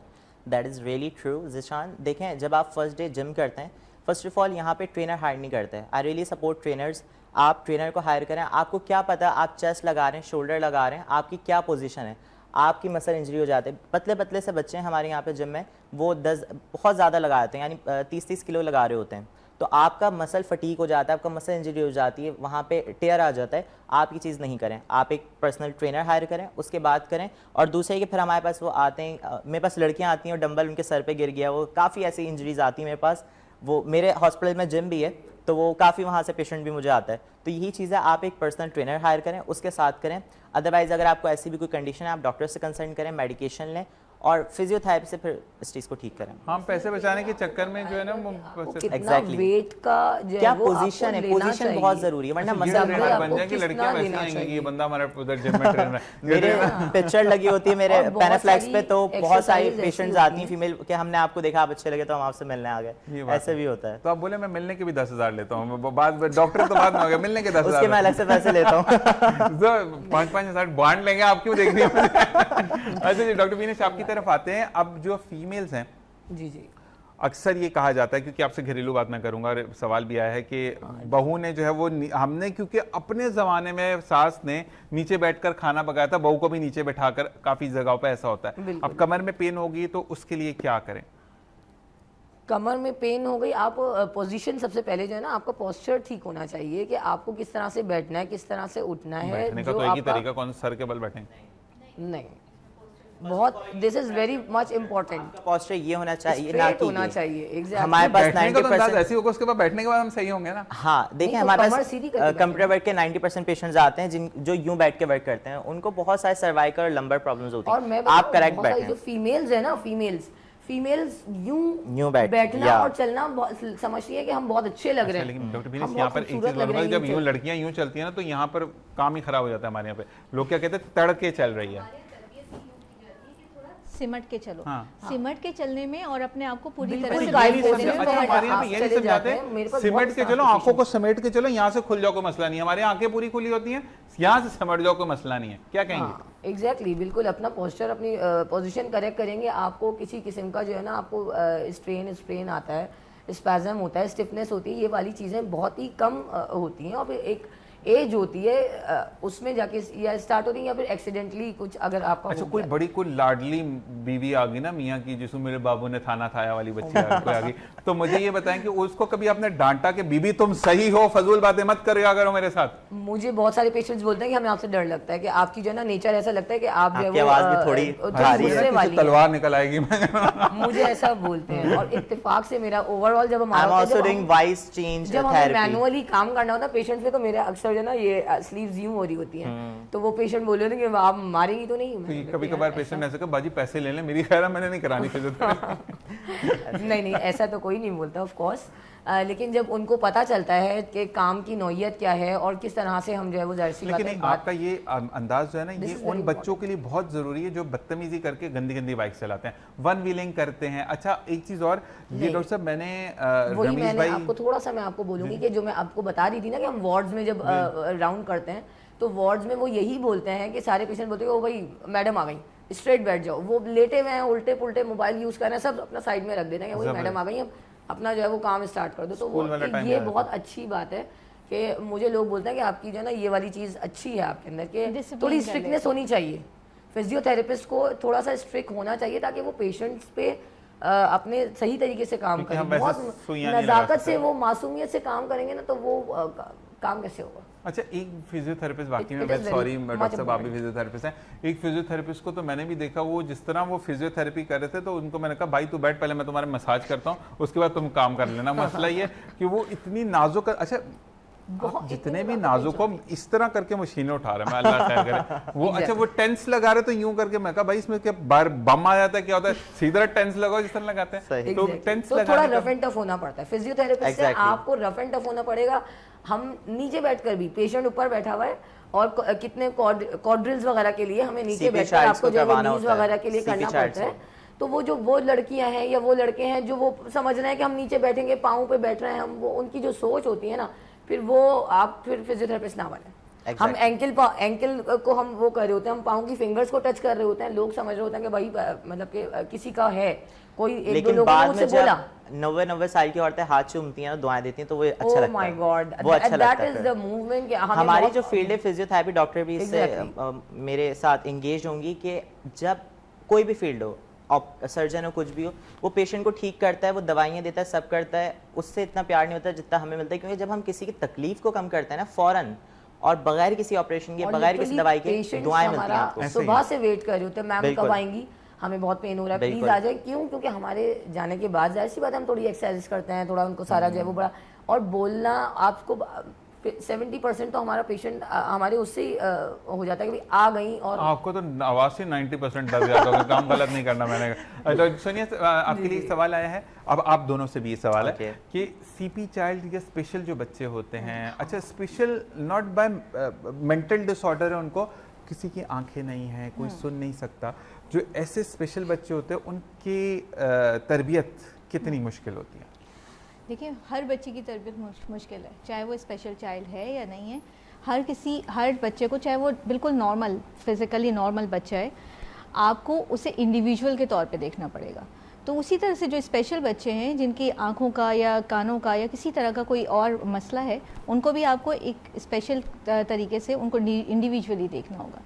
That is really true Zeeshan. देखें, जब आप फर्स्ट डे जिम करते हैं, फर्स्ट ऑफ ऑल यहाँ पे ट्रेनर हायर नहीं करते हैं। I really support trainers. आप ट्रेनर को हायर करें। आपको क्या पता आप चेस्ट लगा रहे हैं, शोल्डर लगा रहे हैं, आपकी क्या पोजीशन है, आपकी मसल इंजरी हो जाती है। पतले पतले से बच्चे हैं हमारे यहाँ पे जिम में, वो 10 बहुत ज़्यादा लगा देते हैं, यानी 30-30 किलो लगा रहे होते हैं, तो आपका मसल फटीक हो जाता है, आपका मसल इंजरी हो जाती है, वहाँ पे टेयर आ जाता है। आप ये चीज़ नहीं करें, आप एक पर्सनल ट्रेनर हायर करें, उसके बाद करें। और दूसरे कि फिर हमारे पास वो आते हैं, मेरे पास लड़कियाँ आती हैं और डंबल उनके सर पे गिर गया, वो काफ़ी ऐसी इंजरीज आती हैं मेरे पास। वो मेरे हॉस्पिटल में जिम भी है, तो वो काफ़ी वहाँ से पेशेंट भी मुझे आता है। तो यही चीज़ है, आप एक पर्सनल ट्रेनर हायर करें, उसके साथ करें। अदरवाइज़ अगर आपको ऐसी भी कोई कंडीशन है, आप डॉक्टर से कंसल्ट करें, मेडिकेशन लें और फिजियोथेरेपी से फिर इस चीज़ को ठीक करें। हम पैसे बचाने के चक्कर में जो है ना वो कितना Exactly. वेट का जो है क्या वो आपको पोजीशन है, लेना पोजीशन चाहिए। बहुत ज़रूरी है, वरना ये मसल ट्रेनर ट्रेनर आपको बन जाए कि कितना लड़कियां वैसे लेना आएंगी कि ये चाहिए? बंदा हमारा उधर जिम में ट्रेनर है। मेरे पिक्चर लगी होती है मेरे और बहुत पेनाफ्लेक्स सारी पे, तो बहुत सारी exercise ऐसी पेशेंट्स होती आती हैं फीमेल कि हमने आपको देखा, आप अच्छे लगे तो हम आपसे मिलने आ ये गए। बात ऐसे है। भी होता है। तो आप बोले मैं मिलने के भी 10,000 लेता हूँ, बाद डॉक्टर तो बाद में हो गया, मिलने के 10,000 उसके मैं अलग से पैसे लेता हूँ। 5,000 बांट लेंगे, आप क्यों देख रही हैं मुझे? अच्छा जी, डॉक्टर बीनेश आपकी तरफ आते हैं। अब जो फीमेल्स हैं, जी जी, अक्सर ये कहा जाता है, क्योंकि आपसे घरेलू बात मैं करूंगा और सवाल भी आया है कि बहू ने जो है वो हमने, क्योंकि अपने ज़माने में सास ने नीचे बैठकर खाना पकाया था, बहू को भी नीचे बैठाकर, काफ़ी जगहों पे ऐसा होता है। अब कमर में पेन होगी तो उसके लिए क्या करें? कमर में पेन हो गई, आप पोजीशन सबसे पहले जो है ना, आपका पोस्चर ठीक होना चाहिए कि आपको किस तरह से बैठना है, किस तरह से उठना है। बैठने का तो एक ही तरीका, कौन सर के बल बैठेंगे? नहीं, बहुत, this is very much important. Posture ये होना चाहिए, ना स्ट्रेट कि होना ये। चाहिए। एग्जैक्टली, हमारे पास बैठने का तो अंदाज 90% ऐसी होगा, उसके बाद बैठने के बाद हम सही होंगे ना। हाँ, देखिए तो हमारे कमर पास सीधी करके कंप्यूटर वर्क के 90% पेशेंट्स आते हैं जो यूं बैठ के वर्क करते हैं, उनको बहुत सारे सर्वाइकल और लंबर प्रॉब्लम्स होती और हैं। मैं आप करेक्ट बहुत सारी बैठे जो फीमेल्स है ना, फीमेल्स यूं बैठना या। और चलना समझती है कि हम बहुत अच्छे लग रहे हैं। लेकिन डॉक्टर बीनेश हम यहाँ बहुत पर एक खूबसूरत चीज लग रहे बोलूंगा, हैं जब यूं लड़कियां यूं चलती है ना तो यहाँ पर काम ही खराब हो जाता है हमारे यहाँ पे। लोग क्या कहते हैं, तड़के चल रही है, सिमट के चलो। हाँ। सिमट के चलने में और अपने आप को पूरी बिल्कुल तरह से गाइड breathe करने करने में अच्छा, बहुत हमारे यहाँ पे आप ये नहीं चले जाते समझाते हैं, मेरे पास सिमट बहुत के साफ चलो, आंखों को patients समेट के चलो, यहाँ से खुल जाओ कोई मसला नहीं है। हमारे यहाँ आंखें पूरी खुली होती हैं, यहाँ से समझ जाओ कोई मसला नहीं है। क्या कहेंगे? एग्जैक्टली, बिल्कुल अपना पोस्चर, अपनी पोजीशन करेक्ट करेंगे, आपको किसी किस्म का जो है ना, आपको स्ट्रेन आता है, स्पैज़म होता है, स्टिफनेस होती है, ये वाली चीज़ें बहुत ही कम होती हैं। और एक एज होती है उसमें जाके या स्टार्ट होती है, या फिर एक्सीडेंटली कुछ अगर आपका अच्छा हो कोई गया। बड़ी कोई लाडली बीवी आ गई ना मियाँ की, जिसको मेरे बाबू ने थाना खाया वाली बच्ची आ गई, तो मुझे ये बताएं कि उसको कभी आपने डांटा कि बीबी तुम सही हो, फजूल बातें मत करिया करो मेरे साथ? मुझे बहुत सारे पेशेंट्स बोलते हैं कि हमें आपसे डर लगता है, कि आपकी जो है ना नेचर ऐसा लगता है कि आप जो है आपकी वो आवाज़ भी थोड़ी भारी है। गुस्से वाली हैं। तलवार निकल आएगी मैं मुझे ऐसा बोलते हैं। और इत्तेफाक से मेरा ओवरऑल जब I am also doing voice change जब हमें थेरेपी। मैनुअली काम करना होता है पेशेंट पे, तो मेरे अक्सर जो है ना ये स्लीव्स यूं हो रही होती हैं, तो वो पेशेंट बोल रहे थे कि आप मारेंगी तो नहीं? मैंने कहा, कभी कभार पेशेंट ऐसे कहा बाजी पैसे ले लें, मेरी खैर है, मैंने नहीं करानी फिजियोथेरेपी। नहीं ऐसा तो कोई नहीं बोलता ऑफ कोर्स, लेकिन जब उनको पता चलता है कि काम की नौयत क्या है और किस तरह से हम जो है वो जाहिर सी बात लेकिन है आपका ये अंदाज जो है ना, This ये is उन very बच्चों के लिए बहुत जरूरी है जो बदतमीजी करके गंदी गंदी बाइक चलाते हैं, वन व्हीलिंग करते हैं। अच्छा एक चीज और, ये डॉक्टर साहब मैंने वही रमीज मैंने भाई आपको थोड़ा सा मैं आपको बोलूंगी कि जो मैं आपको बता रही थी ना कि हम वार्ड्स में जब राउंड करते हैं, तो वार्ड्स में वो यही बोलते हैं कि सारे पेशेंट बोलते हैं ओ भाई मैडम आ गई, स्ट्रेट बैठ जाओ। वो लेटे हुए हैं उल्टे पुल्टे, मोबाइल यूज कर रहे हैं, सब अपना साइड में रख देते हैं कि वही मैडम आ गई, अब अपना जो है वो काम स्टार्ट कर दो। तो वो ये बहुत अच्छी बात है कि मुझे लोग बोलते हैं कि आपकी जो है ना ये वाली चीज़ अच्छी है आपके अंदर, कि थोड़ी स्ट्रिक्टनेस होनी चाहिए। फिजियोथेरेपिस्ट को थोड़ा सा स्ट्रिक्ट होना चाहिए ताकि वो पेशेंट्स पे अपने सही तरीके से काम करें। बहुत नज़ाकत से वो मासूमियत से काम करेंगे ना, तो वो काम कैसे होगा? अच्छा एक फिजियोथेरेपिस्ट वाकई में, सॉरी डॉक्टर साहब आप भी फिजियोथेरेपिस्ट हैं, एक फिजियोथेरेपिस्ट को तो मैंने भी देखा, वो जिस तरह वो फिजियोथेरेपी कर रहे थे तो उनको मैंने कहा भाई तू बैठ, पहले मैं तुम्हारे मसाज करता हूँ, उसके बाद तुम काम कर लेना। मसला ये कि वो इतनी नाजुक, अच्छा जितने भी नाजुक हो इस तरह करके मशीनें उठा रहे हैं, मैं अल्लाह खैर करे वो। अच्छा वो टेंस लगा रहे तो यूं करके, मैं कहा भाई इसमें क्या बार बम आ जाता है, क्या होता है, सीधा टेंस लगाओ जिस तरह लगाते हैं, तो टेंस तो थोड़ा रफ एंड टफ होना पड़ता है फिजियोथेरेपिस्ट से, आपको रफ एंड टफ होना पड़ेगा। हम नीचे बैठकर भी, पेशेंट ऊपर बैठा हुआ है और कितने क्वाड्रिल्स वगैरह के लिए हमें नीचे बैठकर आपको जो है नीज वगैरह के लिए करना पड़ता है। तो वो लड़कियां हैं या वो लड़के हैं जो वो समझ रहे हैं कि हम नीचे बैठेंगे, पाँव पे बैठ रहे हैं हम, वो उनकी जो सोच होती है ना, फिर वो आप फिर फिजियोथेरेपिस्ट ना बने। हम एंकल को हम वो कर रहे होते हैं, हम पाँव की फिंगर्स को टच कर रहे होते हैं, लोग समझ रहे होते हैं कि भाई मतलब कि किसी का है कोई, एक दो लोगों ने मुझसे बोला 90 साल की औरतें हाथ चूमती हैं, दुआएं देती हैं, तो वो अच्छा लगता है। वो अच्छा लगता है। That is the movement. हमारी जो फील्ड है फिजियोथेरेपी, डॉक्टर भी इससे मेरे साथ एंगेज होंगी कि जब कोई भी फील्ड हो, सर्जन हो, कुछ भी हो, वो पेशेंट को ठीक करता है, वो दवाइयाँ देता है, सब करता है, उससे इतना प्यार नहीं होता जितना हमें मिलता है। क्योंकि जब हम किसी की तकलीफ को कम करते हैं ना, फौरन और बगैर किसी ऑपरेशन के, बगैर किसी दवाई के दुआएं मिलती हैं आपको। सुबह से वेट कर रहे होते हैं, मैम कब आएंगी, हमें बहुत पेन हो रहा है, प्लीज आ जाए। क्यों? क्योंकि हमारे जाने के बाद जाहिर सी बात है हम थोड़ी एक्सरसाइज करते हैं, थोड़ा उनको सारा जो है वो बड़ा, और बोलना आपको 70% तो हमारा पेशेंट हमारे उससे ही हो जाता है कि भाई आ गई। और आपको तो आवाज से 90% डर जाता है, काम गलत नहीं करना मैंने। तो सुनिए आपके लिए सवाल आया है, अब आप दोनों से भी ये सवाल है कि सीपी चाइल्ड या स्पेशल जो बच्चे होते हैं, अच्छा special not by mental disorder है, उनको किसी की आंखें नहीं है, कोई सुन नहीं सकता, जो ऐसे स्पेशल बच्चे होते हैं उनकी तरबियत कितनी मुश्किल होती है? देखिए हर बच्चे की तरबियत मुश्किल है, चाहे वो स्पेशल चाइल्ड है या नहीं है। हर बच्चे को, चाहे वो बिल्कुल नॉर्मल फिजिकली नॉर्मल बच्चा है, आपको उसे इंडिविजुअल के तौर पे देखना पड़ेगा। तो उसी तरह से जो स्पेशल बच्चे हैं जिनकी आँखों का या कानों का या किसी तरह का कोई और मसला है, उनको भी आपको एक स्पेशल तरीके से उनको इंडिविजुअली देखना होगा।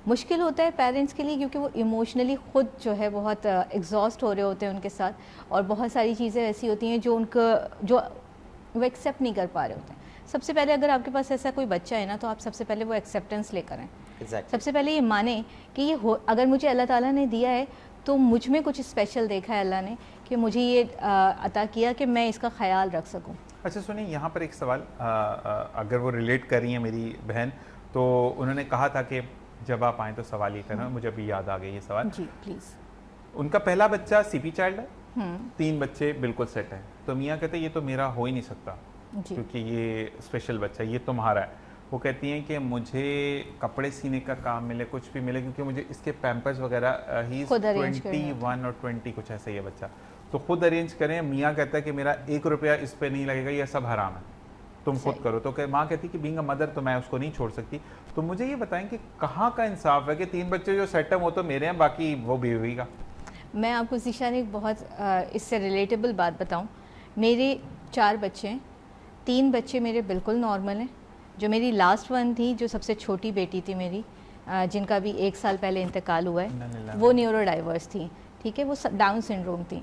मुश्किल होता है पेरेंट्स के लिए क्योंकि वो इमोशनली ख़ुद जो है बहुत एग्जॉस्ट हो रहे होते हैं उनके साथ, और बहुत सारी चीज़ें ऐसी होती हैं जो वो एक्सेप्ट नहीं कर पा रहे होते हैं। सबसे पहले अगर आपके पास ऐसा कोई बच्चा है ना, तो आप सबसे पहले वो एक्सेप्टेंस लेकर आएँ। सबसे पहले ये माने कि अगर मुझे अल्लाह ताला ने दिया है तो मुझ में कुछ स्पेशल देखा है अल्लाह ने कि मुझे ये अता किया कि मैं इसका ख्याल रख सकूं। अच्छा सुनिए, यहाँ पर एक सवाल, अगर वो रिलेट कर रही हैं मेरी बहन, तो उन्होंने कहा था कि जब आप आएँ तो सवाल ये करना, मुझे अभी याद आ गई ये सवाल जी प्लीज़। उनका पहला बच्चा सीपी चाइल्ड है, 3 बच्चे बिल्कुल सेट हैं, तो मियाँ कहते ये तो मेरा हो ही नहीं सकता क्योंकि ये स्पेशल बच्चा, ये तुम्हारा है। वो कहती हैं कि मुझे कपड़े सीने का काम मिले, कुछ भी मिले, क्योंकि मुझे इसके पैम्पर्स वगैरह ही 21 और 20 कुछ ऐसा ही है बच्चा, तो खुद अरेंज करें। मियाँ कहता है कि मेरा 1 रुपया इस पे नहीं लगेगा, ये सब हराम है, तुम खुद करो। तो माँ कहती कि बीइंग अ मदर तो मैं उसको नहीं छोड़ सकती। तो मुझे ये बताएं कि कहाँ का इंसाफ है कि 3 बच्चे जो सेटअप हो तो मेरे हैं, बाकी वो बीवी का। मैं आपको ज़ीशान एक बहुत इससे रिलेटेबल बात बताऊं। मेरे 4 बच्चे हैं, 3 बच्चे मेरे बिल्कुल नॉर्मल हैं, जो मेरी लास्ट वन थी, जो सबसे छोटी बेटी थी मेरी, जिनका भी 1 साल पहले इंतकाल हुआ है, वो न्यूरो डाइवर्स थी, ठीक है, वो डाउन सिंड्रोम थी।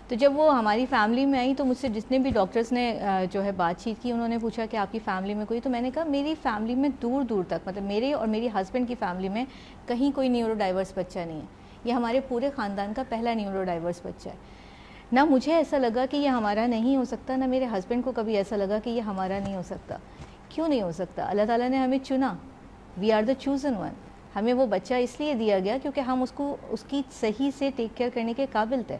तो जब वो हमारी फैमिली में आई तो मुझसे जितने भी डॉक्टर्स ने जो है बातचीत की, उन्होंने पूछा कि आपकी फैमिली में कोई, तो मैंने कहा मेरी फैमिली में दूर दूर तक, मतलब मेरे और मेरी हस्बैंड की फैमिली में कहीं कोई न्यूरो डाइवर्स बच्चा नहीं है। ये हमारे पूरे ख़ानदान का पहला न्यूरो डाइवर्स बच्चा है। ना मुझे ऐसा लगा कि ये हमारा नहीं हो सकता, ना मेरे हस्बैंड को कभी ऐसा लगा कि ये हमारा नहीं हो सकता। क्यों नहीं हो सकता? अल्लाह ताला ने हमें चुना, we are the chosen one. हमें वो बच्चा इसलिए दिया गया क्योंकि हम उसको उसकी सही से टेक केयर करने के काबिल थे,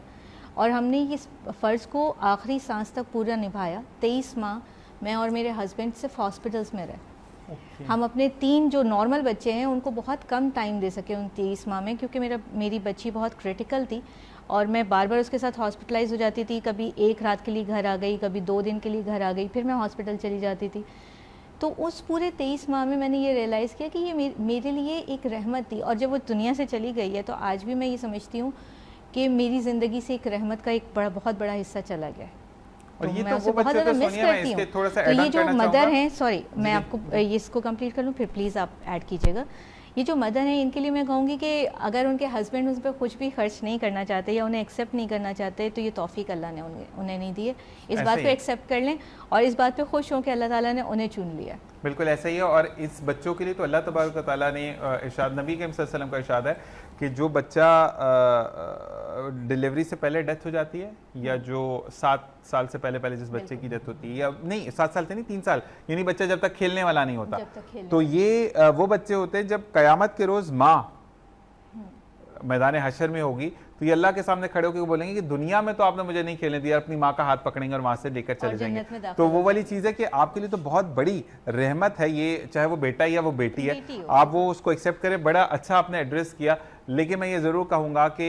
और हमने इस फ़र्ज़ को आखिरी सांस तक पूरा निभाया। 23 माह मैं और मेरे हस्बैंड सिर्फ हॉस्पिटल्स में रहे। हम अपने 3 जो नॉर्मल बच्चे हैं उनको बहुत कम टाइम दे सके उन 23 माह में, क्योंकि मेरी बच्ची बहुत क्रिटिकल थी और मैं बार बार उसके साथ हॉस्पिटलाइज हो जाती थी। कभी 1 रात के लिए घर आ गई, कभी 2 दिन के लिए घर आ गई, फिर मैं हॉस्पिटल चली जाती थी। तो उस पूरे 23 माह में मैंने ये रियलाइज़ किया कि ये मेरे लिए एक रहमत थी, और जब वो दुनिया से चली गई है तो आज भी मैं ये समझती हूँ कि मेरी ज़िंदगी से एक रहमत का एक बहुत बड़ा हिस्सा चला गया है। और ये मैं तो उसे वो बहुत बच्चे ज़्यादा तो मिस सोनिया, मैं करती इसके हूँ। थोड़ा सा तो ऐड ये ऑन जो करना मदर चाहूंगा। हैं, सॉरी मैं आपको ये इसको कंप्लीट कर लूँ, फिर प्लीज़ आप ऐड कीजिएगा। ये जो मदर हैं, इनके लिए मैं कहूँगी कि अगर उनके हस्बैंड उस पर कुछ भी खर्च नहीं करना चाहते या उन्हें एक्सेप्ट नहीं करना चाहते, तो ये तौफीक अल्लाह ने उन्हें नहीं दी है। इस बात को एक्सेप्ट कर लें और इस बात पे खुश हों कि अल्लाह ताला ने उन्हें चुन लिया। बिल्कुल ऐसा ही है। और इस बच्चों के लिए तो अल्लाह तबारक व तआला ने इरशाद, नबी करीम सल्लल्लाहु अलैहि वसल्लम का इरशाद है कि जो बच्चा डिलीवरी से पहले डेथ हो जाती है, या जो 7 साल से पहले जिस बच्चे की डेथ होती है, या नहीं 7 साल से नहीं 3 साल, यानी बच्चा जब तक खेलने वाला नहीं होता, तो ये वो बच्चे होते हैं जब क़यामत के रोज़ माँ मैदान हशर में होगी तो ये अल्लाह के सामने खड़े होकर बोलेंगे कि दुनिया में तो आपने मुझे नहीं खेलने दिया, अपनी माँ का हाथ पकड़ेंगे और वहां से लेकर चले जाएंगे। तो वो वाली चीज़ है कि आपके लिए तो बहुत बड़ी रहमत है ये, चाहे वो बेटा या वो बेटी है, आप वो उसको एक्सेप्ट करें। बड़ा अच्छा आपने एड्रेस किया। लेकिन मैं ये ज़रूर कहूँगा कि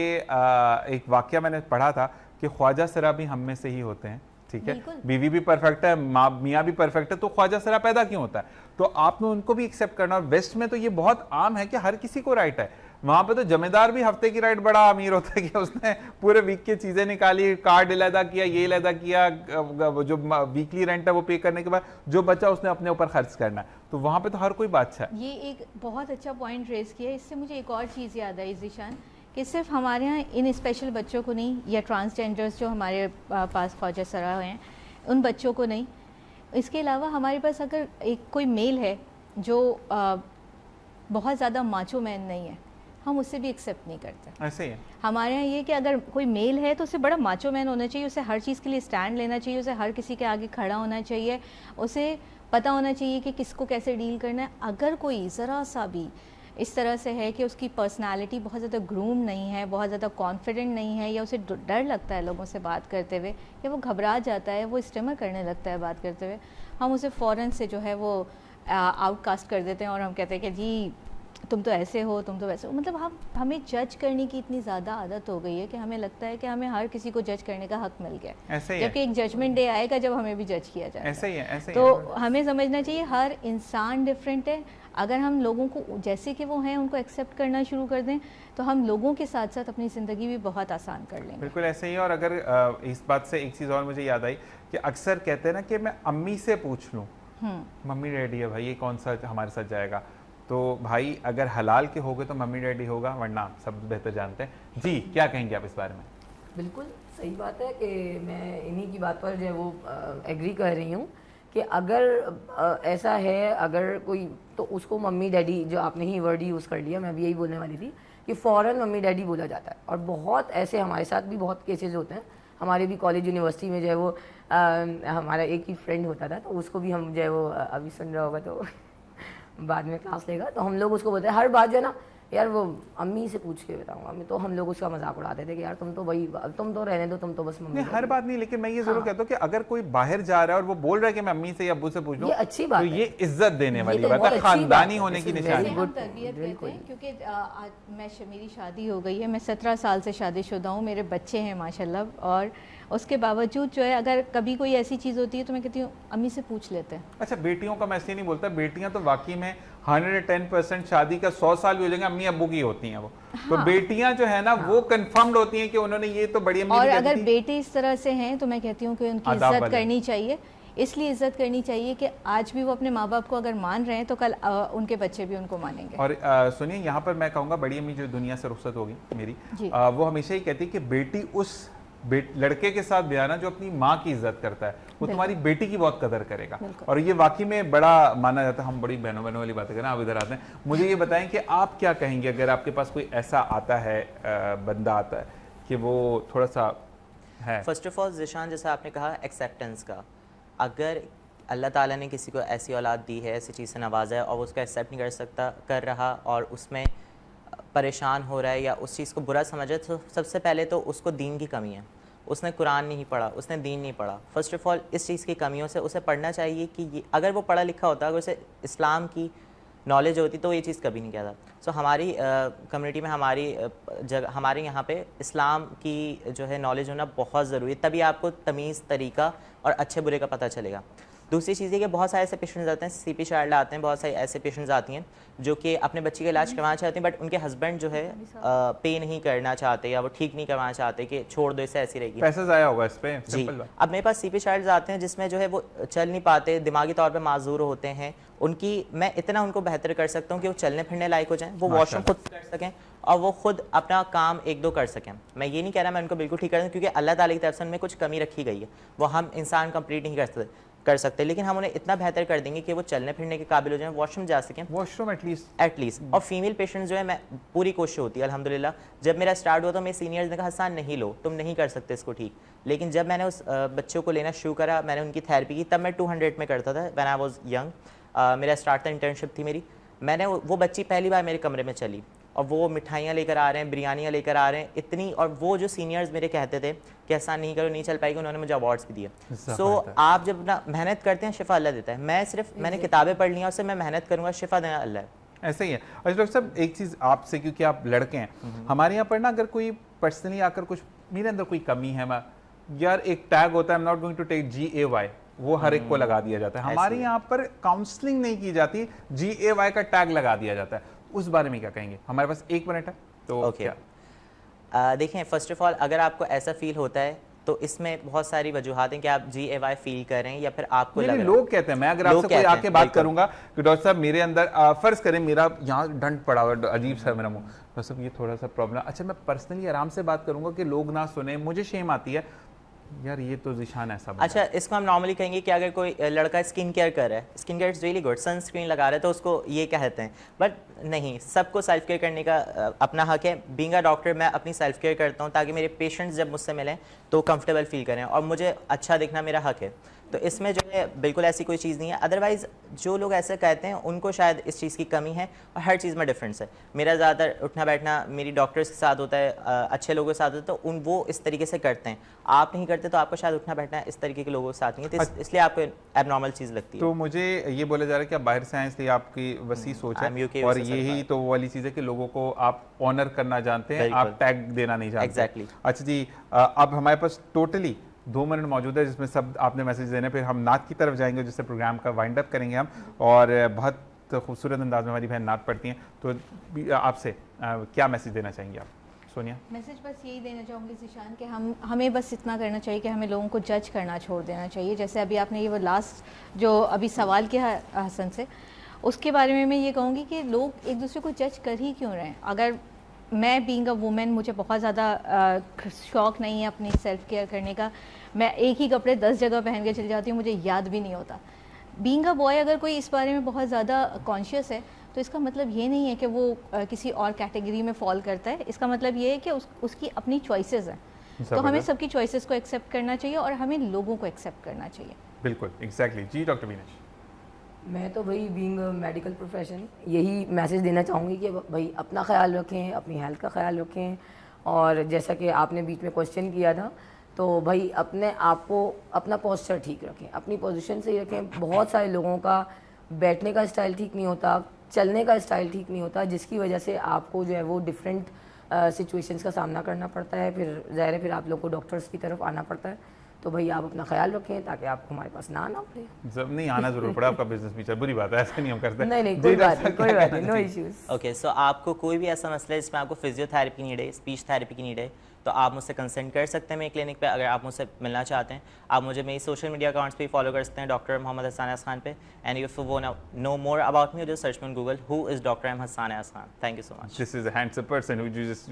एक वाक़या मैंने पढ़ा था कि ख्वाजा सरा भी हम में से ही होते हैं, ठीक है, बीवी भी परफेक्ट है, मियाँ भी परफेक्ट है, तो ख्वाजा सरा पैदा क्यों होता है? तो आपने उनको भी एक्सेप्ट करना। और वेस्ट में तो ये बहुत आम है कि हर किसी को राइट है। वहां पे तो जमींदार भी हफ्ते की राइट बड़ा अमीर होता है कि उसने पूरे वीक की चीजें निकाली, कार्ड अलहदा किया, ये अलहदा किया, जो वीकली रेंट है वो पे करने के बाद जो बचा उसने अपने ऊपर खर्च करना है। तो वहां पे तो हर कोई बादशाह है। ये एक बहुत अच्छा पॉइंट रेज किया। इससे मुझे एक और चीज़ याद आई ज़ीशान, कि सिर्फ हमारे यहाँ इन स्पेशल बच्चों को नहीं, या ट्रांसजेंडर्स जो हमारे पास ख्वाजा सरा हैं उन बच्चों को नहीं, इसके अलावा हमारे पास अगर एक कोई मेल है जो बहुत ज़्यादा माचो मैन नहीं है, हम उससे भी एक्सेप्ट नहीं करते। ऐसे ही है हमारे यहाँ ये कि अगर कोई मेल है तो उसे बड़ा माचो मैन होना चाहिए, उसे हर चीज़ के लिए स्टैंड लेना चाहिए, उसे हर किसी के आगे खड़ा होना चाहिए, उसे पता होना चाहिए कि किसको कैसे डील करना है। अगर कोई ज़रा सा भी इस तरह से है कि उसकी पर्सनालिटी बहुत ज़्यादा ग्रूम नहीं है, बहुत ज़्यादा कॉन्फिडेंट नहीं है, या उसे डर लगता है लोगों से बात करते हुए, या वो घबरा जाता है, वो स्टमर करने लगता है बात करते हुए, हम उसे फ़ौरन से जो है वो आउटकास्ट कर देते हैं और हम कहते हैं कि जी तुम तो ऐसे हो, तुम तो वैसे हो। मतलब हमें जज करने की इतनी ज़्यादा आदत हो गई है कि हमें लगता है कि हमें हर किसी को जज करने का हक मिल गया, ऐसे ही जबकि एक जजमेंट डे आएगा जब हमें भी जज किया जाएगा। ऐसे ही है, ऐसे ही तो है। हमें समझना चाहिए हर इंसान डिफरेंट है। अगर हम लोगों को जैसे कि वो हैं उनको एक्सेप्ट करना शुरू कर दें तो हम लोगों के साथ साथ अपनी ज़िंदगी भी बहुत आसान कर लेंगे। बिल्कुल ऐसे ही है। और अगर इस बात से एक चीज़ और मुझे याद आई कि अक्सर कहते हैं ना कि मैं अम्मी से पूछ लूँ, मम्मी डैडी है भाई, ये कौन सा हमारे साथ जाएगा? तो भाई अगर हलाल के होगे तो मम्मी डैडी होगा, वरना सब बेहतर जानते हैं। जी क्या कहेंगे आप इस बारे में? बिल्कुल सही बात है कि मैं इन्हीं की बात पर जो है वो एग्री कर रही हूँ कि अगर ऐसा है, अगर कोई, तो उसको मम्मी डैडी, जो आपने ही वर्ड यूज़ कर लिया, मैं भी यही बोलने वाली थी कि फ़ौरन मम्मी डैडी बोला जाता है। और बहुत ऐसे हमारे साथ भी बहुत केसेस होते हैं। हमारे भी कॉलेज यूनिवर्सिटी में जो है वो हमारा एक ही फ्रेंड होता था, तो उसको भी हम जो है वो अभी सुन रहा होगा तो बाद में क्लास लेगा, तो हम लोग उसको बोलते हैं हर बात जो है ना, यार वो अम्मी से पूछ के बताऊंगा मैं, तो हम लोग उसका मजाक उड़ाते थे कि यार तुम तो वही, तुम तो रहने दो, तुम तो बस मम्मी। नहीं, हर बात नहीं, लेकिन मैं ये जरूर कहता हूँ कि अगर कोई बाहर जा रहा है और वो बोल रहा है कि मैं अम्मी से या अब्बू से पूछ लूं, ये अच्छी बात तो है, ये इज्जत देने वाली तो बात बहुत है, अच्छी बात खानदानी है, होने की इसे निशानी। very हम तरबियत कहते हैं, क्योंकि मेरी शादी हो गई है, मैं 17 साल से शादीशुदा हूँ, मेरे बच्चे हैं माशाल्लाह, और उसके बावजूद जो है अगर कभी कोई ऐसी चीज़ होती है तो मैं कहती हूँ अम्मी से पूछ लेते हैं। अच्छा, बेटियों का मैं ऐसे नहीं बोलता, बेटियां तो वाकई में 110% शादी का 100 साल भी हो जाएंगे अम्मी अब्बू की होती हैं वो। तो बेटियां जो है ना वो कंफर्म्ड होती हैं कि उन्होंने ये तो बड़ी अम्मी और भी अगर कहती थी। बेटे इस तरह से हैं तो मैं कहती हूँ कि उनकी आदाब इज्जत वाले। करनी चाहिए। इसलिए इज्जत करनी चाहिए कि आज भी वो अपने माँ बाप को अगर मान रहे हैं तो कल उनके बच्चे भी उनको मानेंगे। और सुनिए, यहाँ पर मैं कहूँगा बड़ी अम्मी जो दुनिया से रुखसत होगी मेरी, जी। वो हमेशा ही कहती है कि बेटी उस लड़के के साथ ब्याह ना जो अपनी माँ की इज्जत करता है, वो तुम्हारी बेटी की बहुत कदर करेगा। और ये वाकई में बड़ा माना जाता है। हम बड़ी बहनों बहनों वाली बातें करें, आप इधर आते हैं, मुझे ये बताएं कि आप क्या कहेंगे अगर आपके पास कोई ऐसा आता है, बंदा आता है कि वो थोड़ा सा है। फर्स्ट ऑफ ऑल ज़िशान, जैसा आपने कहा एक्सेप्टेंस का, अगर अल्लाह ताला ने किसी को ऐसी औलाद दी है, ऐसी चीज़ से नवाजा है और वो उसका एक्सेप्ट नहीं कर रहा और उसमें परेशान हो रहा है या उस चीज़ को बुरा समझ रहा है, तो सबसे पहले तो उसको दीन की कमी है। उसने कुरान नहीं पढ़ा, उसने दीन नहीं पढ़ा। फर्स्ट ऑफ ऑल इस चीज़ की कमियों से उसे पढ़ना चाहिए कि ये, अगर वो पढ़ा लिखा होता, अगर उसे इस्लाम की नॉलेज होती तो ये चीज़ कभी नहीं कहता। सो हमारी कम्युनिटी में हमारे यहाँ पे इस्लाम की जो है नॉलेज होना बहुत ज़रूरी है, तभी आपको तमीज़, तरीका और अच्छे बुरे का पता चलेगा। दूसरी चीज़ है कि बहुत सारे ऐसे पेशेंट्स आते हैं, सीपी चाइल्ड आते हैं, बहुत सारी ऐसे पेशेंट्स आती हैं जो कि अपने बच्चे का इलाज करवाना चाहते हैं, बट उनके हस्बैंड जो है पे नहीं करना चाहते या वो ठीक नहीं करवाना चाहते कि छोड़ दो, इससे ऐसी रहेगी, पैसा ज़ाया होगा इस पे। जी। अब मेरे पास सीपी चाइल्ड्स आते हैं जिसमें जो है वो चल नहीं पाते, दिमागी तौर पे माजूर होते हैं, उनकी मैं इतना उनको बेहतर कर सकता हूँ कि वो चलने फिरने लायक हो जाएं, वो वॉशरूम खुद कर सकें और वो खुद अपना काम एक दो कर सकें। मैं ये नहीं कह रहा मैं उनको बिल्कुल ठीक कर दूँ, क्योंकि अल्लाह ताला की तरफ से उनमें कुछ कमी रखी गई है, वो हम इंसान कंप्लीट नहीं कर सकते, लेकिन हम उन्हें इतना बेहतर कर देंगे कि वो चलने फिरने के काबिल हो जाएं, वॉशरूम जा सकें, वॉशरूम एटलीस्ट। और फीमेल पेशेंट्स जो है, मैं पूरी कोशिश होती है अल्हम्दुलिल्लाह। जब मेरा स्टार्ट हुआ तो मेरे सीनियर्स ने कहा हसन नहीं लो, तुम नहीं कर सकते इसको ठीक, लेकिन जब मैंने उस बच्चों को लेना शुरू करा, मैंने उनकी थेरेपी की, तब मैं 200 में करता था व्हेन आई वाज यंग। मेरा स्टार्ट था, इंटर्नशिप थी मेरी। मैंने वो बच्ची पहली बार मेरे कमरे में चली और वो मिठाइयाँ लेकर आ रहे हैं, बिरयानियाँ लेकर आ रहे हैं इतनी, और वो जो सीनियर्स मेरे कहते थे कि ऐसा नहीं करो, नहीं चल पाएगी, उन्होंने मुझे अवार्ड्स भी दिए। सो आप जब ना मेहनत करते हैं, शिफा अल्लाह देता है। मैंने किताबें पढ़ ली हैं, उससे मैं मेहनत करूँगा, शिफा देना अल्लाह है। ऐसा ही है। और डॉक्टर साहब एक चीज़ आपसे, क्योंकि आप लड़के हैं, हमारे यहाँ पर ना अगर कोई पर्सनली आकर कुछ मेरे अंदर कोई कमी है, मैं यार एक टैग होता है, I am not going to take GAY, वो हर एक को लगा दिया जाता है। हमारे यहाँ पर काउंसलिंग नहीं की जाती, GAY का टैग लगा दिया जाता है, उस बारे में क्या कहेंगे? हमारे पास 1 मिनट है तो ओके। देखें, फर्स्ट ऑफ ऑल अगर आपको ऐसा फील होता है तो इसमें बहुत सारी वजूहत हैं कि आप GAY फील कर रहे हैं या फिर आपको लग रहा है। लोग कहते हैं, मैं अगर आपसे कोई आके बात करूंगा कि डॉक्टर साहब मेरे अंदर फर्ज करें मेरा यहाँ डंट पड़ा हुआ, अजीब सा मेरा मुंह, डॉक्टर साहब ये थोड़ा सा प्रॉब्लम, अच्छा मैं पर्सनली आराम से बात करूंगा कि लोग ना सुने, मुझे शेम आती है यार, ये तो ज़िशान ऐसा। अच्छा, इसको हम नॉर्मली कहेंगे कि अगर कोई लड़का स्किन केयर कर रहा है, skin care is really good, sunscreen लगा रहा है, तो उसको ये कहते हैं, बट नहीं, सबको सेल्फ केयर करने का अपना हक है। बीइंग अ डॉक्टर मैं अपनी सेल्फ केयर करता हूँ ताकि मेरे पेशेंट्स जब मुझसे मिलें तो कंफर्टेबल फील करें, और मुझे अच्छा दिखना मेरा हक है। तो इसमें जो है बिल्कुल ऐसी कोई चीज़ नहीं है। अदरवाइज़ जो लोग ऐसे कहते हैं उनको शायद इस चीज़ की कमी है, और हर चीज़ में डिफरेंस है। मेरा ज़्यादातर उठना बैठना मेरी डॉक्टर्स के साथ होता है, अच्छे लोगों के साथ होता है, तो वो इस तरीके से करते हैं। आप नहीं करते तो आपको शायद उठना बैठना इस तरीके के लोगों के साथ नहीं है, तो इसलिए आपको एबनॉर्मल चीज़ लगती है। तो मुझे ये बोला जा रहा है कि आप बाहर से आए इसलिए आपकी वसी सोच है, और यही तो वो वाली चीज़ है कि लोगों को आप ऑनर करना जानते हैं, आप टैग देना नहीं जानते। एग्जैक्टली। अच्छा जी, अब हमारे पास टोटली 2 मिनट मौजूद है जिसमें सब आपने मैसेज देने, फिर हम नात की तरफ जाएंगे जिससे प्रोग्राम का वाइंड अप करेंगे हम, और बहुत खूबसूरत अंदाज में हमारी बहन नात पढ़ती हैं, तो आपसे क्या मैसेज देना चाहेंगे आप सोनिया? मैसेज बस यही देना चाहूँगी ज़िशान कि हमें बस इतना करना चाहिए कि हमें लोगों को जज करना छोड़ देना चाहिए। जैसे अभी आपने ये वो लास्ट जो अभी सवाल किया हसन से, उसके बारे में मैं ये कहूँगी कि लोग एक दूसरे को जज कर ही क्यों रहे हैं। अगर मैं बीइंग अ वुमेन, मुझे बहुत ज़्यादा शौक़ नहीं है अपनी सेल्फ़ केयर करने का, मैं एक ही कपड़े 10 जगह पहन के चली जाती हूँ, मुझे याद भी नहीं होता। बीइंग अ बॉय अगर कोई इस बारे में बहुत ज़्यादा कॉन्शियस है तो इसका मतलब ये नहीं है कि वो किसी और कैटेगरी में फॉल करता है, इसका मतलब ये है कि उसकी अपनी चॉइसेस हैं, तो हमें सबकी चॉइसेस को एक्सेप्ट करना चाहिए और हमें लोगों को एक्सेप्ट करना चाहिए। बिल्कुल, एग्जैक्टली। जी डॉक्टर बीनेश? मैं तो भाई बीइंग मेडिकल प्रोफेशन यही मैसेज देना चाहूँगी कि भाई अपना ख्याल रखें, अपनी हेल्थ का ख्याल रखें, और जैसा कि आपने बीच में क्वेश्चन किया था, तो भाई अपने आप को, अपना पोस्चर ठीक रखें, अपनी पोजीशन सही रखें। बहुत सारे लोगों का बैठने का स्टाइल ठीक नहीं होता, चलने का स्टाइल ठीक नहीं होता, जिसकी वजह से आपको जो है वो डिफरेंट सिचुएशंस का सामना करना पड़ता है, फिर ज़ाहिर है फिर आप लोग को डॉक्टर्स की तरफ आना पड़ता है। तो भाई आप अपना ख्याल रखें ताकि आपको हमारे पास ना आना पड़े। जब नहीं आना जरूर पड़ा, आपका बिजनेस भी चल, बुरी बात है, ऐसा नहीं हम करते। नहीं, कोई बात नहीं, नो इश्यूज। ओके, सो आपको कोई भी ऐसा मसला है जिसमें आपको फिजियोथेरेपी की नीड है, स्पीच थेरेपी की नीड है, तो आप मुझसे कंसल्ट कर सकते हैं मेरी क्लिनिक पे। अगर आप मुझसे मिलना चाहते हैं आप मुझे मेरी सोशल मीडिया अकाउंट्स पे फॉलो कर सकते हैं, डॉक्टर मोहम्मद हसन अयाज खान पे। And if you want to know more about me, just search on Google who is doctor M Hassan Ayaz Khan. Thank you so much. This is a handsome person who just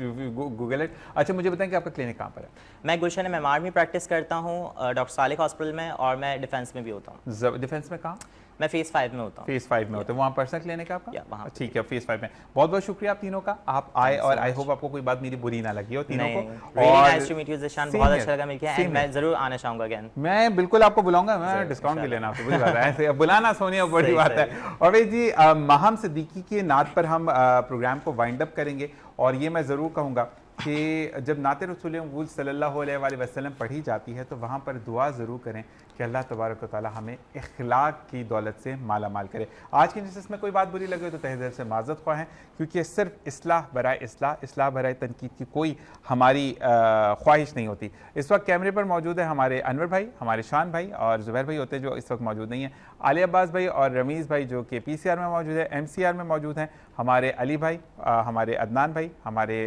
Google it. अच्छा, मुझे बताएं कि आपका clinic कहाँ पर है? मैं गुलशन मेमार में प्रैक्टिस करता हूँ, डॉक्टर सालिक हॉस्पिटल में, और मैं डिफेंस में भी होता हूँ। डिफेंस में कहाँ? मैं फेज़ 5 में होता हूँ। फेज 5 में होते हैं, वहाँ पर्सनल क्लिनिक है आपका? या वहाँ। ठीक है, फेज 5 में। बहुत बहुत शुक्रिया आप तीनों का, आप आए, और आई होप आपको कोई बात मेरी बुरी ना लगी हो तीनों को। Really nice to meet you, Zeeshan, बहुत अच्छा लगा मिलके, Same and मैं ज़रूर आना चाहूँगा अगेन। मैं बिल्कुल आपको बुलाऊंगा, मैं डिस्काउंट भी लेना आपसे, बुरी बात है, ऐसे बुलाना सोनिया बड़ी बात है। और भाई जी, माहम सिद्दीकी के नात पर हम प्रोग्राम को वाइंड अप करेंगे, और ये मैं ज़रूर कहूँगा कि जब नात रसूल सल्लल्लाहु अलैहि वसल्लम पढ़ी जाती है तो वहाँ पर दुआ ज़रूर करें कि अल्लाह तबारक व तआला हमें इखलाक की दौलत से माला माल करे। आज की नशिस्त में कोई बात बुरी लगे तो तहे दिल से माज़रत ख्वाह हैं, क्योंकि सिर्फ इस्लाह बराए इस्लाह बराए तनकीद की कोई हमारी ख्वाहिश नहीं होती। इस वक्त कैमरे पर मौजूद है हमारे अनवर भाई, हमारे शान भाई और ज़ुबैर भाई होते हैं जो इस वक्त मौजूद नहीं हैं, आलिया अब्बास भाई और रमीज़ भाई जो कि PCR में मौजूद है, MCR में मौजूद हैं, हमारे अली भाई, हमारे अदनान भाई, हमारे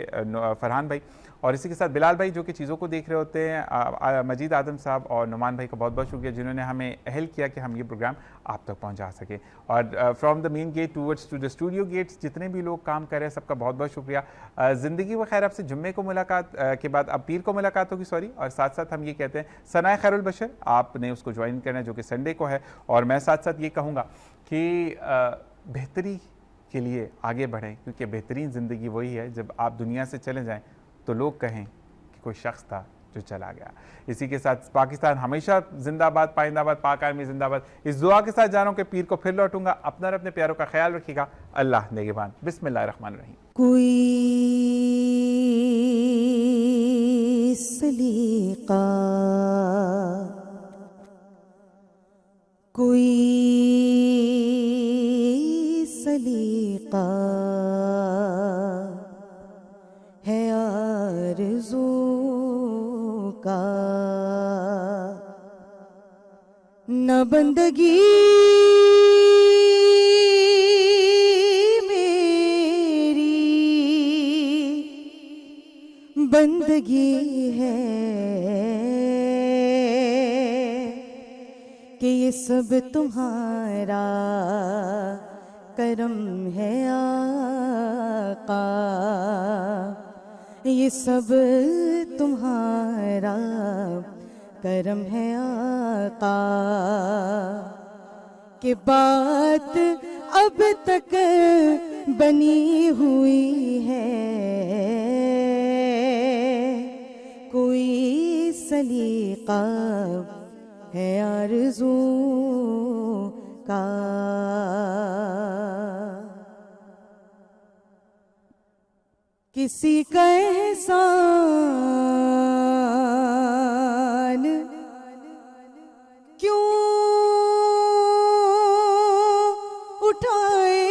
फरहान भाई, और इसी के साथ बिलाल भाई जो कि चीज़ों को देख रहे होते हैं, मजीद आदम साहब और नुमान भाई का बहुत बहुत शुक्रिया जिन्होंने हमें अहल किया कि हम ये प्रोग्राम आप तक पहुंचा सके। और from the main gate towards to the studio gates जितने भी लोग काम कर रहे हैं सबका बहुत बहुत शुक्रिया। ज़िंदगी व खैर आपसे जुम्मे को मुलाकात के बाद अब पीर को मुलाकात होगी, सॉरी, और साथ साथ हम ये कहते हैं सनाए खैरुल बशर आपने उसको ज्वाइन करना है जो कि संडे को है। और मैं साथ साथ ये कहूँगा कि बेहतरी के लिए आगे बढ़ें, क्योंकि बेहतरीन ज़िंदगी वही है जब आप दुनिया से चले जाएँ तो लोग कहें कि कोई शख्स था जो चला गया। इसी के साथ पाकिस्तान हमेशा जिंदाबाद, पाइंदाबाद, पाक आर्मी जिंदाबाद। इस दुआ के साथ जा रहा हूं कि पीर को फिर लौटूंगा। अपना और अपने प्यारों का ख्याल रखिएगा। अल्लाह नेगेबान। बिस्मिल्लाहिर्रहमानिर्रहीम। कोई सलीका, कोई सलीका है आरज़ू का, न बंदगी मेरी बंदगी है कि ये सब तुम्हारा करम है आका, ये सब तुम्हारा करम है आका, कि बात अब तक बनी हुई है, कोई सलीका है आरज़ू का। किसी का एहसान क्यों उठाए,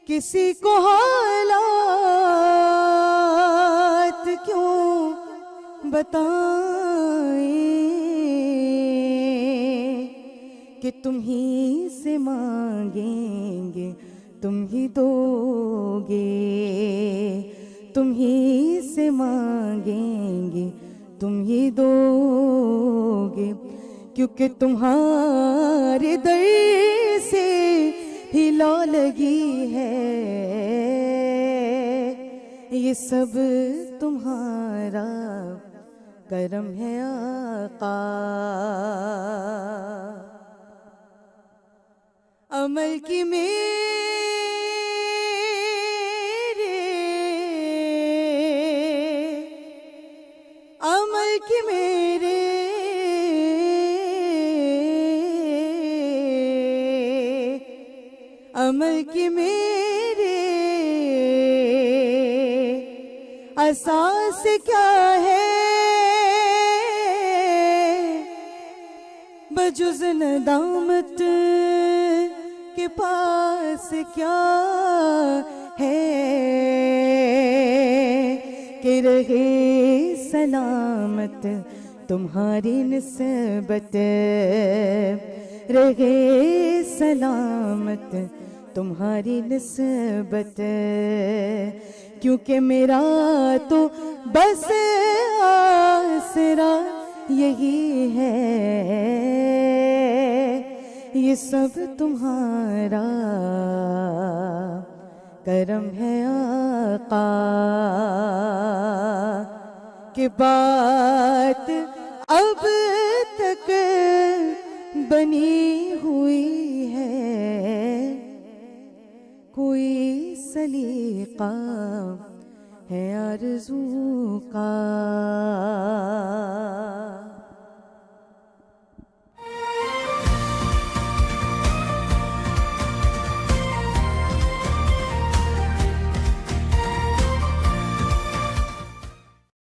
किसी को हालात क्यों बताए, कि तुम ही से मांगेंगे तुम ही दोगे, तुम ही से मांगेंगे तुम ही दोगे, क्योंकि तुम्हारे दर से ही लौ लगी है, ये सब तुम्हारा करम है आका। अमल की मेरे, अमल की मेरे, अमल की मेरे असास क्या है, बजुज़ नदामत के पास क्या है, कि रहे सलामत तुम्हारी निस्बत, रहे सलामत तुम्हारी निस्बत, क्योंकि मेरा तो बस आसरा यही है, ये सब तुम्हारा करम है आका। कि बात अब तक बनी हुई है, कोई सलीका है आरज़ू का।